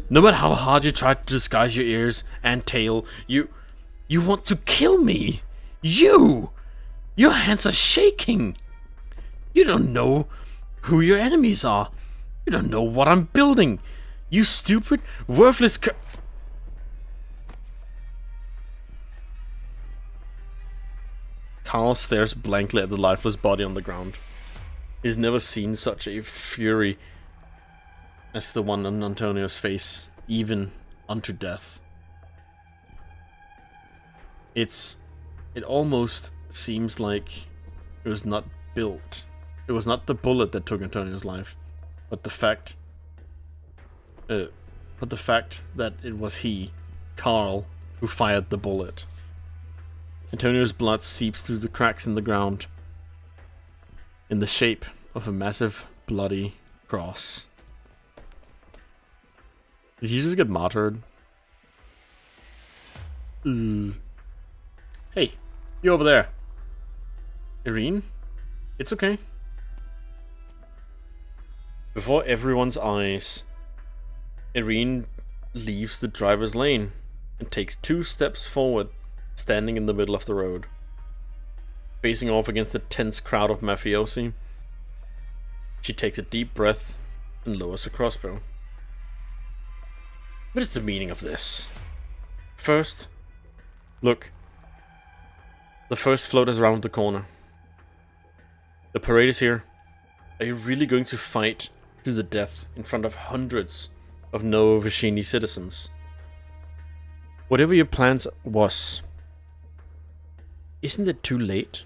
No matter how hard you try to disguise your ears and tail, you want to kill me. Your hands are shaking. You don't know who your enemies are. You don't know what I'm building. You stupid, worthless Carl stares blankly at the lifeless body on the ground. He's never seen such a fury as the one on Antonio's face, even unto death. It almost seems like it was not built. It was not the bullet that took Antonio's life, but the fact that it was he, Carl, who fired the bullet. Antonio's blood seeps through the cracks in the ground in the shape of a massive bloody cross. Did he just get martyred? Hey, you over there. Irene? It's okay. Before everyone's eyes, Irene leaves the driver's lane and takes 2 steps forward, standing in the middle of the road. Facing off against a tense crowd of mafiosi, she takes a deep breath and lowers her crossbow. What is the meaning of this? First, look. The first float is around the corner. The parade is here. Are you really going to fight to the death in front of hundreds of Novashini citizens? Whatever your plans was, isn't it too late?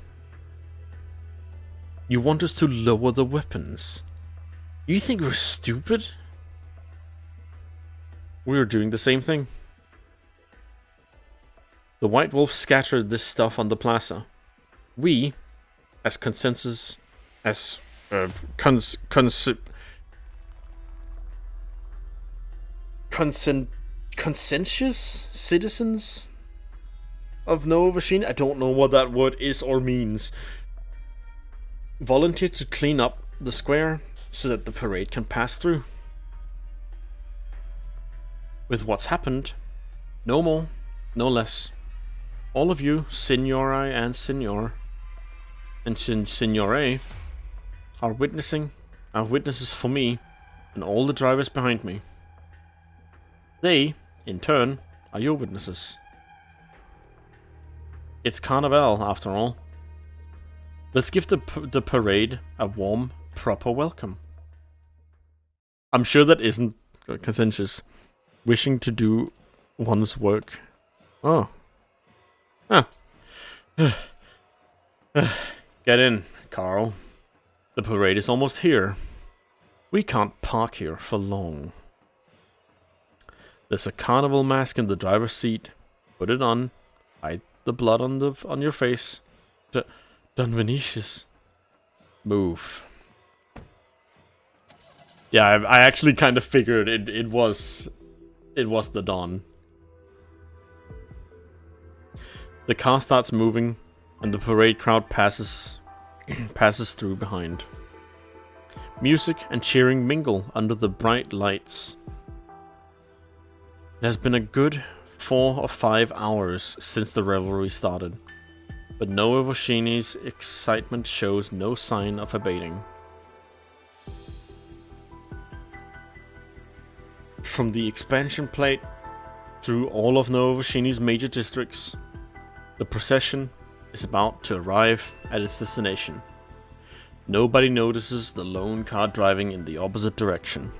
You want us to lower the weapons. You think we're stupid? We're doing the same thing. The White Wolf scattered this stuff on the plaza. We, as consensus, as conscientious citizens of Novashini, I don't know what that word is or means, volunteered to clean up the square so that the parade can pass through. With what's happened, no more, no less. All of you, Signori and Signor, and Signore, are witnesses for me and all the drivers behind me. They, in turn, are your witnesses. It's Carnival, after all. Let's give the parade a warm, proper welcome. I'm sure that isn't contentious. Wishing to do one's work. Oh. Get in, Carl. The parade is almost here. We can't park here for long. There's a carnival mask in the driver's seat. Put it on. Hide the blood on your face. Don Vinicius. Move. Yeah, I actually kind of figured it was the Don. The car starts moving, and the parade crowd passes through behind. Music and cheering mingle under the bright lights. It has been a good 4 or 5 hours since the revelry started, but Noah Voshini's excitement shows no sign of abating. From the expansion plate through all of Noah Voshini's major districts, the procession is about to arrive at its destination. Nobody notices the lone car driving in the opposite direction.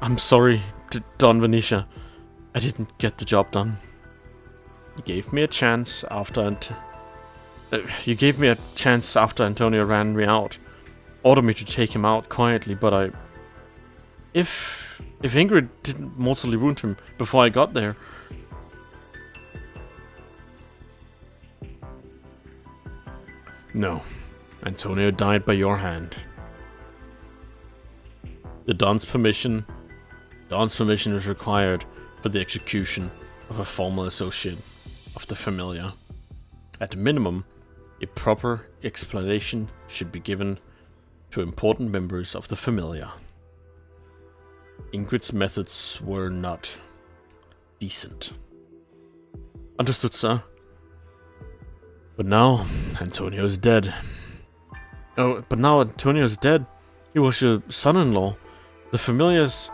I'm sorry, Don Venetia. I didn't get the job done. You gave me a chance after Antonio ran me out. Ordered me to take him out quietly, but If Ingrid didn't mortally wound him before I got there... No. Antonio died by your hand. The Don's permission is required for the execution of a former associate of the Familiar. At minimum, a proper explanation should be given to important members of the Familiar. Ingrid's methods were not decent. Understood, sir. But now, Antonio is dead. Oh, but now Antonio is dead. He was your son-in-law. The Familiar's...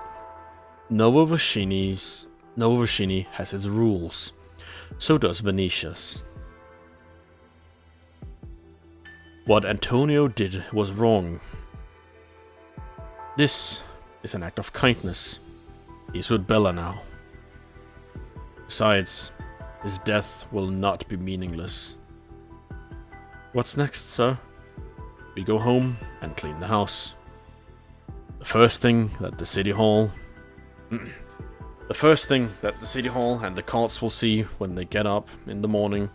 Noah Voshini has its rules. So does Venetia's. What Antonio did was wrong. This is an act of kindness. He's with Bella now. Besides, his death will not be meaningless. What's next, sir? We go home and clean the house. The first thing that the city hall and the courts will see when they get up in the morning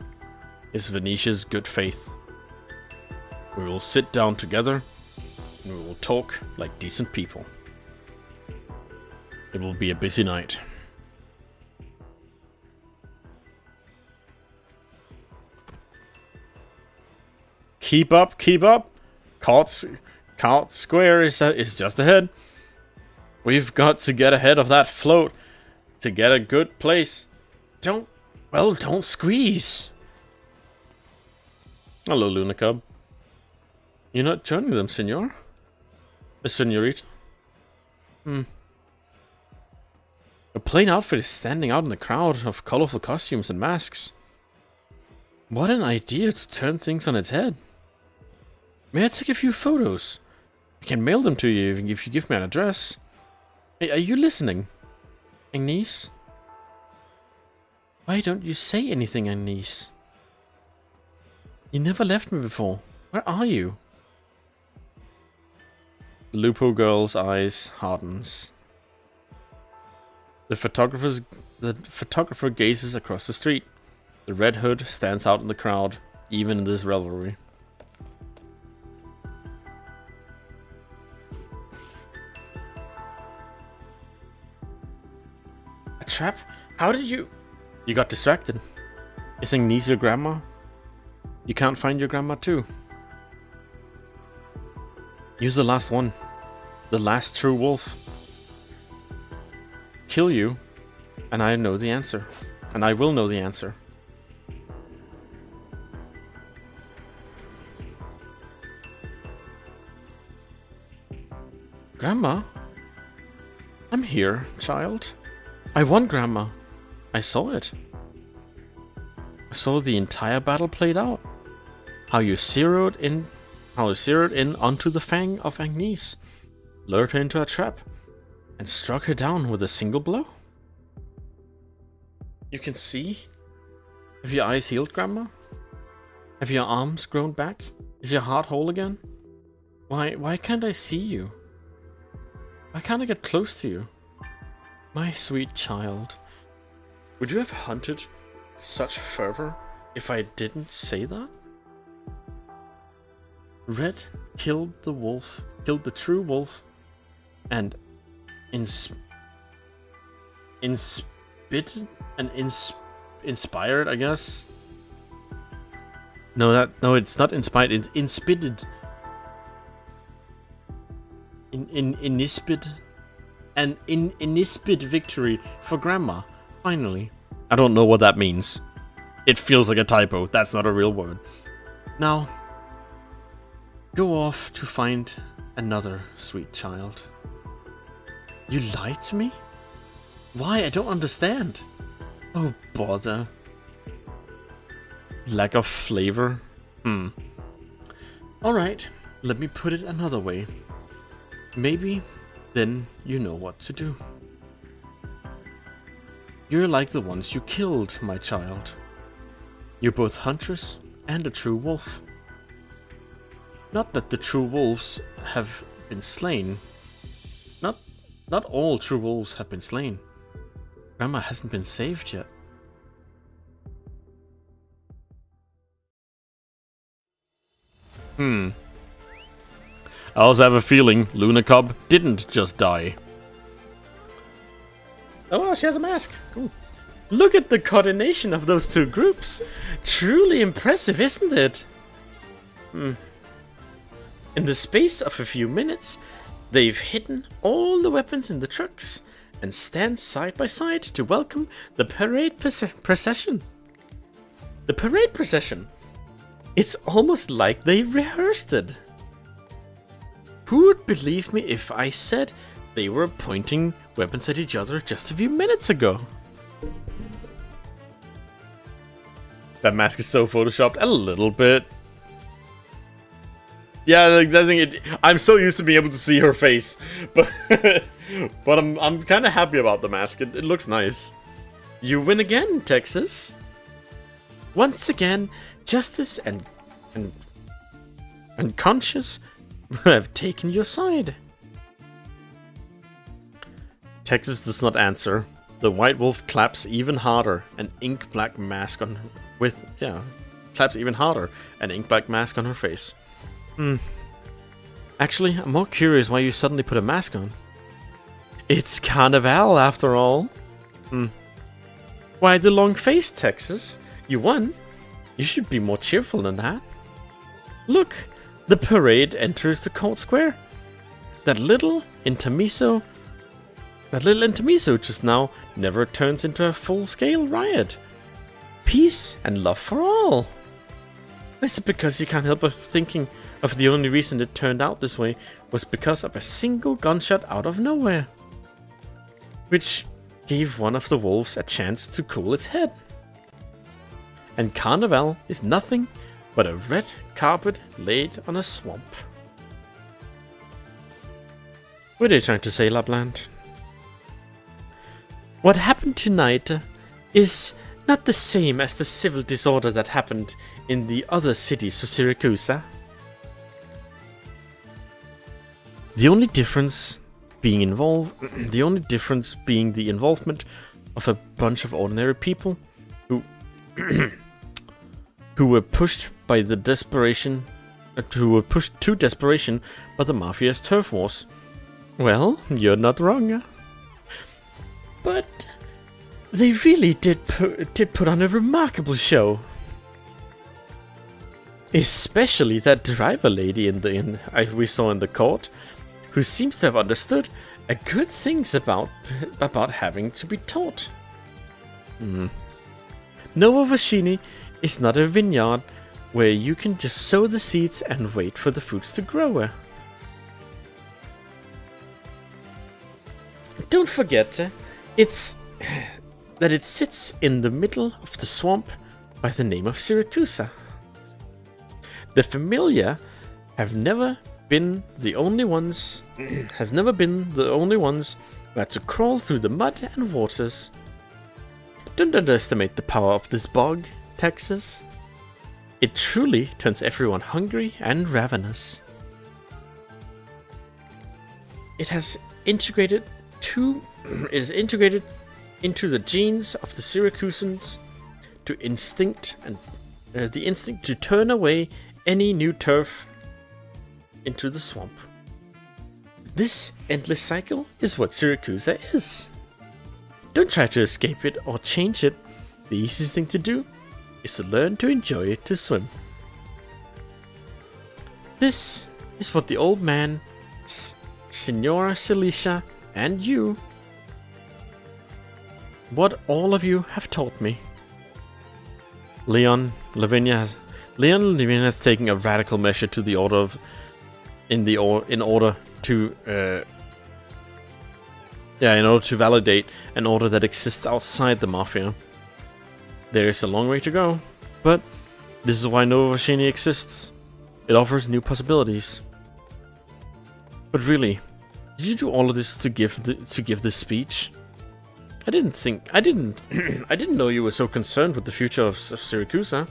is Venetia's good faith. We will sit down together and we will talk like decent people. It will be a busy night. Keep up, keep up. Court Square is just ahead. We've got to get ahead of that float to get a good place. Don't squeeze. Hello, Luna Cub. You're not joining them, senor? Senorita? A plain outfit is standing out in the crowd of colorful costumes and masks. What an idea to turn things on its head. May I take a few photos? I can mail them to you if you give me an address. Hey, are you listening? Agnes? Why don't you say anything, Agnes? You never left me before. Where are you? The Lupo girl's eyes hardens. The photographer gazes across the street. The Red Hood stands out in the crowd, even in this revelry. A trap? How did you... You got distracted. Is Agnes your grandma? You can't find your grandma too. Use the last one. The last true wolf. Kill you, and I know the answer. And I will know the answer. Grandma? I'm here, child. I won, Grandma. I saw it. I saw the entire battle played out. How you zeroed in onto the fang of Agnes, lured her into a trap, and struck her down with a single blow. You can see? Have your eyes healed, Grandma? Have your arms grown back? Is your heart whole again? Why can't I see you? Why can't I get close to you? My sweet child. Would you have hunted with such fervor if I didn't say that? Red killed the wolf, killed the true wolf, and inspired, I guess. No, it's not inspired. It's inspired. Inispid. An inispid victory for Grandma. Finally. I don't know what that means. It feels like a typo. That's not a real word. Now, go off to find another sweet child. You lied to me? Why? I don't understand. Oh, bother. Lack of flavor? Alright, let me put it another way. Maybe then you know what to do. You're like the ones you killed, my child. You're both huntress and a true wolf. Not that the true wolves have been slain. Not all true wolves have been slain. Grandma hasn't been saved yet. I also have a feeling Luna Cub didn't just die. Oh, she has a mask. Cool. Look at the coordination of those two groups. Truly impressive, isn't it? In the space of a few minutes, they've hidden all the weapons in the trucks and stand side by side to welcome the parade procession. The parade procession. It's almost like they rehearsed it. Who would believe me if I said they were pointing weapons at each other just a few minutes ago? That mask is so photoshopped a little bit. Yeah, like that thing. I'm so used to being able to see her face, but I'm kind of happy about the mask. It looks nice. You win again, Texas. Once again, justice and conscience have taken your side. Texas does not answer. The white wolf claps even harder, an ink black mask on claps even harder, an ink black mask on her face. Actually, I'm more curious why you suddenly put a mask on. It's Carnival, after all. Why the long face, Texas? You won. You should be more cheerful than that. Look, the parade enters the court square. That little intermezzo just now never turns into a full-scale riot. Peace and love for all. Is it because you can't help but thinking of the only reason it turned out this way was because of a single gunshot out of nowhere, which gave one of the wolves a chance to cool its head? And Carnival is nothing but a red carpet laid on a swamp. What are you trying to say, Lapland? What happened tonight is not the same as the civil disorder that happened in the other cities of Syracuse. The only difference being the involvement of a bunch of ordinary people who who were pushed to desperation by the mafia's turf wars. Well, you're not wrong. But they really did put on a remarkable show. Especially that driver lady we saw in the court, who seems to have understood a good things about having to be taught. Novovashini is not a vineyard where you can just sow the seeds and wait for the fruits to grow. Don't forget, it sits in the middle of the swamp by the name of Syracuse. The familiar have never been the only ones who had to crawl through the mud and waters. Don't underestimate the power of this bog, Texas. It truly turns everyone hungry and ravenous. It is integrated into the genes of the Syracusans to instinct and the instinct to turn away any new turf into the swamp. This endless cycle is what Syracusa is. Don't try to escape it or change it. The easiest thing to do is to learn to enjoy it to swim. This is what the old man, Signora Celicia, and you, what all of you have taught me. Leon Lavinia has taken a radical measure to the order of, in order to validate an order that exists outside the Mafia. There is a long way to go, but this is why Nova Volshini exists. It offers new possibilities. But really, did you do all of this to give this speech? I didn't know you were so concerned with the future of Syracusa.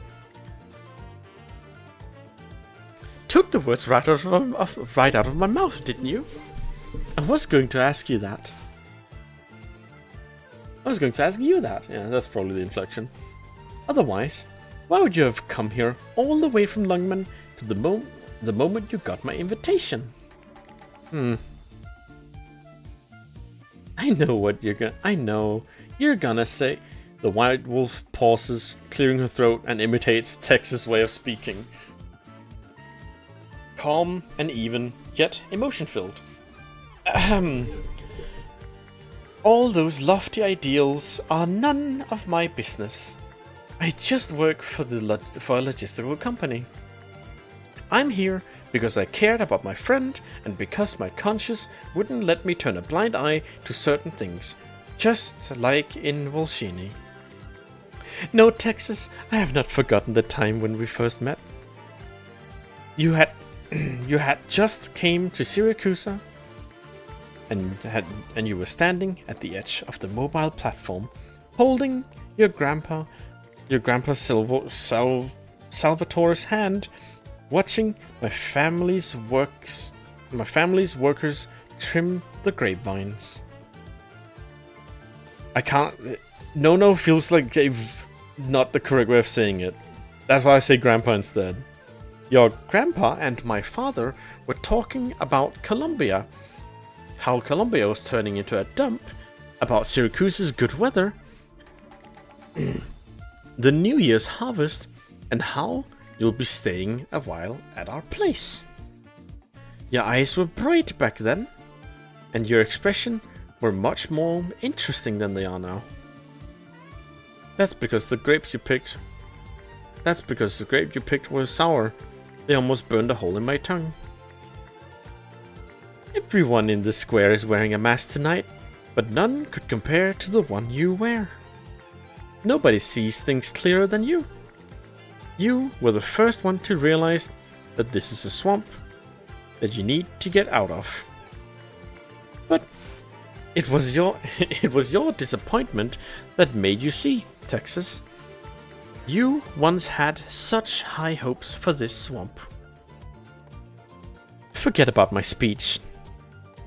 Took the words right out of my mouth, didn't you? I was going to ask you that. Yeah, that's probably the inflection. Otherwise, why would you have come here all the way from Lungman to the moment you got my invitation? I know you're gonna say. The White Wolf pauses, clearing her throat, and imitates Tex's way of speaking. Calm and even, yet emotion-filled. All those lofty ideals are none of my business. I just work for a logistical company. I'm here because I cared about my friend and because my conscience wouldn't let me turn a blind eye to certain things, just like in Volshini. No, Texas, I have not forgotten the time when we first met. You had just came to Syracusa and you were standing at the edge of the mobile platform, holding your grandpa Salvatore's hand, watching my family's workers trim the grapevines. I can't. No feels like not the correct way of saying it. That's why I say grandpa instead. Your grandpa and my father were talking about Colombia. How Colombia was turning into a dump, about Syracusa's good weather, the New Year's harvest, and how you'll be staying a while at our place. Your eyes were bright back then, and your expression were much more interesting than they are now. That's because the grape you picked were sour. They almost burned a hole in my tongue. Everyone in this square is wearing a mask tonight, but none could compare to the one you wear. Nobody sees things clearer than you. You were the first one to realize that this is a swamp that you need to get out of. But it was your disappointment that made you see, Texas. You once had such high hopes for this swamp. Forget about my speech.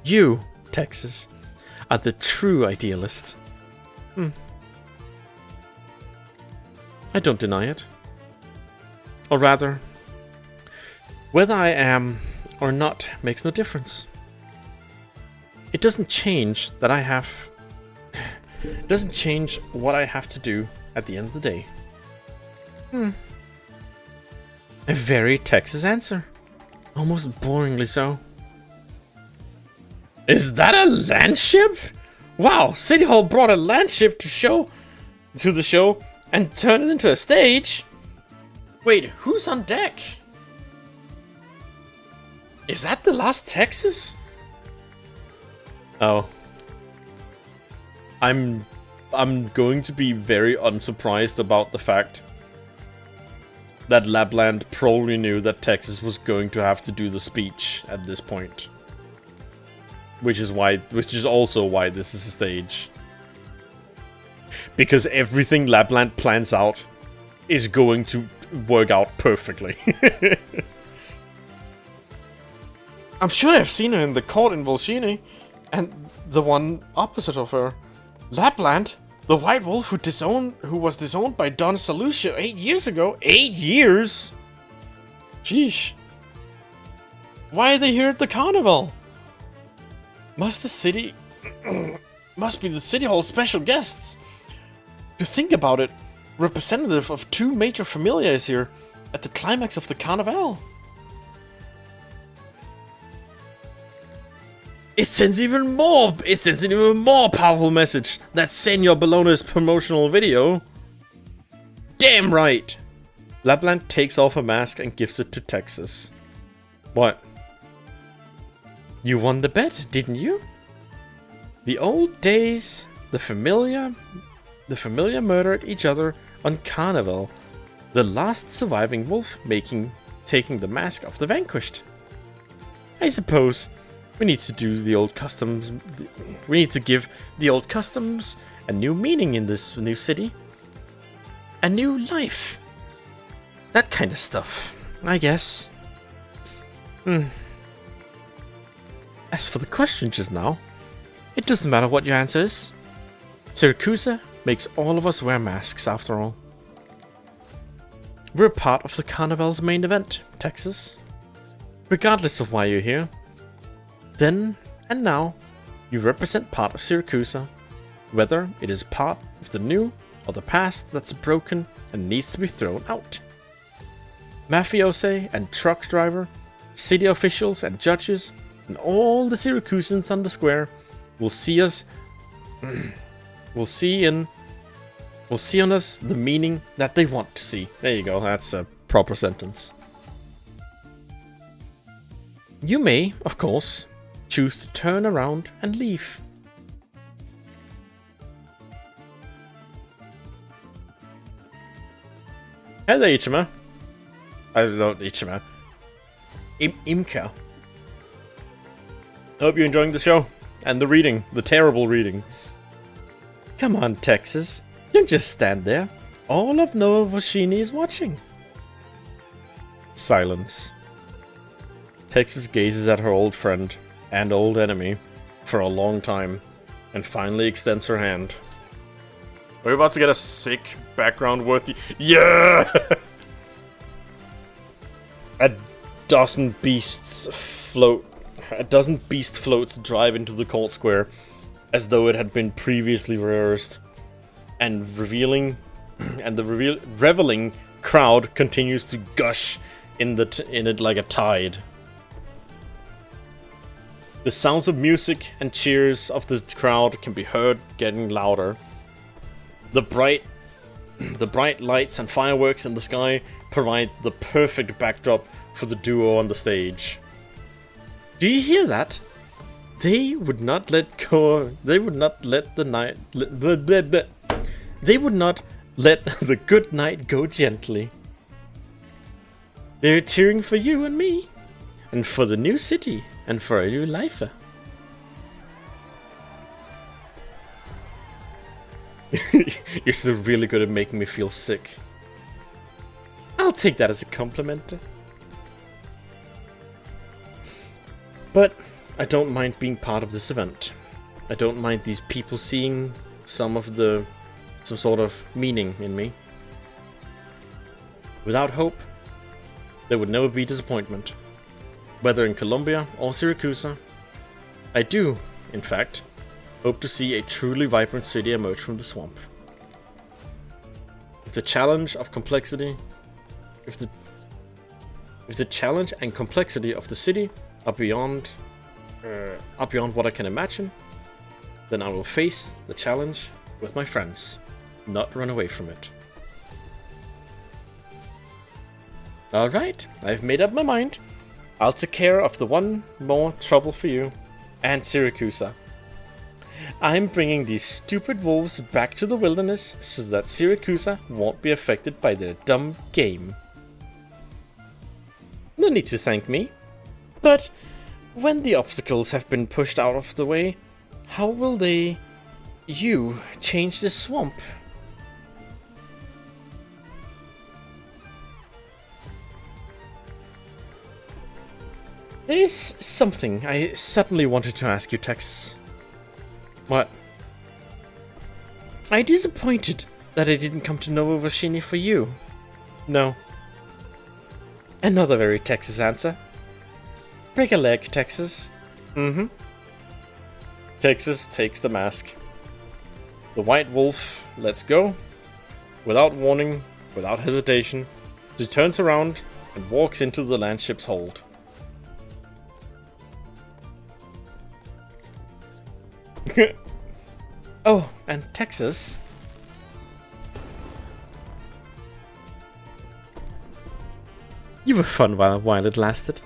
You, Texas, are the true idealist. I don't deny it. Or rather, whether I am or not makes no difference. It doesn't change that I have... It doesn't change what I have to do at the end of the day. A very Texas answer. Almost boringly so. Is that a landship? Wow, City Hall brought a landship to the show and turned it into a stage? Wait, who's on deck? Is that the last Texas? Oh. I'm going to be very unsurprised about the fact that Lapland probably knew that Texas was going to have to do the speech at this point. Which is also why this is a stage. Because everything Lapland plans out is going to work out perfectly. I'm sure I've seen her in the court in Volshini, and the one opposite of her. Lapland, the white wolf who was disowned by Don Salucia 8 years ago. 8 years? Sheesh. Why are they here at the carnival? Must the city... must be the city hall's special guests. To think about it, representative of 2 major familia is here at the climax of the carnival. It sends an even more powerful message. That Senor Bellona's promotional video. Damn right. Lapland takes off a mask and gives it to Texas. What? You won the bet, didn't you? The old days, the familiar murdered each other on Carnival. The last surviving wolf taking the mask of the vanquished. I suppose we need to do the old customs. We need to give the old customs a new meaning in this new city. A new life. That kind of stuff, I guess. As for the question just now, it doesn't matter what your answer is. Syracusa makes all of us wear masks after all. We're part of the Carnival's main event, Texas. Regardless of why you're here, then and now, you represent part of Syracusa, whether it is part of the new or the past that's broken and needs to be thrown out. Mafiosi and truck driver, city officials and judges, and all the Syracusans on the square will see us. will see on us the meaning that they want to see. There you go. That's a proper sentence. You may, of course, choose to turn around and leave. Hello, Ichima. I don't know, Ichima. Imka. Hope you're enjoying the show. And the reading. The terrible reading. Come on, Texas. Don't just stand there. All of Novoshini is watching. Silence. Texas gazes at her old friend and old enemy for a long time and finally extends her hand. Are we about to get a sick background worthy? Yeah! A dozen beast floats drive into the court square as though it had been previously rehearsed, and the reveling crowd continues to gush in it like a tide. The sounds of music and cheers of the crowd can be heard getting louder. The bright lights and fireworks in the sky provide the perfect backdrop for the duo on the stage. Do you hear that? They would not let go. They would not let the night. They would not let the good night go gently. They're cheering for you and me, and for the new city, and for a new life. You're still really good at making me feel sick. I'll take that as a compliment. But I don't mind being part of this event. I don't mind these people seeing some sort of meaning in me. Without hope, there would never be disappointment. Whether in Columbia or Syracusa, I do, in fact, hope to see a truly vibrant city emerge from the swamp. If the challenge and complexity of the city are beyond what I can imagine, then I will face the challenge with my friends, not run away from it. Alright, I've made up my mind. I'll take care of the one more trouble for you and Syracusa. I'm bringing these stupid wolves back to the wilderness so that Syracusa won't be affected by their dumb game. No need to thank me. But when the obstacles have been pushed out of the way, how will you change the swamp? There is something I suddenly wanted to ask you, Texas. What? I'm disappointed that I didn't come to Nova Vashini for you. No. Another very Texas answer. Break a leg, Texas. Mm-hmm. Texas takes the mask. The White Wolf lets go. Without warning, without hesitation, she turns around and walks into the landship's hold. Oh, and Texas. You were fun while it lasted.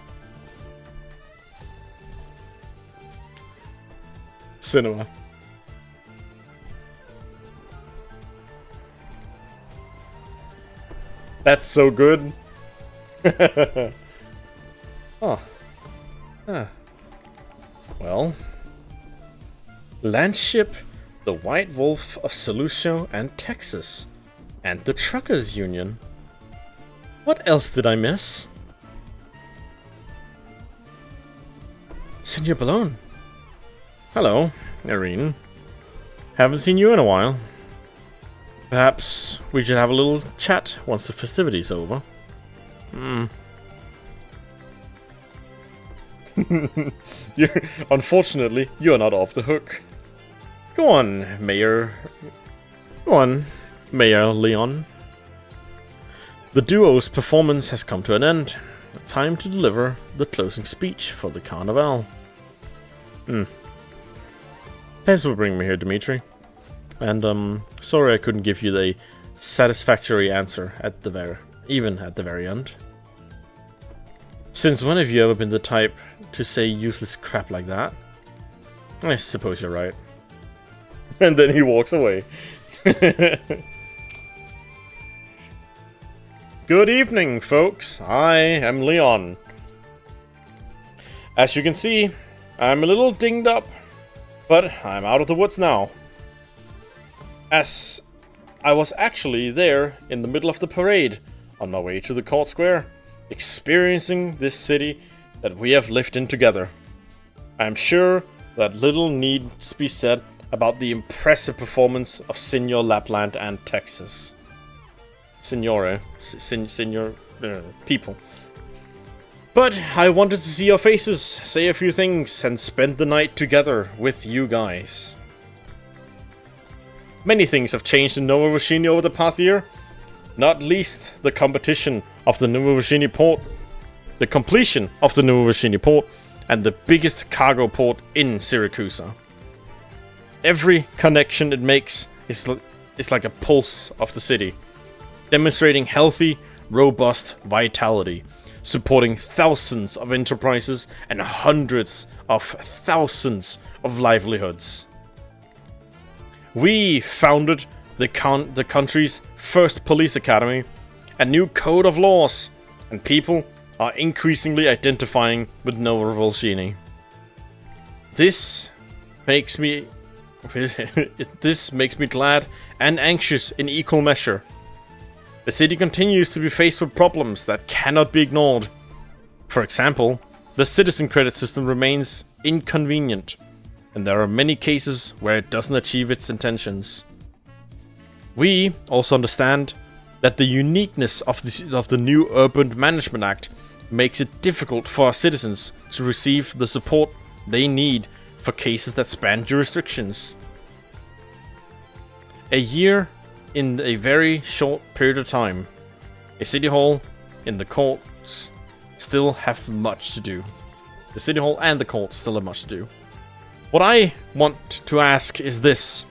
Cinema. That's so good. Oh. Huh. Well. Landship, the White Wolf of Solucio and Texas, and the Truckers Union. What else did I miss? Senor Balone. Hello, Irene. Haven't seen you in a while. Perhaps we should have a little chat once the festivity's over. Unfortunately, you're not off the hook. Go on, Mayor. Go on, Mayor Leon. The duo's performance has come to an end. Time to deliver the closing speech for the Carnival. Thanks for bringing me here, Dimitri. And sorry I couldn't give you the satisfactory answer at the very end. Since when have you ever been the type to say useless crap like that? I suppose you're right. And then he walks away. Good evening, folks. I am Leon. As you can see, I'm a little dinged up, but I'm out of the woods now. As I was actually there in the middle of the parade, on my way to the court square, experiencing this city that we have lived in together. I'm sure that little needs be said about the impressive performance of Senor Lapland and Texas. Senor people. But I wanted to see your faces, say a few things, and spend the night together with you guys. Many things have changed in Nova Vashini over the past year, not least the competition of the Nova Vashini port, the completion of the Nova Vashini port, and the biggest cargo port in Syracuse. Every connection it makes is like a pulse of the city, demonstrating healthy, robust vitality, supporting thousands of enterprises and hundreds of thousands of livelihoods. We founded the country's first police academy, a new code of laws, and people are increasingly identifying with Nova Vashini. This makes me glad and anxious in equal measure. The city continues to be faced with problems that cannot be ignored. For example, the citizen credit system remains inconvenient, and there are many cases where it doesn't achieve its intentions. We also understand that the uniqueness of the new Urban Management Act makes it difficult for our citizens to receive the support they need for cases that span jurisdictions. A year in a very short period of time, a city hall and the courts still have much to do. The city hall and the courts still have much to do. What I want to ask is this: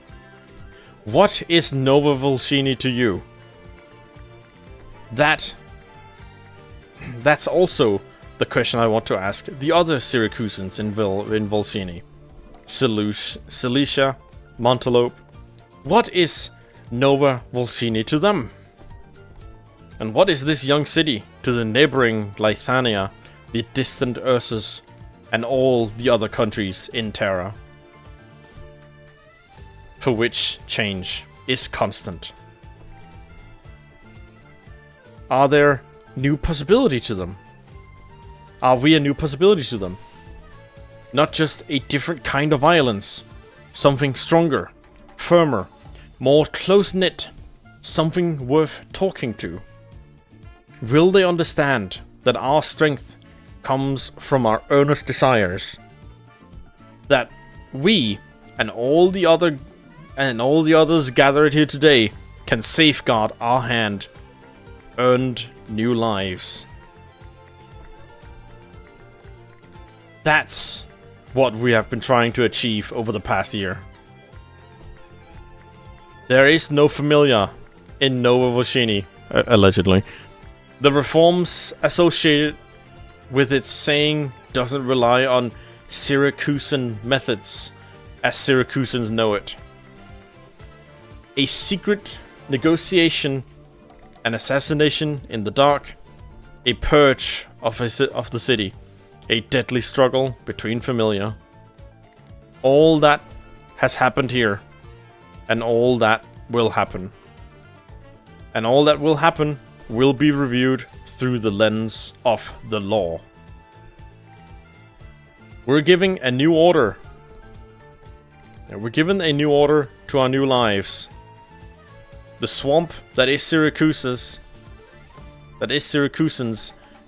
what is Nova Vashini to you? That's also the question I want to ask the other Syracusans in Vashini. Cilicia, Montelope. What is Nova Vashini to them? And what is this young city to the neighboring Lithania, the distant Ursus, and all the other countries in Terra, for which change is constant? Are there new possibilities to them? are we a new possibility to them? Not just a different kind of violence, something stronger, firmer, more close-knit, something worth talking to. Will they understand that our strength comes from our earnest desires? That we and all the others gathered here today can safeguard our hand, earned new lives. That's what we have been trying to achieve over the past year. There is no familiar in Nova Volshini, allegedly. The reforms associated with its saying doesn't rely on Syracusan methods, as Syracusans know it. A secret negotiation, an assassination in the dark, a purge of the city, a deadly struggle between familia. All that has happened here, and all that will happen. And all that will happen will be reviewed through the lens of the law. We're giving a new order. We're given a new order to our new lives. The swamp that is Syracusans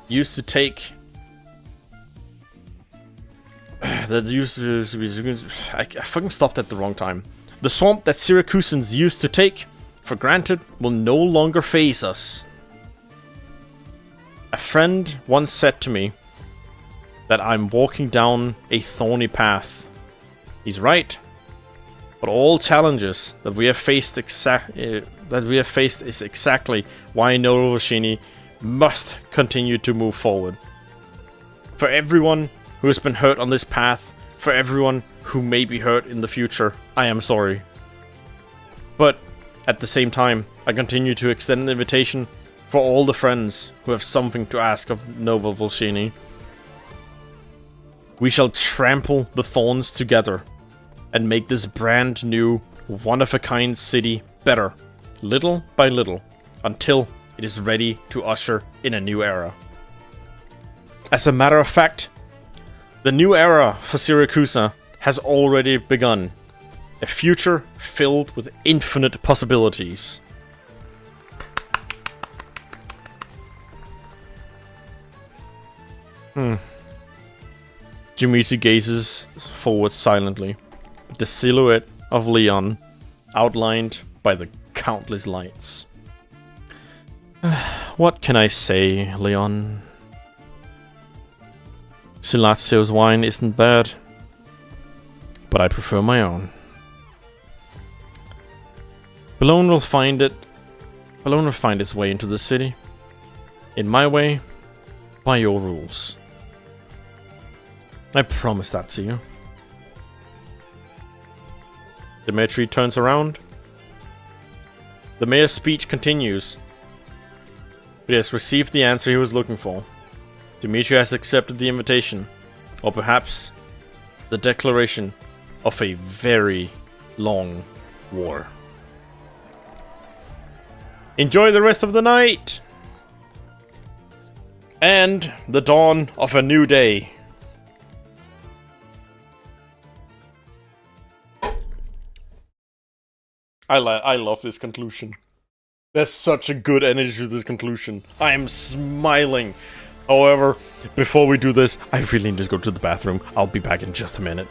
used to take. That used to be. I fucking stopped at the wrong time. The swamp that Syracusans used to take for granted will no longer faze us. A friend once said to me that I'm walking down a thorny path. He's right. But all challenges that we have faced is exactly why Nova Volshini must continue to move forward. For everyone who has been hurt on this path, for everyone who may be hurt in the future, I am sorry. But at the same time, I continue to extend an invitation for all the friends who have something to ask of Nova Volshini. We shall trample the thorns together and make this brand new, one-of-a-kind city better, little by little, until it is ready to usher in a new era. As a matter of fact, the new era for Syracusa has already begun. A future filled with infinite possibilities. Dimitri gazes forward silently, at the silhouette of Leon, outlined by the countless lights. What can I say, Leon? Silazio's wine isn't bad, but I prefer my own. Bologna will find its way into the city. In my way, by your rules. I promise that to you. Dimitri turns around. The mayor's speech continues. He has received the answer he was looking for. Dimitri has accepted the invitation, or perhaps the declaration of a very long war. Enjoy the rest of the night! And the dawn of a new day. I love this conclusion. There's such a good energy to this conclusion. I am smiling. However, before we do this, I really need to go to the bathroom. I'll be back in just a minute.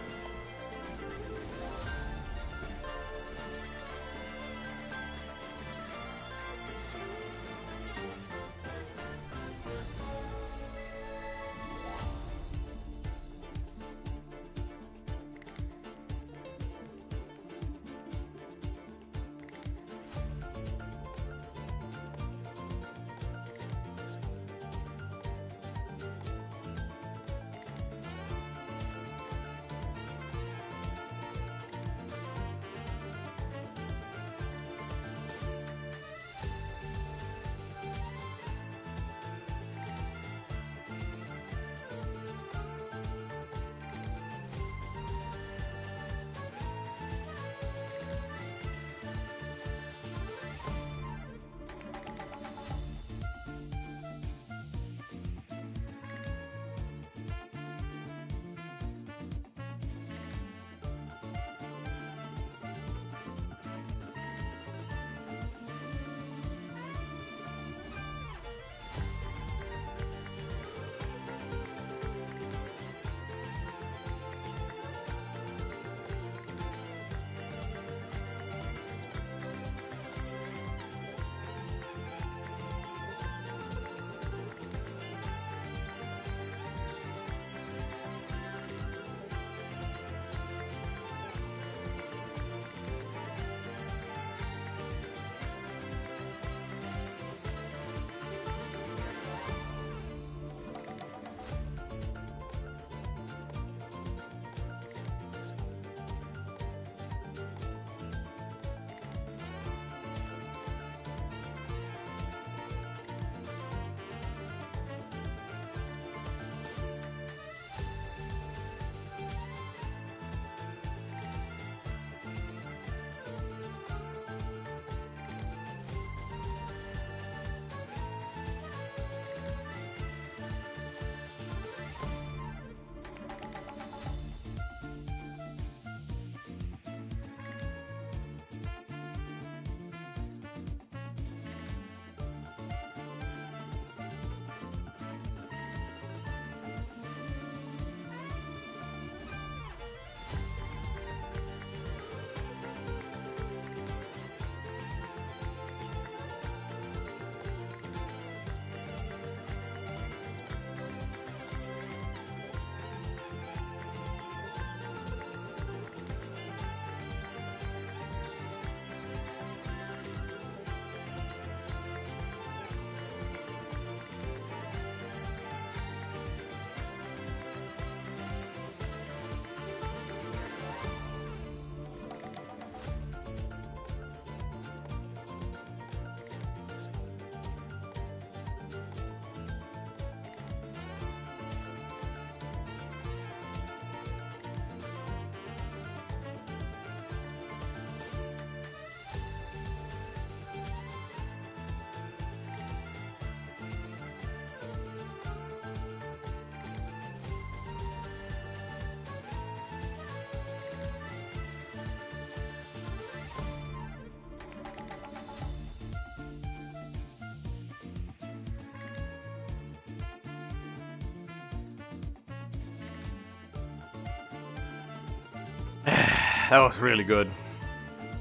that was really good.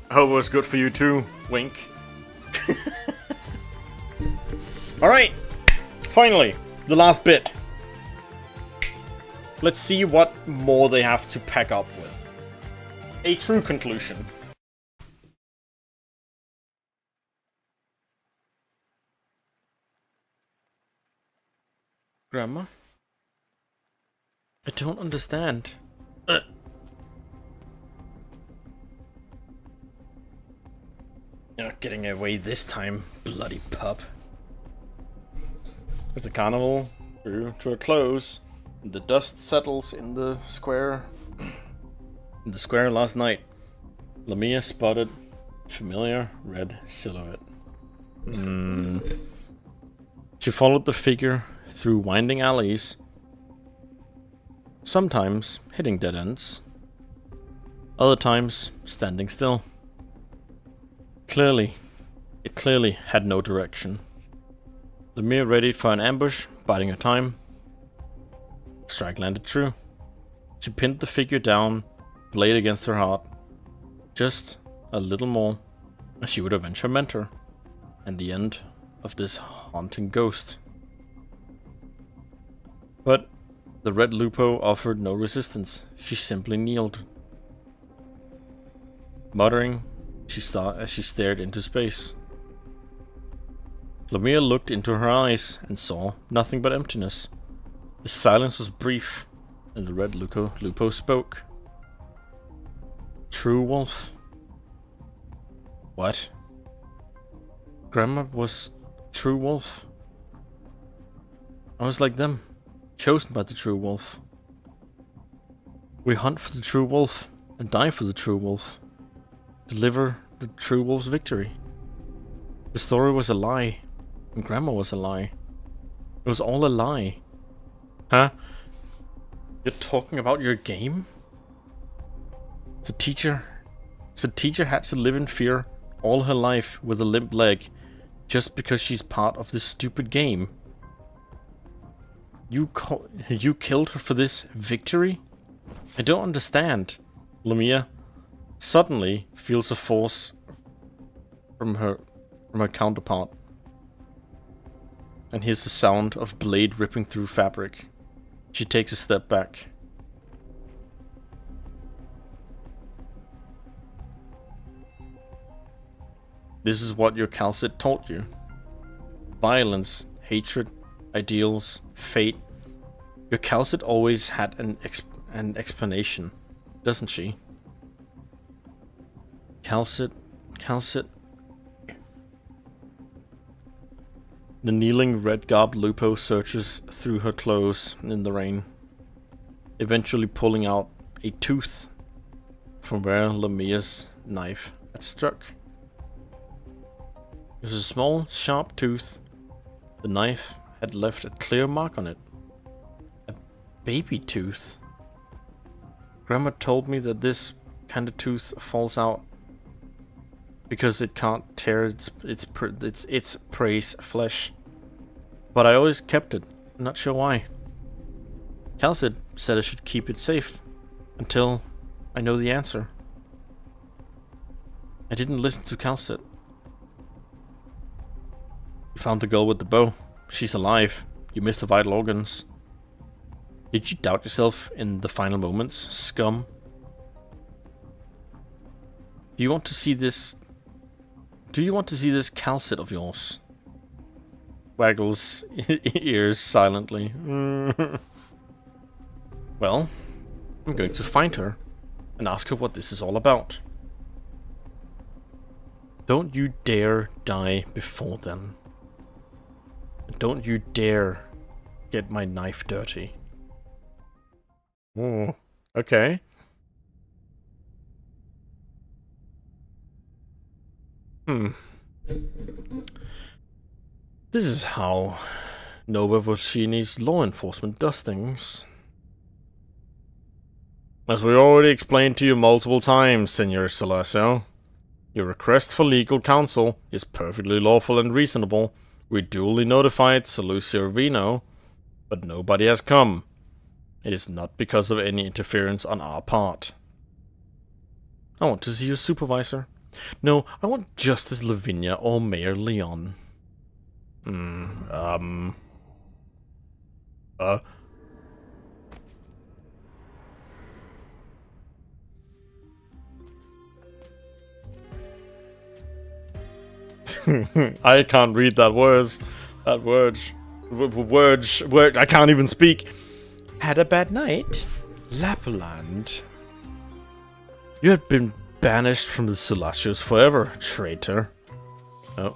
I hope it was good for you too. Wink. Alright, finally, the last bit. Let's see what more they have to pack up with. A true conclusion. Grandma? I don't understand. You're not getting away this time, bloody pup. As the carnival drew to a close, the dust settles in the square. In the square last night, Lamia spotted a familiar red silhouette. She followed the figure through winding alleys, sometimes hitting dead ends, other times standing still. It clearly had no direction. Lamia readied for an ambush, biding her time. Strike landed true. She pinned the figure down, blade against her heart. Just a little more, and she would avenge her mentor, and the end of this haunting ghost. But the red Lupo offered no resistance. She simply kneeled. Muttering, as she stared into space. Lamia looked into her eyes and saw nothing but emptiness. The silence was brief, and the red Lupo spoke. True wolf. What? Grandma was true wolf. I was like them, chosen by the true wolf. We hunt for the true wolf and die for the true wolf. Deliver the true wolf's victory. The story was a lie, and Grandma was a lie. It was all a lie. Huh? You're talking about your game? The teacher had to live in fear all her life with a limp leg just because she's part of this stupid game. You killed her for this victory? I don't understand. Lamia suddenly feels a force from her counterpart and hears the sound of blade ripping through fabric. She takes a step back. This is what your Calcit taught you. Violence, hatred, ideals, fate. Your Calcit always had an explanation, doesn't she? Calcit. The kneeling red-garbed Lupo searches through her clothes in the rain, eventually pulling out a tooth from where Lamia's knife had struck. It was a small, sharp tooth. The knife had left a clear mark on it. A baby tooth. Grandma told me that this kind of tooth falls out because it can't tear its prey's flesh. But I always kept it. I'm not sure why. Calcit said I should keep it safe until I know the answer. I didn't listen to Calcit. You found the girl with the bow. She's alive. You missed the vital organs. Did you doubt yourself in the final moments, scum? Do you want to see this Calcit of yours? Waggles ears silently. Well, I'm going to find her and ask her what this is all about. Don't you dare die before then. Don't you dare get my knife dirty. Oh, okay. This is how Nova Volshini's law enforcement does things. As we already explained to you multiple times, Senor Salacio, your request for legal counsel is perfectly lawful and reasonable. We duly notified Salucio Vino, but nobody has come. It is not because of any interference on our part. I want to see your supervisor. No, I want Justice Lavinia or Mayor Leon. I can't read that words. That words. I can't even speak. Had a bad night? Lapland. You had been banished from the Solatios forever, traitor. Oh.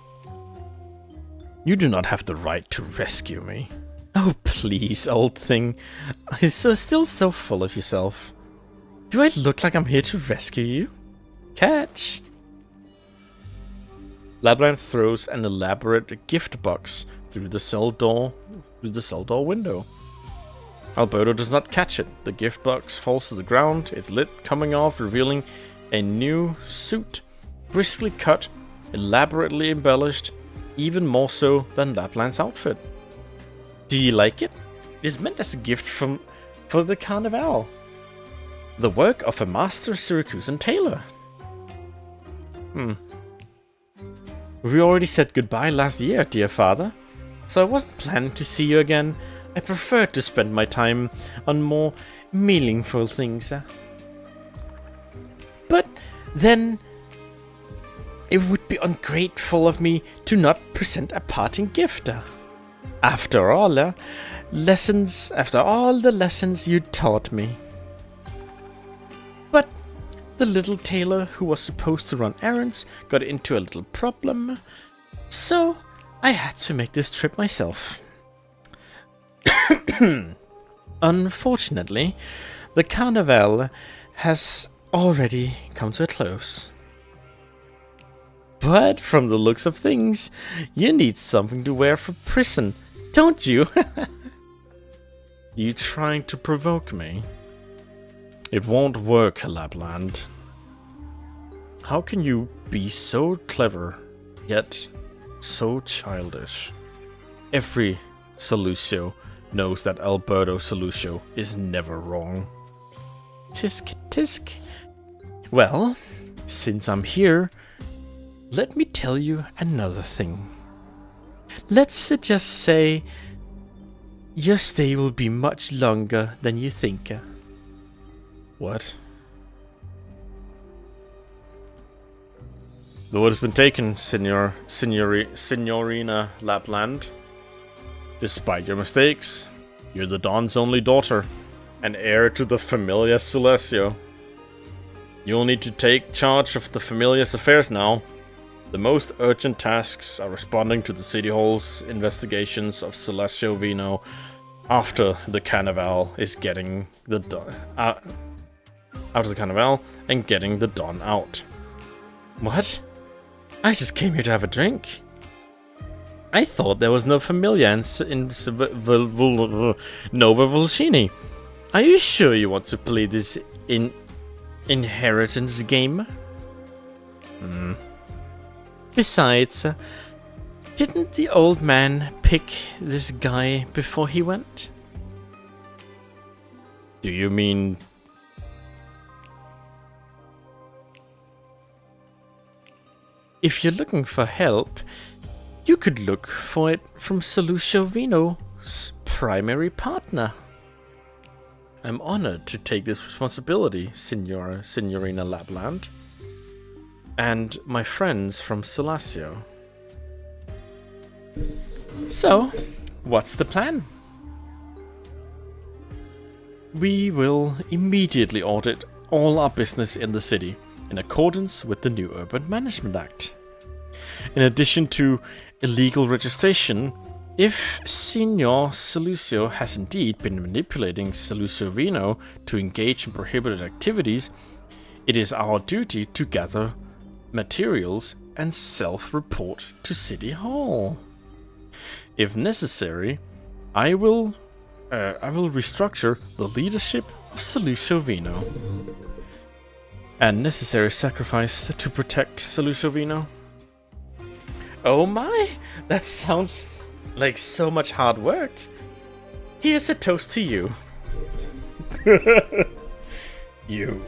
You do not have the right to rescue me. Oh, please, old thing. You're still so full of yourself. Do I look like I'm here to rescue you? Catch! Lapland throws an elaborate gift box through the cell door window. Alberto does not catch it. The gift box falls to the ground, its lid coming off, revealing a new suit, briskly cut, elaborately embellished, even more so than Lapland's outfit. Do you like it? It is meant as a gift for the Carnival. The work of a master Syracusan tailor. We already said goodbye last year, dear father, so I wasn't planning to see you again. I prefer to spend my time on more meaningful things. But then it would be ungrateful of me to not present a parting gift. After all the lessons you taught me. But the little tailor who was supposed to run errands got into a little problem, so I had to make this trip myself. Unfortunately, the Carnival has already come to a close. But from the looks of things, you need something to wear for prison, don't you? You trying to provoke me? It won't work, Lapland. How can you be so clever, yet so childish? Every Solucio knows that Alberto Solucio is never wrong. Tisk tisk. Well, since I'm here, let me tell you another thing. Let's just say your stay will be much longer than you think. What? The word has been taken, Signorina Lapland. Despite your mistakes, you're the Don's only daughter, and heir to the Familia Celestio. You'll need to take charge of the Familia's affairs now. The most urgent tasks are responding to the City Hall's investigations of Celestio Vino after the Carnival is getting the after the Carnival and getting the Don out. What? I just came here to have a drink. I thought there was no Familia in Nova Volcini. Are you sure you want to play this inheritance game? Besides, didn't the old man pick this guy before he went? Do you mean... If you're looking for help, you could look for it from Solucio Vino's primary partner. I'm honored to take this responsibility, Signorina Lapland. And my friends from Solacio. So, what's the plan? We will immediately audit all our business in the city, in accordance with the new Urban Management Act. In addition to illegal registration, if Signor Solucio has indeed been manipulating Solucio Vino to engage in prohibited activities, it is our duty to gather materials and self-report to City Hall. If necessary, I will restructure the leadership of Solucio Vino. And necessary sacrifice to protect Solucio Vino. Oh my, that sounds like so much hard work. Here's a toast to you. You.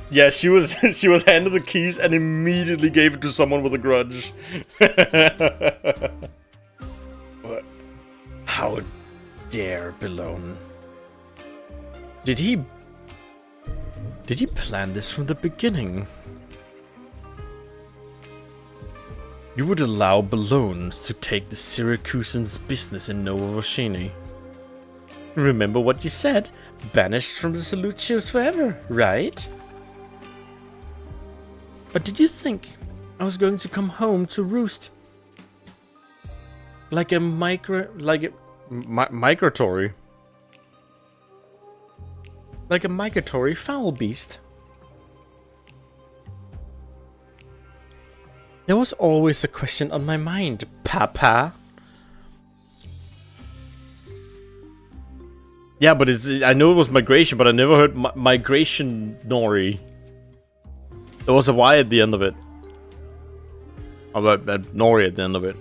Yeah, she was she was handed the keys and immediately gave it to someone with a grudge. What? How dare Belone? Did he plan this from the beginning? You would allow Belone to take the Syracusans' business in Nova Voshini. Remember what you said? Banished from the Salutios forever, right? But did you think I was going to come home to roost? Like a migratory. Like a migratory foul beast. There was always a question on my mind, Papa. Yeah, but I know it was migration, but I never heard migration nori. There was a Y at the end of it. About nori at the end of it.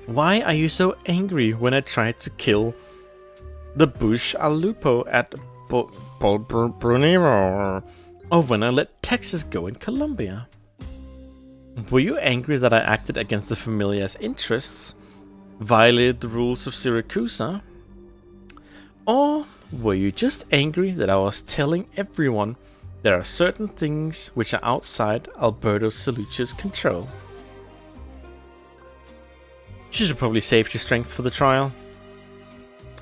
Why are you so angry when I tried to kill the Bush Alupo at Brunero? Or when I let Texas go in Colombia? Were you angry that I acted against the Familiar's interests? Violated the rules of Syracusa? Or were you just angry that I was telling everyone there are certain things which are outside Alberto Salucci's control? You should have probably saved your strength for the trial.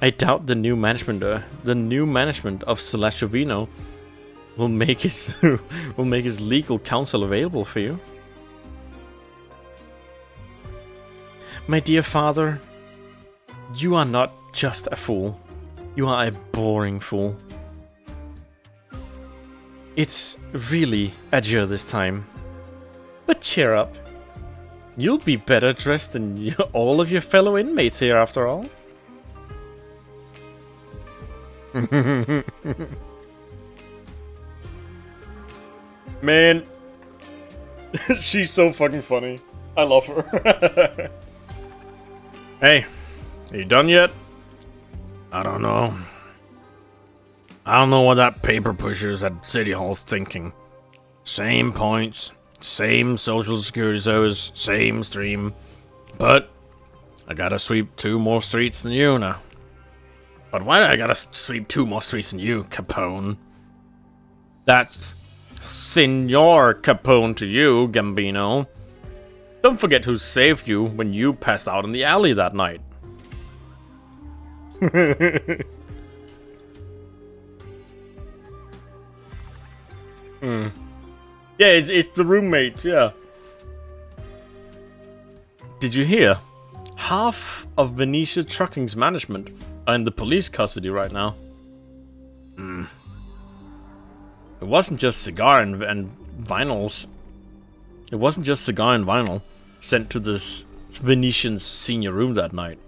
I doubt the new management of Solashovino will make his legal counsel available for you. My dear father, you are not just a fool. You are a boring fool. It's really adieu this time. But cheer up. You'll be better dressed than all of your fellow inmates here after all. Man, she's so fucking funny. I love her. Hey, are you done yet? I don't know. I don't know what that paper pushers at City Hall's thinking. Same points, same social security service, same stream. But I gotta sweep 2 more streets than you now. But why do I gotta sweep 2 more streets than you, Capone? That's Signor Capone to you, Gambino. Don't forget who saved you when you passed out in the alley that night. Yeah, it's the roommate, yeah. Did you hear? Half of Venetia Trucking's management are in the police custody right now. It wasn't just cigar and vinyls. It wasn't just cigar and vinyl sent to this Venetian's senior room that night.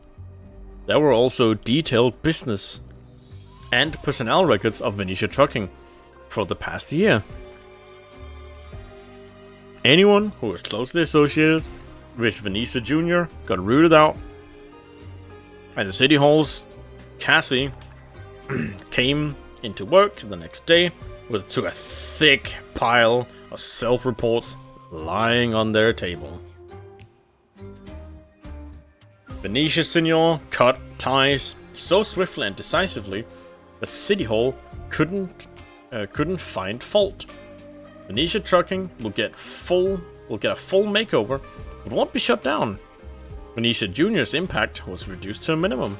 There were also detailed business and personnel records of Venetia Trucking for the past year. Anyone who was closely associated with Venetia Jr. got rooted out, and the City Hall's Cassie came into work the next day to a thick pile of self-reports lying on their table. Venetia Senior cut ties so swiftly and decisively that City Hall couldn't find fault. Venetia Trucking will get a full makeover, but won't be shut down. Venetia Jr.'s impact was reduced to a minimum.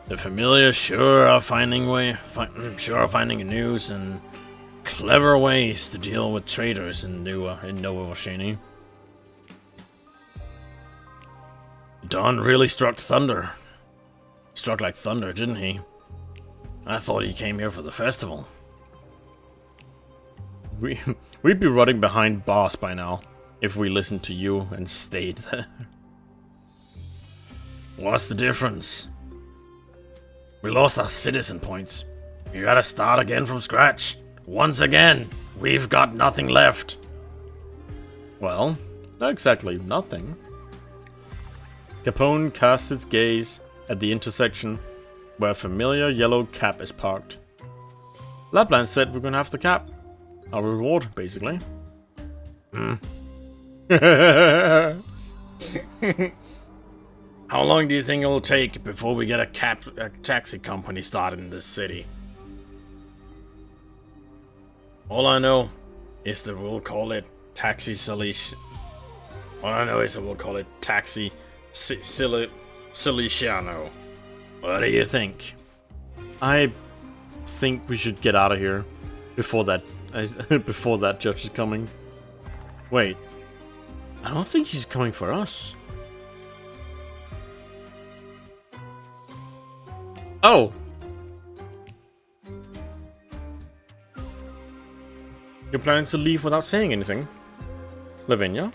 The Familiar sure are finding news and clever ways to deal with traitors in Nova Voshini. Don really struck thunder. Struck like thunder, didn't he? I thought he came here for the festival. We'd be running behind boss by now if we listened to you and stayed there. What's the difference? We lost our citizen points. You gotta start again from scratch. Once again, we've got nothing left. Well, not exactly nothing. Capone casts its gaze at the intersection where a familiar yellow cab is parked. Lapland said we're gonna have to cap our reward, basically. How long do you think it'll take before we get a taxi company started in this city? All I know is that we'll call it Taxi Siliciano. All I know is that we'll call it Taxi Siliciano. What do you think? I think we should get out of here before that before that judge is coming. Wait, I don't think he's coming for us. Oh! You're planning to leave without saying anything? Lavinia?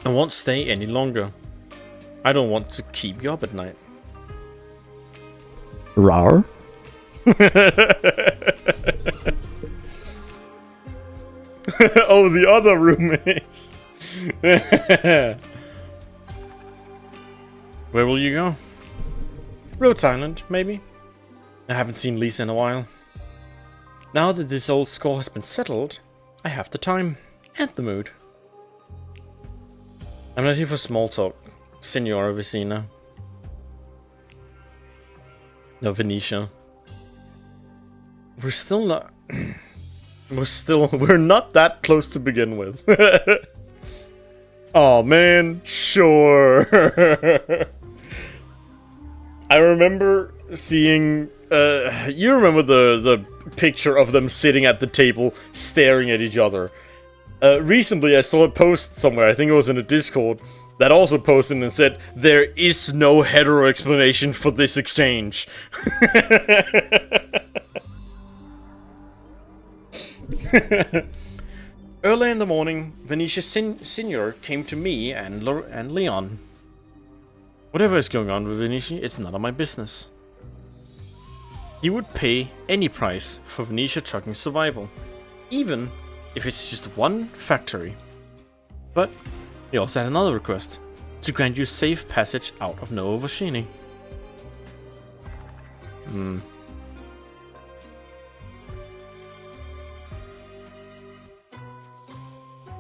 I won't stay any longer. I don't want to keep you up at night. Rar? Oh, the other roommates! Where will you go? Rhodes Island, maybe? I haven't seen Lisa in a while. Now that this old score has been settled, I have the time and the mood. I'm not here for small talk, Signora Vicina. No, Venetia. We're still not... We're not that close to begin with. Oh man, sure. I remember seeing, you remember the picture of them sitting at the table staring at each other. Recently I saw a post somewhere, I think it was in a Discord, that also posted and said, there is no hetero explanation for this exchange. Early in the morning, Venetia Senior came to me and Leon. Whatever is going on with Venetia, it's none of my business. He would pay any price for Venetia Trucking's survival, even if it's just one factory. But he also had another request, to grant you safe passage out of Nova Vashini.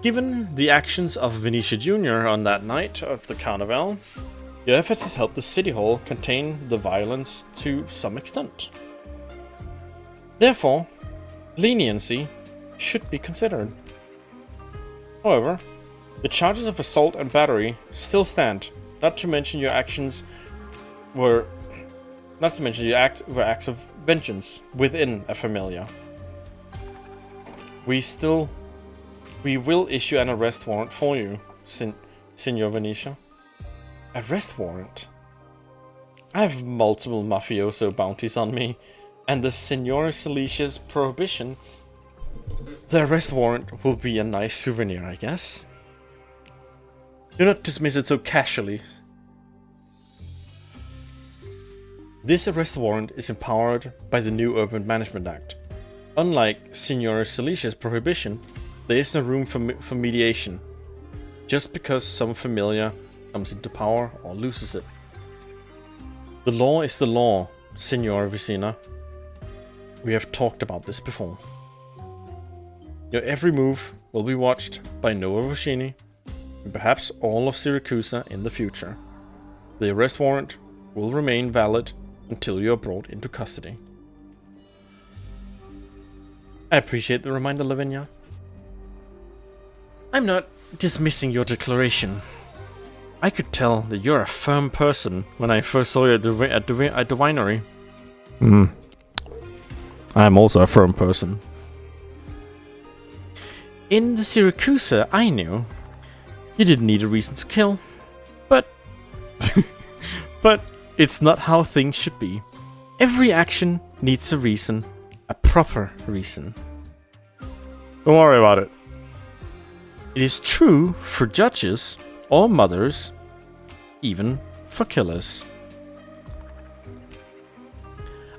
Given the actions of Venetia Jr. on that night of the Carnival, your efforts has helped the City Hall contain the violence to some extent. Therefore, leniency should be considered. However, the charges of assault and battery still stand, not to mention your actions were acts of vengeance within a familia. We will issue an arrest warrant for you, Signor Venetia. Arrest warrant? I have multiple mafioso bounties on me, and the Signora Silicia's prohibition. The arrest warrant will be a nice souvenir, I guess. Do not dismiss it so casually. This arrest warrant is empowered by the new Urban Management Act. Unlike Signora Silicia's prohibition, there is no room for mediation, just because some familia comes into power or loses it. The law is the law, Signora Vicina. We have talked about this before. Your every move will be watched by Nova Vashini, and perhaps all of Syracusa in the future. The arrest warrant will remain valid until you are brought into custody. I appreciate the reminder, Lavinia. I'm not dismissing your declaration. I could tell that you're a firm person when I first saw you at the winery. I am also a firm person. In the Syracusa I knew, you didn't need a reason to kill. But... but it's not how things should be. Every action needs a reason. A proper reason. Don't worry about it. It is true for judges or mothers, even for killers.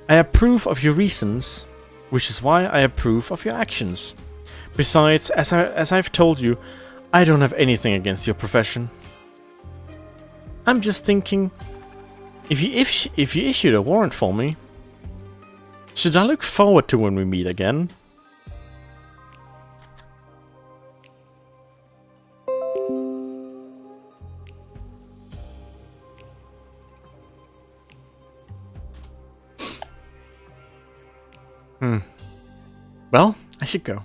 I approve of your reasons, which is why I approve of your actions. Besides, as I've told you, I don't have anything against your profession. I'm just thinking, if you issued a warrant for me, Should I look forward to when we meet again? Well, I should go.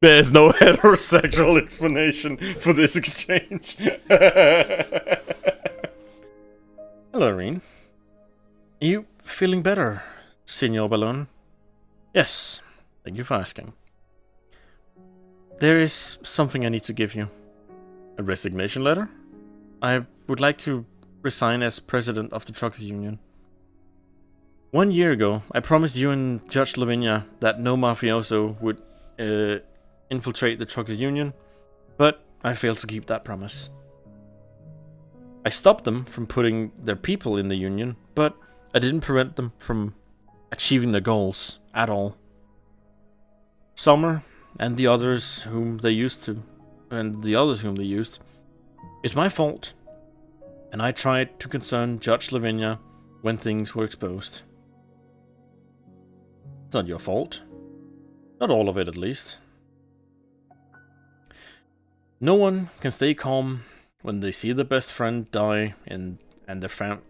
There's no heterosexual explanation for this exchange. Hello, Irene. Are you feeling better, Senor Balloon? Yes, thank you for asking. There is something I need to give you. A resignation letter? I would like to resign as president of the Truckers Union. 1 year ago, I promised you and Judge Lavinia that no mafioso would infiltrate the Truckers Union, but I failed to keep that promise. I stopped them from putting their people in the union, but I didn't prevent them from achieving their goals at all. Summer and the others whom they used, it's my fault, and I tried to concern Judge Lavinia when things were exposed. It's not your fault. Not all of it, at least. No one can stay calm when they see their best friend die and their family,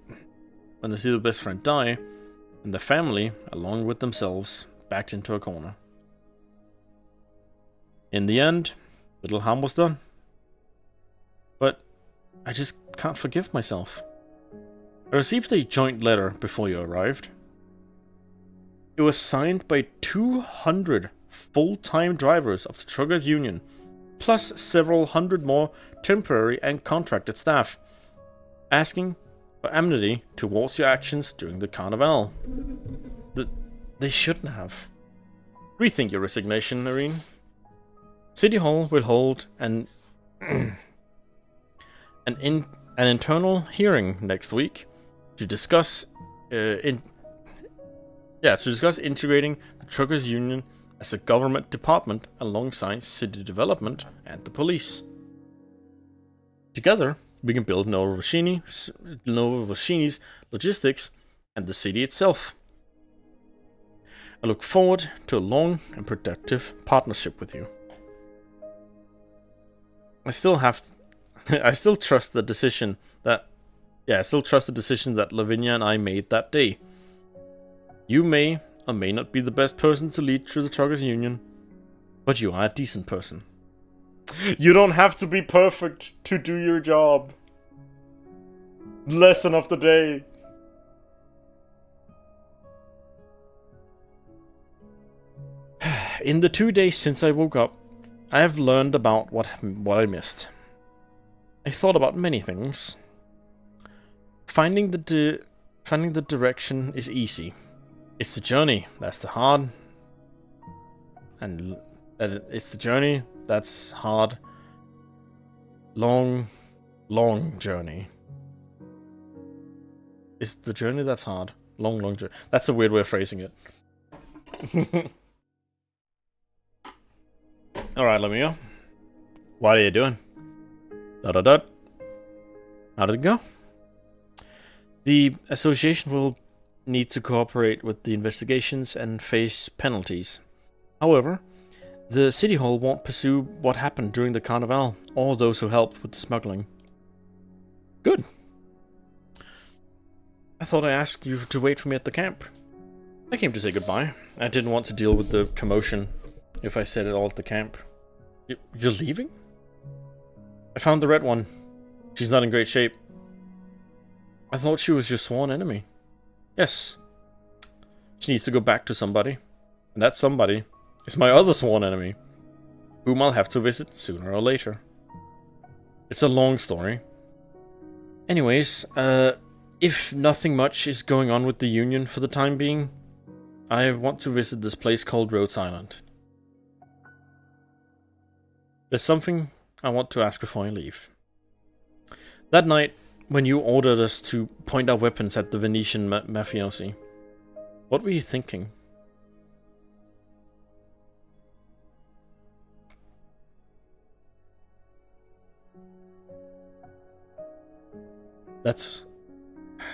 along with themselves, backed into a corner. In the end, little harm was done. But I just can't forgive myself. I received a joint letter before you arrived. It was signed by 200 full-time drivers of the Truckers Union, plus several hundred more temporary and contracted staff, asking for amnesty towards your actions during the Carnival. They shouldn't have. Rethink your resignation, Irene. City Hall will hold an internal hearing next week to discuss integrating the Truckers Union as a government department alongside city development and the police. Together, we can build Nova Voshini's logistics and the city itself. I look forward to a long and productive partnership with you. I still trust the decision that Lavinia and I made that day. You may or may not be the best person to lead through the Truckers Union, but you are a decent person. You don't have to be perfect to do your job. Lesson of the day. In the 2 days since I woke up, I have learned about what I missed. I thought about many things. Finding the direction is easy. It's the journey that's the hard. And it's the journey that's hard. Long journey. It's the journey that's hard. Long journey. That's a weird way of phrasing it. Alright, let me go. What are you doing? How did it go? The association will need to cooperate with the investigations and face penalties. However, the City Hall won't pursue what happened during the Carnival or those who helped with the smuggling. Good. I thought I asked you to wait for me at the camp. I came to say goodbye. I didn't want to deal with the commotion if I said it all at the camp. You're leaving? I found the red one. She's not in great shape. I thought she was your sworn enemy. Yes. She needs to go back to somebody. And that somebody is my other sworn enemy, whom I'll have to visit sooner or later. It's a long story. Anyways, if nothing much is going on with the Union for the time being, I want to visit this place called Rhodes Island. There's something I want to ask before I leave. That night, when you ordered us to point our weapons at the Venetian mafiosi, what were you thinking?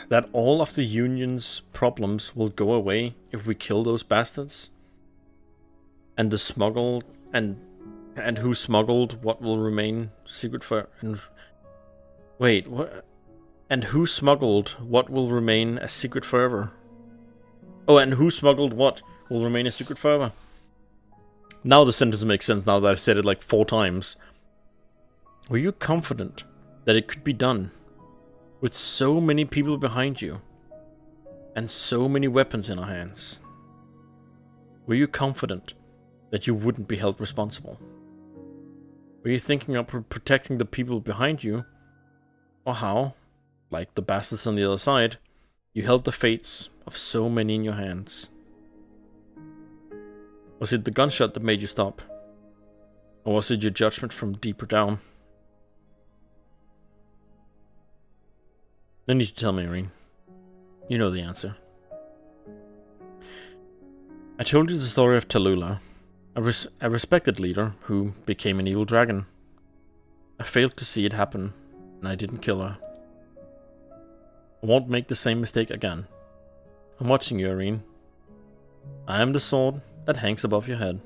that all of the Union's problems will go away if we kill those bastards? And the smuggled and who smuggled what will remain secret for and wait, what? And who smuggled what will remain a secret forever? Oh, and who smuggled what will remain a secret forever? Now the sentence makes sense now that I've said it like 4 times. Were you confident that it could be done with so many people behind you and so many weapons in our hands? Were you confident that you wouldn't be held responsible? Were you thinking of protecting the people behind you? Or how, like the bastards on the other side, you held the fates of so many in your hands? Was it the gunshot that made you stop? Or was it your judgment from deeper down? No need to tell me, Irene. You know the answer. I told you the story of Tallulah, a respected leader who became an evil dragon. I failed to see it happen, and I didn't kill her. I won't make the same mistake again. I'm watching you, Irene. I am the sword that hangs above your head.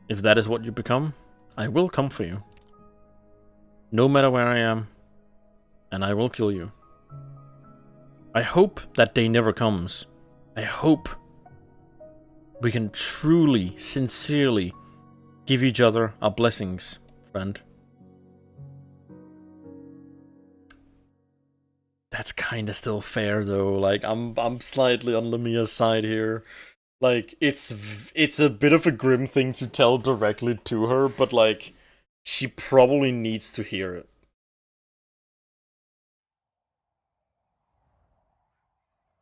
If that is what you become, I will come for you. No matter where I am, and I will kill you. I hope that day never comes. I hope we can truly, sincerely give each other our blessings, friend. That's kinda still fair though. Like I'm slightly on Lamia's side here. Like it's a bit of a grim thing to tell directly to her, but like she probably needs to hear it.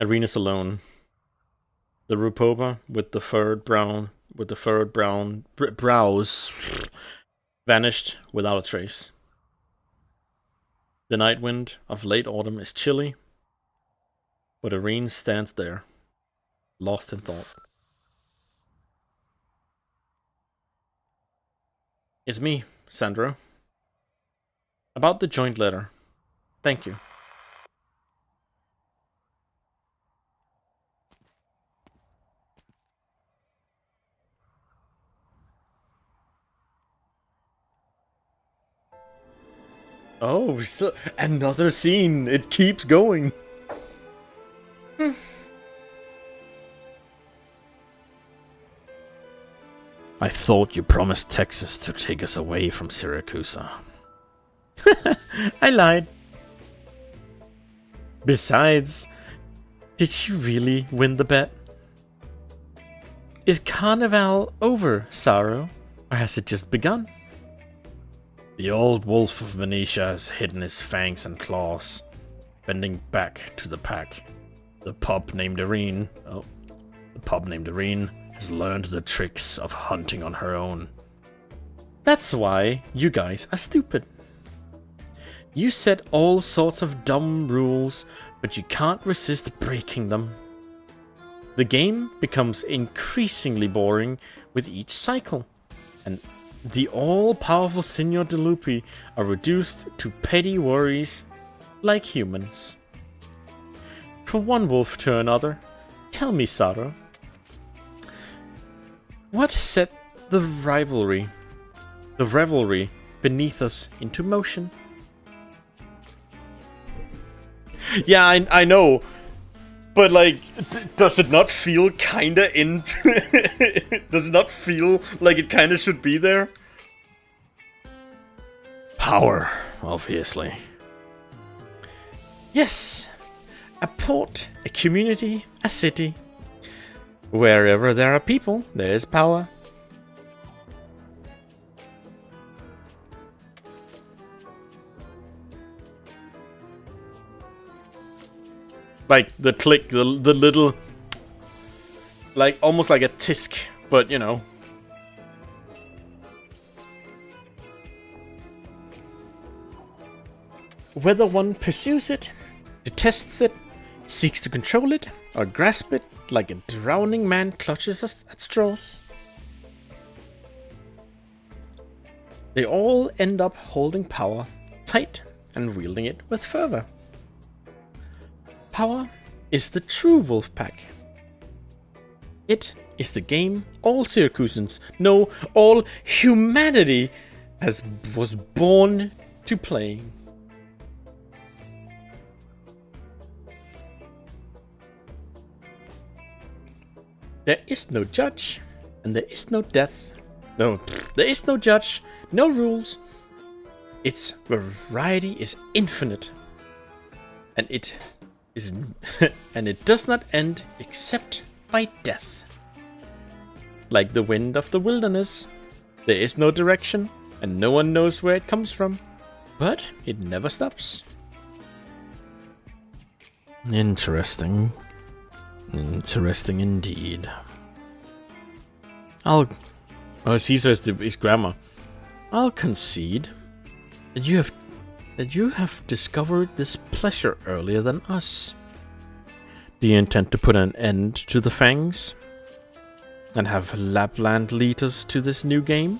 Arena's alone. The Rupopa with the furrowed brown brows vanished without a trace. The night wind of late autumn is chilly, but Irene stands there, lost in thought. It's me, Sandro. About the joint letter. Thank you. Oh, we still another scene. It keeps going. I thought you promised Texas to take us away from Syracuse. I lied. Besides, did you really win the bet? Is Carnival over, Sorrow? Or has it just begun? The old wolf of Venetia has hidden his fangs and claws, bending back to the pack. The pup named Irene has learned the tricks of hunting on her own. That's why you guys are stupid. You set all sorts of dumb rules, but you can't resist breaking them. The game becomes increasingly boring with each cycle, and the all-powerful Signor De Lupi are reduced to petty worries like humans. From one wolf to another, tell me, Saro, what set the revelry beneath us into motion? Yeah, I know, but like, does it not feel kinda in... Does it not feel like it kinda should be there? Power, obviously. Yes, a port, a community, a city. Wherever there are people, there is power. Like the click, the little, like almost like a tisk, but you know. Whether one pursues it, detests it, seeks to control it, or grasp it like a drowning man clutches at straws, they all end up holding power tight and wielding it with fervor. power is the true wolf pack. It is the game all Syracusans, no, all humanity was born to play. There is no judge, and there is no death. No, there is no judge, no rules. Its variety is infinite, and it is, and it does not end except by death. Like the wind of the wilderness, there is no direction, and no one knows where it comes from, but it never stops. Interesting. Interesting indeed. Oh, Caesar is his grammar. I'll concede that you have discovered this pleasure earlier than us. Do you intend to put an end to the Fangs and have Lapland lead us to this new game?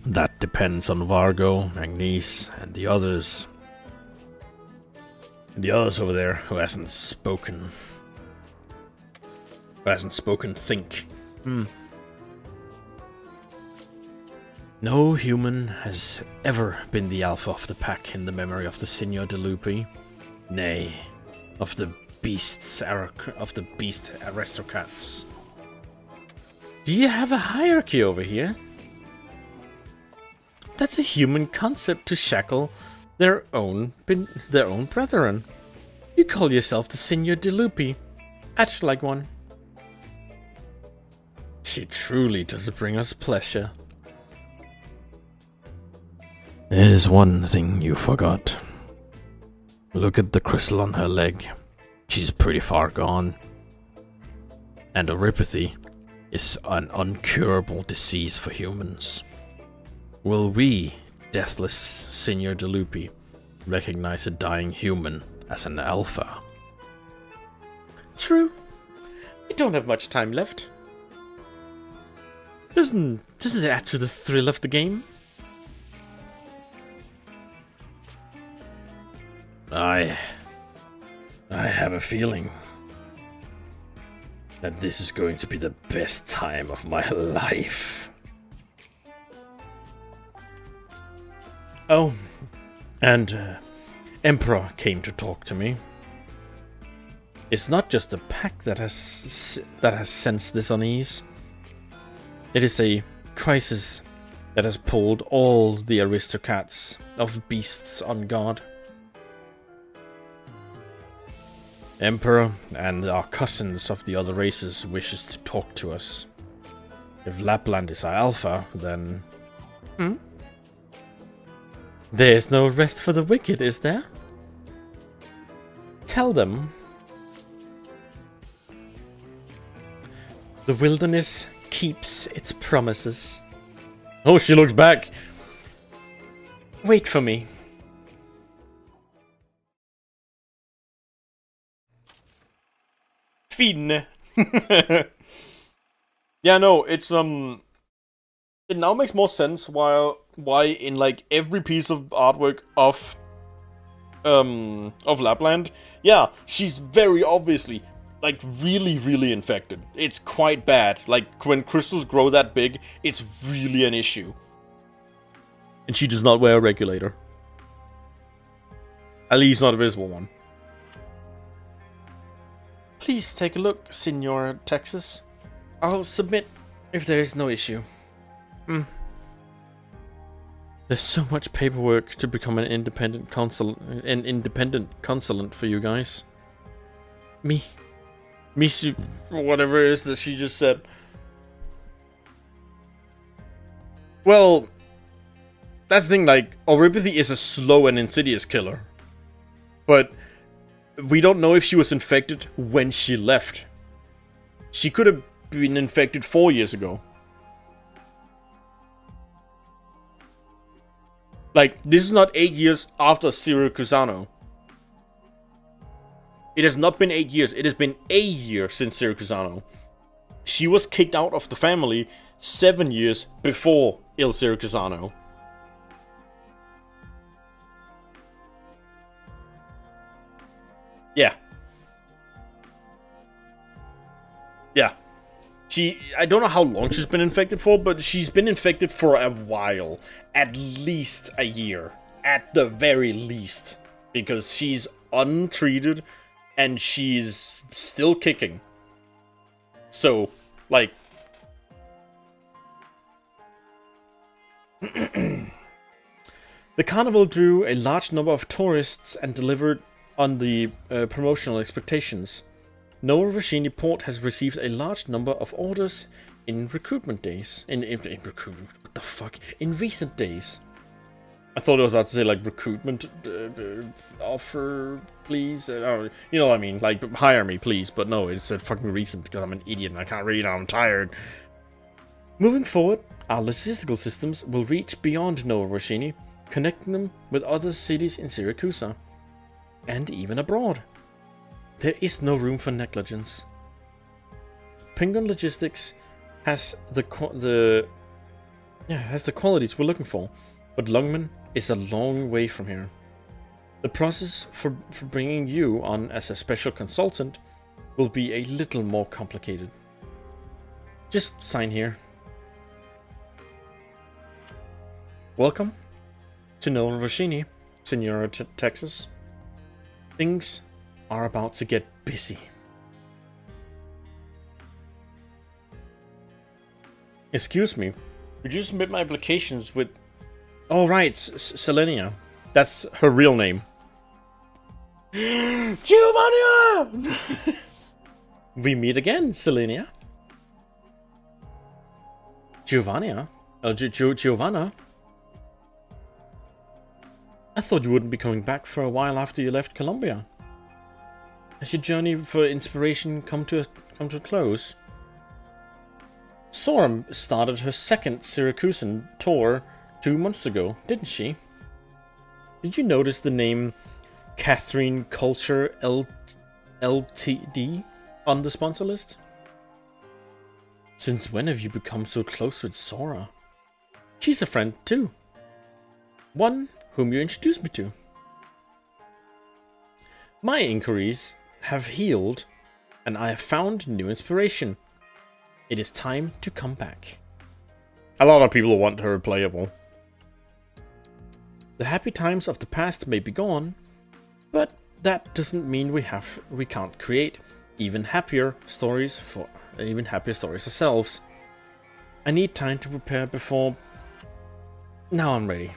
That depends on Vargo, Agnes, and the others. The others over there who hasn't spoken. Think. No human has ever been the alpha of the pack in the memory of the Signor de Lupi. Nay, of the beast aristocrats. Do you have a hierarchy over here? That's a human concept to shackle their own brethren. You call yourself the Signor de Lupi. Act like one. She truly does bring us pleasure. There's one thing you forgot. Look at the crystal on her leg. She's pretty far gone. And orypathy is an uncurable disease for humans. Will we, deathless Signor de Lupi, recognize a dying human as an alpha? True. We don't have much time left. Doesn't it add to the thrill of the game? I have a feeling that this is going to be the best time of my life. Oh, and Emperor came to talk to me. It's not just the pack that has sensed this unease. It is a crisis that has pulled all the aristocrats of beasts on guard. Emperor and our cousins of the other races wishes to talk to us. If Lapland is our alpha, then... There's no rest for the wicked, is there? Tell them. The wilderness keeps its promises. Oh, she looks back. Wait for me. Fine. Yeah, no, it's it now makes more sense why in like every piece of artwork of Lapland, yeah, she's very obviously like really infected. It's quite bad. Like when crystals grow that big, it's really an issue. And she does not wear a regulator. At least not a visible one. Please take a look, Signor Texas. I'll submit if there is no issue. There's so much paperwork to become an independent consulate for you guys. Misu, whatever it is that she just said. Well, that's the thing, like, orypathy is a slow and insidious killer. But we don't know if she was infected when she left. She could have been infected 4 years ago. Like, this is not 8 years after Syracusano. It has not been 8 years. It has been a year since Syracusano. She was kicked out of the family 7 years before Il Syracusano. I don't know how long she's been infected for, but she's been infected for a while. At least a year. At the very least. Because she's untreated and she's still kicking. So, like... The carnival drew a large number of tourists and delivered on the promotional expectations. Nova Vashini Port has received a large number of orders in recruitment days. In recruitment, what the fuck? In recent days. I thought I was about to say like recruitment offer, please. You know what I mean? Like hire me, please. But no, it said fucking recent because I'm an idiot and I can't read and I'm tired. Moving forward, our logistical systems will reach beyond Nova Vashini, connecting them with other cities in Siracusa and even abroad. There is no room for negligence. Penguin Logistics has the qualities we're looking for, but Lungman is a long way from here. The process for bringing you on as a special consultant will be a little more complicated. Just sign here. Welcome to Nova Vashini, Senora Texas. Things are about to get busy. Excuse me, could you submit my applications with... Oh right, Selenia. That's her real name. Giovanna! We meet again, Selenia. Giovanna? Giovanna? I thought you wouldn't be coming back for a while after you left Colombia. Has your journey for inspiration come to a close? Sorum started her second Syracusan tour 2 months ago, didn't she? Did you notice the name Catherine Culture Ltd on the sponsor list? Since when have you become so close with Sora? She's a friend too. One whom you introduced me to. My inquiries have healed, and I have found new inspiration. It is time to come back. A lot of people want her playable. The happy times of the past may be gone, but that doesn't mean we can't create even happier stories ourselves. I need time to prepare before... Now I'm ready.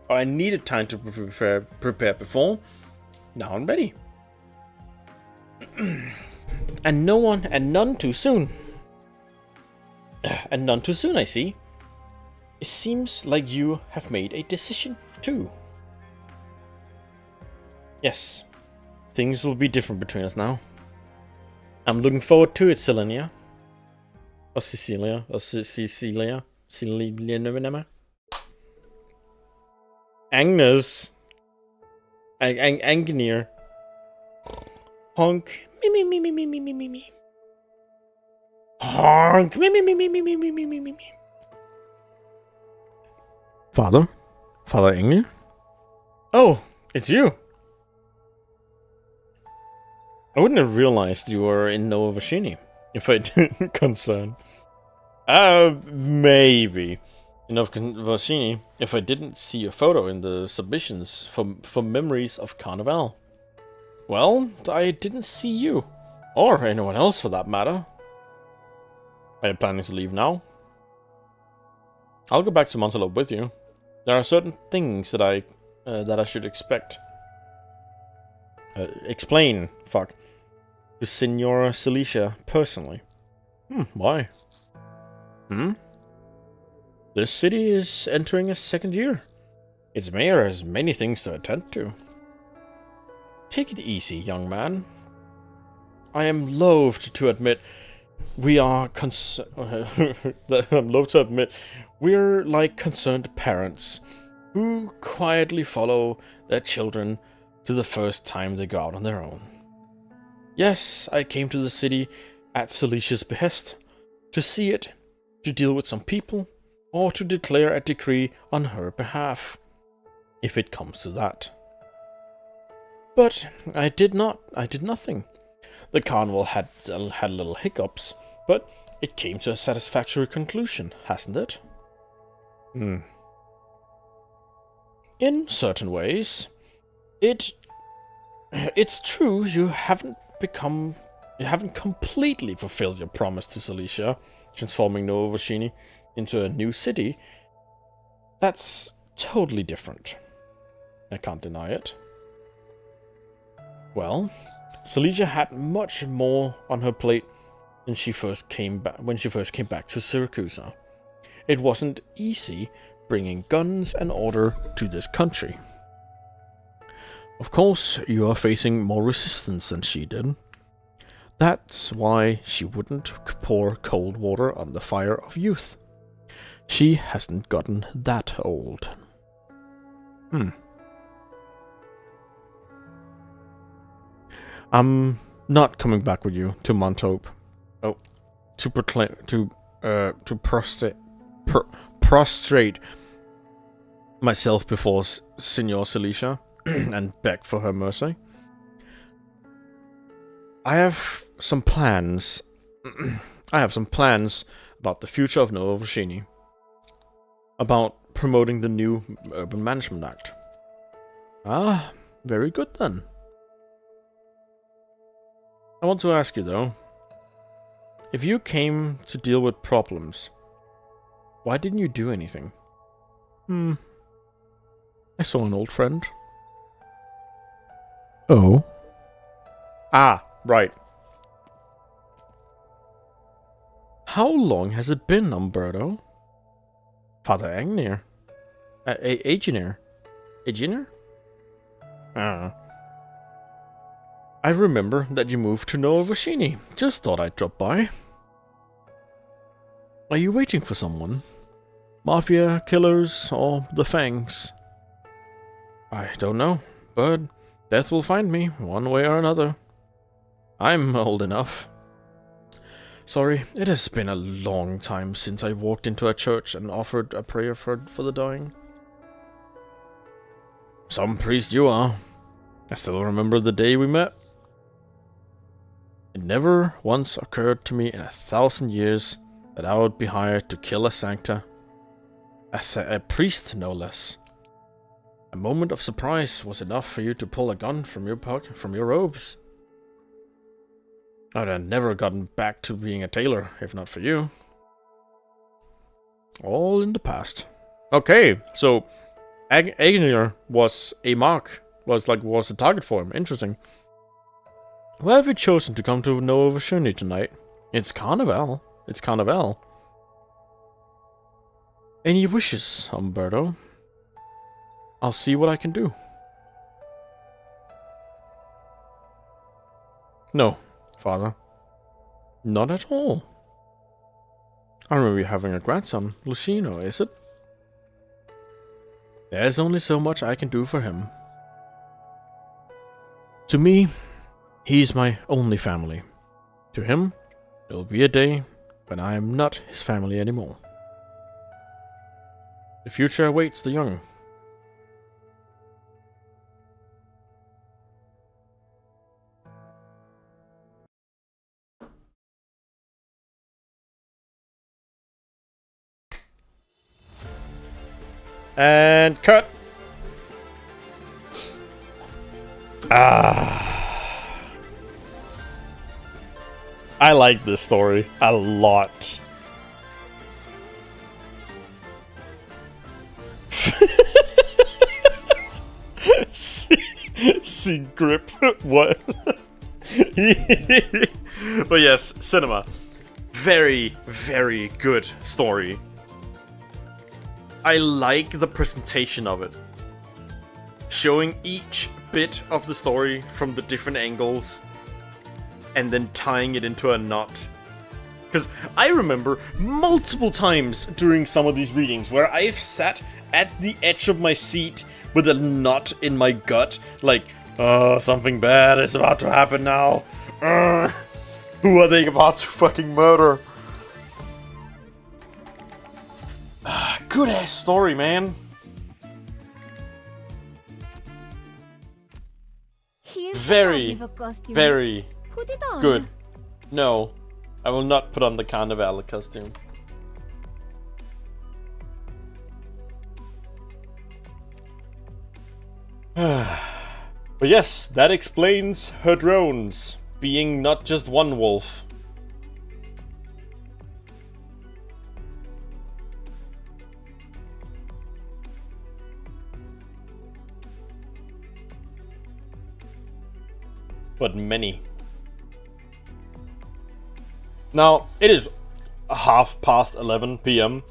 I needed time to prepare before. Now I'm ready. And none too soon. And none too soon, I see. It seems like you have made a decision too. Yes, things will be different between us now. I'm looking forward to it, Selenia. Or Cecilia. Or Cecilia. Agnes. Angenier. Honk. Me. Honk. Me. Father? Father Angenier? Oh, it's you. I wouldn't have realized you were in Nova Vashini if I didn't concern. Maybe. In Nova Vashini if I didn't see your photo in the submissions for memories of Carnival. Well, I didn't see you. Or anyone else for that matter. Are you planning to leave now? I'll go back to Montelope with you. There are certain things that I should explain to Signora Celicia personally. Why? This city is entering its second year. Its mayor has many things to attend to. Take it easy, young man. I am loath to admit we're like concerned parents who quietly follow their children to the first time they go out on their own. Yes, I came to the city at Celicia's behest, to see it, to deal with some people, or to declare a decree on her behalf, if it comes to that. But I did nothing. The carnival had little hiccups, but it came to a satisfactory conclusion, hasn't it? In certain ways, it's true you haven't completely fulfilled your promise to Cilicia, transforming Nova Vashini into a new city. That's totally different. I can't deny it. Well, Cilicia had much more on her plate when she first came back to Syracuse. It wasn't easy bringing guns and order to this country. Of course, you are facing more resistance than she did. That's why she wouldn't pour cold water on the fire of youth. She hasn't gotten that old. I'm not coming back with you to Montauk. Oh, to prostrate myself before Signor Cilicia and beg for her mercy. I have some plans. About the future of Nova Vashini. About promoting the new Urban Management Act. Ah, very good then. I want to ask you though, if you came to deal with problems, why didn't you do anything? I saw an old friend. Oh. Ah, right. How long has it been, Umberto? Father Agnir? Aegir? I remember that you moved to Nova Vashini. Just thought I'd drop by. Are you waiting for someone? Mafia, killers, or the Fangs? I don't know, but death will find me, one way or another. I'm old enough. Sorry, it has been a long time since I walked into a church and offered a prayer for the dying. Some priest you are. I still remember the day we met. It never once occurred to me in 1,000 years that I would be hired to kill a sancta. A priest, no less. A moment of surprise was enough for you to pull a gun from your pocket, from your robes. I'd have never gotten back to being a tailor, if not for you. All in the past. Okay, so Agnir was a mark, was a target for him. Interesting. Why have you chosen to come to Nova Vashini tonight? It's Carnival. It's Carnival. Any wishes, Umberto? I'll see what I can do. No, Father. Not at all. I remember you having a grandson, Lucino, is it? There's only so much I can do for him. To me, he's my only family. To him, there'll be a day when I am not his family anymore. The future awaits the young. And cut. I like this story a lot. See grip. What? But yes, cinema. Very, very good story. I like the presentation of it. Showing each bit of the story from the different angles and then tying it into a knot. Because I remember multiple times during some of these readings where I've sat at the edge of my seat with a knot in my gut, like, oh, something bad is about to happen now. Who are they about to fucking murder? Good ass story, man. Very, very good. No, I will not put on the carnival costume. But yes, that explains her drones being not just one wolf. But many. Now, it is 11:30 p.m.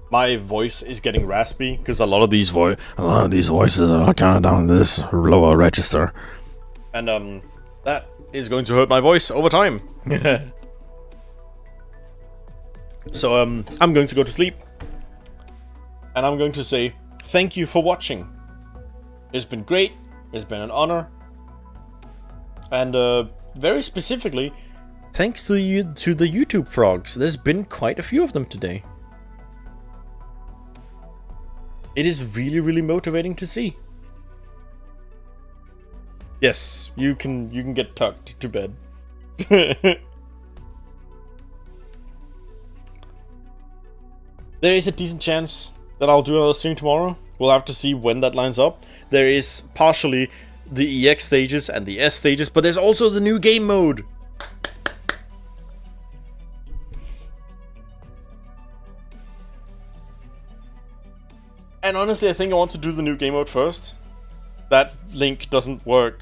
My voice is getting raspy because a lot of these voices are kind of down this lower register, and that is going to hurt my voice over time. So I'm going to go to sleep, and I'm going to say thank you for watching. It's been great. It's been an honor, and very specifically, thanks to the YouTube frogs. There's been quite a few of them today. It is really, really motivating to see. Yes, you can get tucked to bed. There is a decent chance that I'll do another stream tomorrow. We'll have to see when that lines up. There is partially the EX stages and the S stages, but there's also the new game mode. And honestly, I think I want to do the new game mode first. That link doesn't work.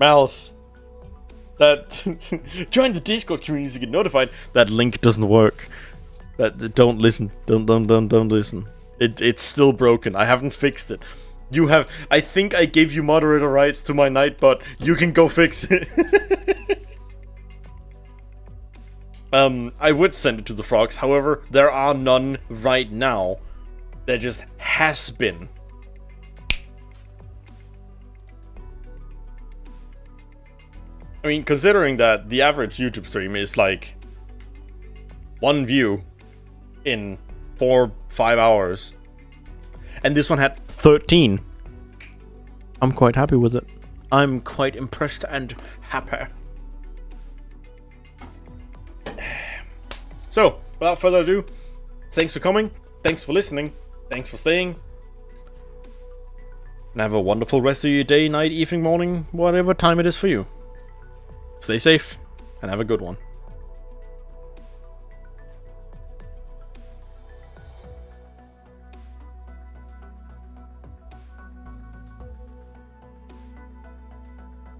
Mouse. That join the Discord community to get notified. That link doesn't work. That don't listen. Don't listen. It's still broken. I haven't fixed it. You have. I think I gave you moderator rights to my Nightbot. You can go fix it. I would send it to the frogs, however, there are none right now. There just has been. I mean, considering that the average YouTube stream is like 1 view in 4-5 hours, and this one had 13. I'm quite happy with it. I'm quite impressed and happy. So, without further ado, thanks for coming, thanks for listening, thanks for staying, and have a wonderful rest of your day, night, evening, morning, whatever time it is for you. Stay safe, and have a good one.